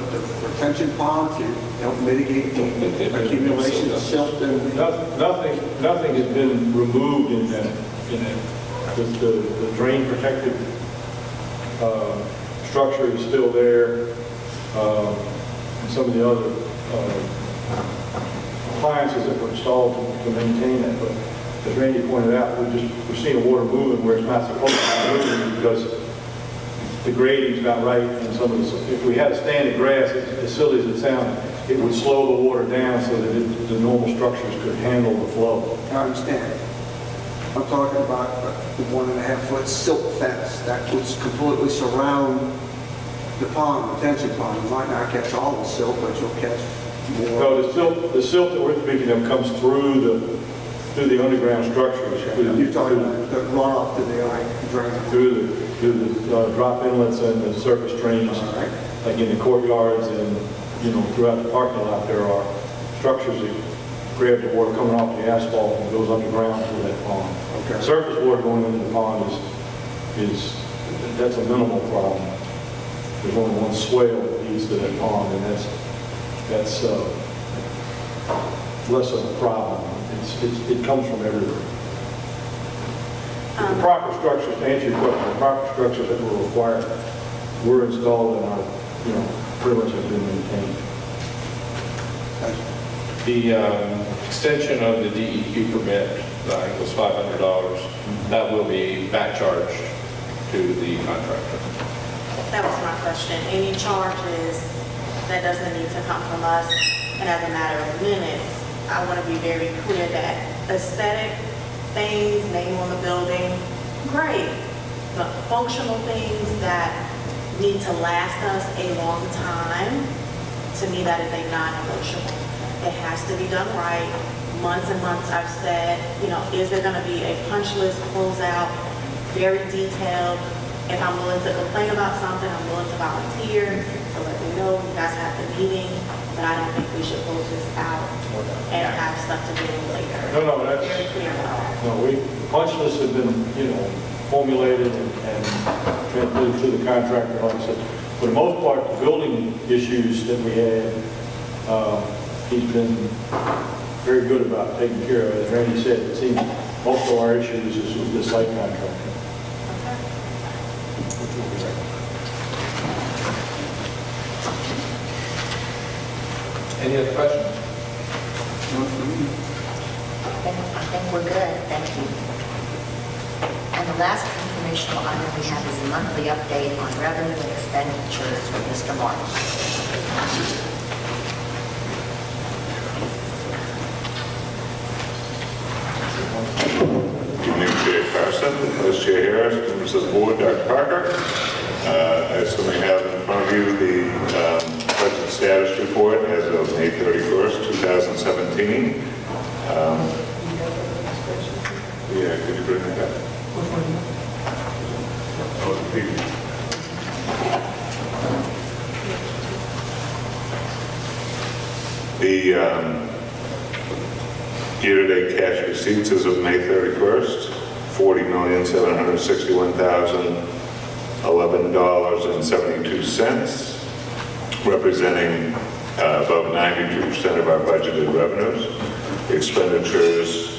Speaker 6: retention pond to help mitigate the accumulation of silt?
Speaker 14: Nothing has been removed in that. The drain protective structure is still there, and some of the other appliances that were installed to maintain that. But as Randy pointed out, we're seeing water moving where it's not supposed to be moving because the grading's not right, and some of the, if we had a standing grass, as silly as it sounds, it would slow the water down so that the normal structures could handle the flow.
Speaker 6: I understand. I'm talking about the 1.5-foot silt fence that would completely surround the pond, retention pond. You might not catch all the silt, but you'll catch more.
Speaker 14: No, the silt that we're speaking of comes through the underground structures.
Speaker 6: You're talking about the runoff to the drain.
Speaker 14: Through the drop inlets and the surface drains, like in the courtyards and, throughout the parking lot, there are structures that grab the water coming off the asphalt and goes underground to that pond. Okay. Surface water going into the pond that's a minimal problem. There's only one swale that leads to that pond, and that's less of a problem. It comes from everywhere. The proper structures, to answer your question, the proper structures that were required were installed and are, pretty much have been maintained.
Speaker 11: The extension of the DEQ permit, I think was $500, that will be back charged to the contractor.
Speaker 9: That was my question. Any charges that doesn't need to come from us? And as a matter of minutes, I want to be very clear that aesthetic things, name on the building, great. But functional things that need to last us a long time, to me, that is a non-negotiable. It has to be done right. Months and months I've said, is there going to be a punch list closeout, very detailed? If I'm willing to complain about something, I'm willing to volunteer, so let me know. You guys have the meeting, but I don't think we should close this out and have stuff to do later.
Speaker 14: No, that's,
Speaker 9: Very clear about that.
Speaker 14: no, punch lists have been, formulated and transmitted to the contractor, like I said. For the most part, the building issues that we had, he's been very good about taking care of. As Randy said, it seems most of our issues is with the site contractor.
Speaker 11: Any other questions?
Speaker 3: I think we're good, thank you. And the last informational item we have is a monthly update on revenue and expenditures with Mr. Martin.
Speaker 13: Good evening, Chair Carson, Vice Chair Harris, members of the board, Dr. Parker. I certainly have in front of you the budget status report as of May 31st, 2017. Yeah, could you bring that up? Oh, the year-to-date cash receipts as of May 31st, $40,761,011.72, representing above 92% of our budgeted revenues. Expenditures,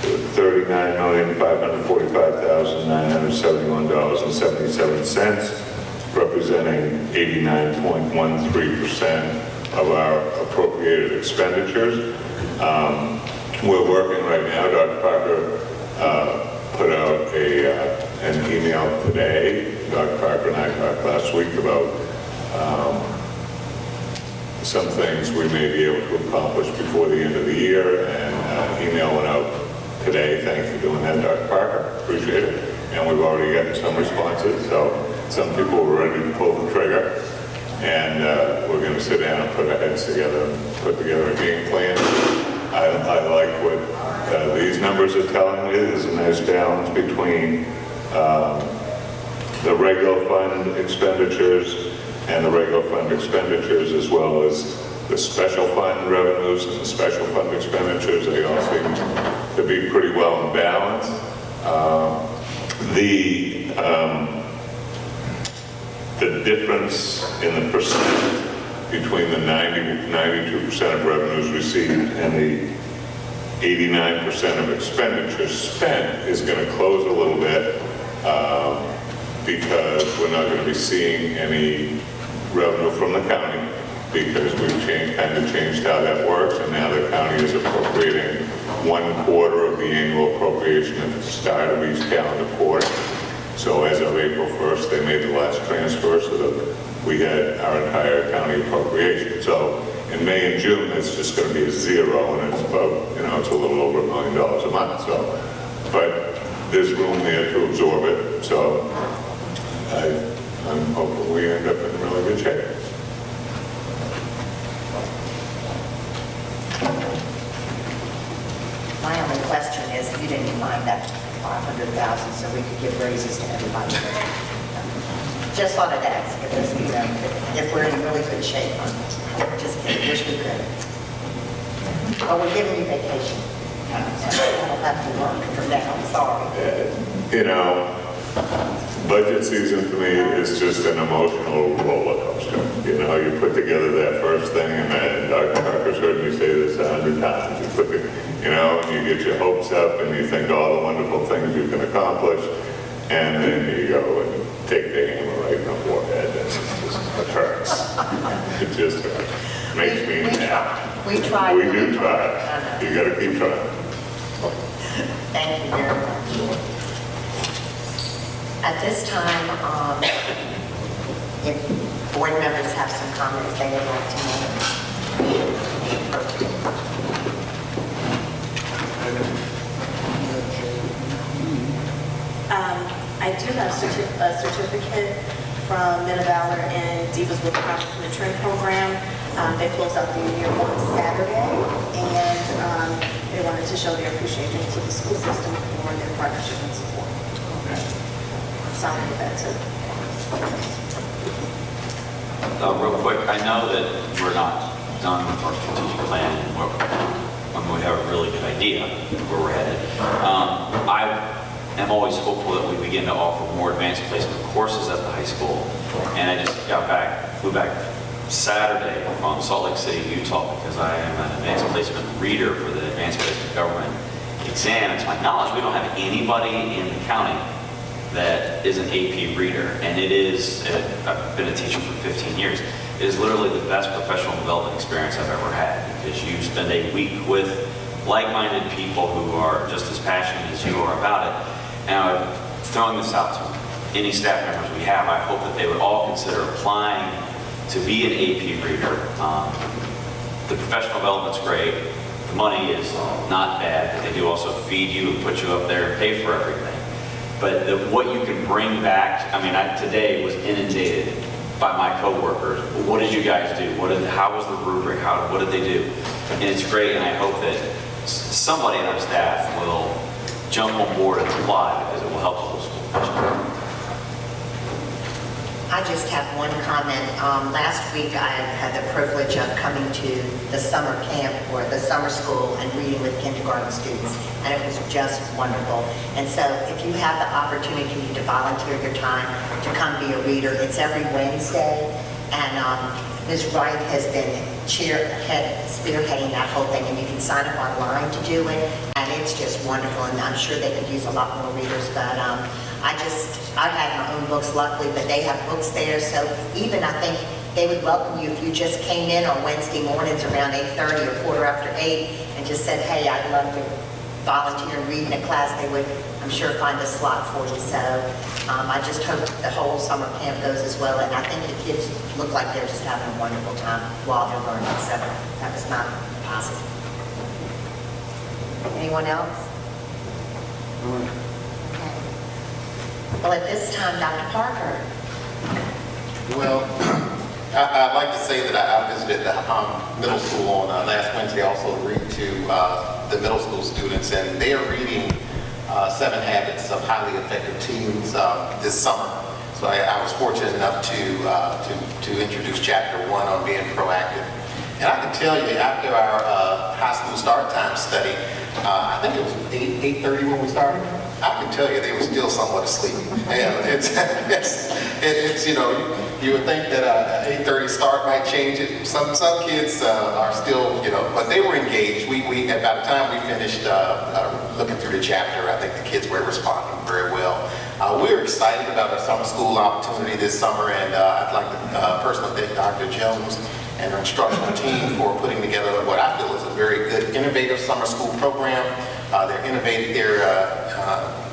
Speaker 13: $39,545,971.77, representing 89.13% of our appropriated expenditures. We're working right now. Dr. Parker put out an email today. Dr. Parker and I talked last week about some things we may be able to accomplish before the end of the year, and email went out today. Thanks for doing that, Dr. Parker. Appreciate it. And we've already gotten some responses, so some people were ready to pull the trigger. And we're going to sit down and put our heads together and put together a game plan. I like what these numbers are telling me. There's a nice balance between the regular fund expenditures and the regular fund expenditures, as well as the special fund revenues and the special fund expenditures. They all seem to be pretty well in balance. The difference in the percent between the 92% of revenues received and the 89% of expenditures spent is going to close a little bit because we're not going to be seeing any revenue from the county, because we've kind of changed how that works, and now the county is appropriating 1/4 of the annual appropriation at the start of each calendar quarter. So as of April 1st, they made the last transfer so that we had our entire county appropriation. So in May and June, it's just going to be a zero, and it's about, it's a little over $1 million a month. So, but there's room there to absorb it. So I'm hoping we end up in really good shape.
Speaker 3: My only question is, you didn't mind that 500,000 so we could give raises to everybody. Just thought I'd ask if this, if we're in really good shape. Just kidding, wish we could. Oh, we're giving you vacation. So I don't have to work from now, I'm sorry.
Speaker 13: Budget season for me is just an emotional roller coaster. You know, you put together that first thing, and Dr. Parker's heard me say this 100 times. You put the, you know, and you get your hopes up, and you think all the wonderful things you can accomplish, and then you go and take the hammer right in the forehead, and it hurts. It just hurts. Makes me mad.
Speaker 3: We try.
Speaker 13: We do try. You got to keep trying.
Speaker 3: Thank you very much. At this time, if board members have some comments they would like to make.
Speaker 9: I do have a certificate from Mid-Valor and Divas with Promise Mentoring Program. They closed out the year on Saturday, and they wanted to show their appreciation to the school system for their partnership and support. So I'll give that to.
Speaker 7: Real quick, I know that we're not done with our strategic plan, and we have a really good idea where we're headed. I am always hopeful that we begin to offer more advanced placement courses at the high school. And I just flew back Saturday from Salt Lake City, Utah, because I am an advanced placement reader for the advanced placement government exam. And to my knowledge, we don't have anybody in the county that is an AP reader. And it is, I've been a teacher for 15 years. It is literally the best professional development experience I've ever had, because you spend a week with like-minded people who are just as passionate as you are about it. And I'm throwing this out to any staff members we have. I hope that they would all consider applying to be an AP reader. The professional development's great. The money is not bad, but they do also feed you and put you up there and pay for everything. But what you can bring back, I mean, today was inundated by my coworkers. What did you guys do? How was the rubric? What did they do? And it's great, and I hope that somebody in our staff will jump on board and apply, because it will help the whole school.
Speaker 3: I just have one comment. Last week, I had the privilege of coming to the summer camp or the summer school and reading with kindergarten students, and it was just wonderful. And so if you have the opportunity to volunteer your time to come be a reader, it's every Wednesday, and Ms. Wright has been spearheading that whole thing, and you can sign up online to do it, and it's just wonderful, and I'm sure they could use a lot more readers, but I had my own books luckily, but they have books there, so even I think they would welcome you if you just came in on Wednesday mornings around 8:30 or 8:15 and just said, hey, I'd love to volunteer and read in a class. They would, I'm sure, find a slot for you. So I just hope the whole summer camp goes as well, and I think the kids look like they're just having a wonderful time while they're learning, so that was my positive. Anyone else? Well, at this time, Dr. Parker.
Speaker 2: Well, I'd like to say that I visited the middle school on last Wednesday, also to read to the middle school students, and they are reading 7 Habits of Highly Effective Teens this summer. So I was fortunate enough to introduce chapter 1 on being proactive. And I can tell you, after our high school start time study, I think it was 8:30 when we started. I can tell you they were still somewhat asleep. And it's you know, you would think that 8:30 start might change it. Some kids are still, you know, but they were engaged. We by the time we finished looking through the chapter, I think the kids were responding very well. We're excited about our summer school opportunity this summer, and I'd like to personally thank Dr. Jones and her instructional team for putting together what I feel is a very good, innovative summer school program. They're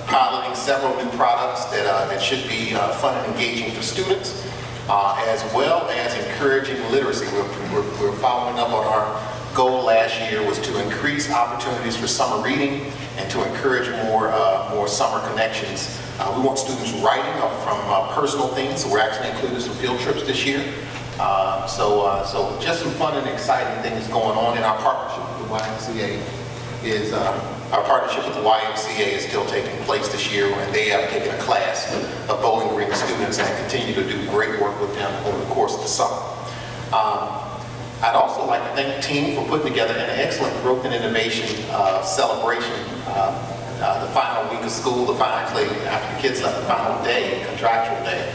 Speaker 2: piloting several new products that should be fun and engaging for students, as well as encouraging literacy. We're following up on our goal last year was to increase opportunities for summer reading and to encourage more summer connections. We want students writing up from personal things, so we're actually including some field trips this year. So just some fun and exciting things going on in our partnership with the YMCA. Our partnership with the YMCA is still taking place this year, and they have taken a class of Bowling Green students and continue to do great work with them over the course of the summer. I'd also like to thank the team for putting together an excellent growth and innovation celebration the final week of school, actually after the kids left, the final day, contractual day.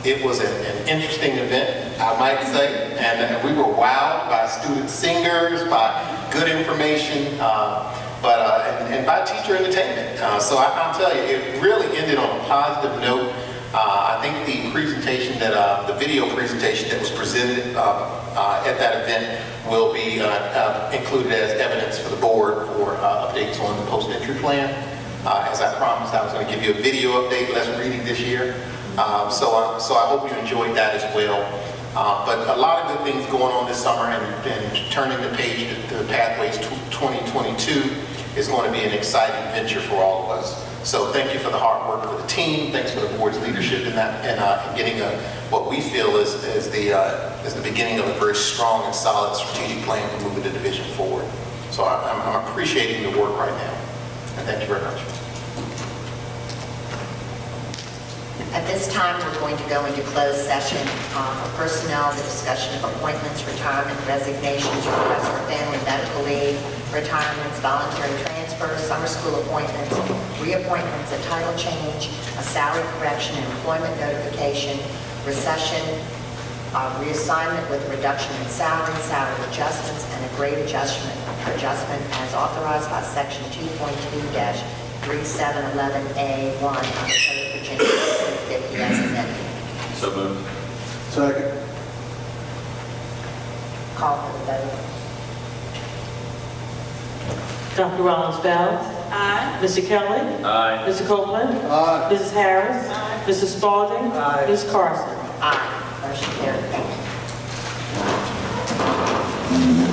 Speaker 2: It was an interesting event, I might say, and we were wowed by student singers, by good information, and by teacher entertainment. So I'll tell you, it really ended on a positive note. I think the presentation the video presentation that was presented at that event will be included as evidence for the board for updates on the post-entry plan. As I promised, I was going to give you a video update, less reading this year. So I hope you enjoyed that as well. But a lot of good things going on this summer, and turning the page to the Pathways 2022 is going to be an exciting venture for all of us. So thank you for the hard work for the team. Thanks for the board's leadership in that, and getting what we feel is the beginning of a very strong and solid strategic plan for moving the division forward. So I'm appreciating the work right now, and thank you very much.
Speaker 3: At this time, we're going to go into closed session for personnel, the discussion of appointments, retirement, resignations, requests for family medical leave, retirements, voluntary transfers, summer school appointments, reappointments, a title change, a salary correction, an employment notification, recession, reassignment with reduction in salary, salary adjustments, and a grade adjustment as authorized by Section 2.2-3711A1 of the Code of Virginia 50 as amended.
Speaker 7: So moved.
Speaker 6: Second.
Speaker 3: Call for the vote.
Speaker 1: Dr. Rollins-Bell.
Speaker 9: Aye.
Speaker 1: Mr. Kelly.
Speaker 7: Aye.
Speaker 1: Mr. Copeland.
Speaker 6: Aye.
Speaker 1: Mrs. Harris. Mr. Spalding.
Speaker 6: Aye.
Speaker 1: Ms. Carson.
Speaker 3: Aye. Motion carried. Thank you.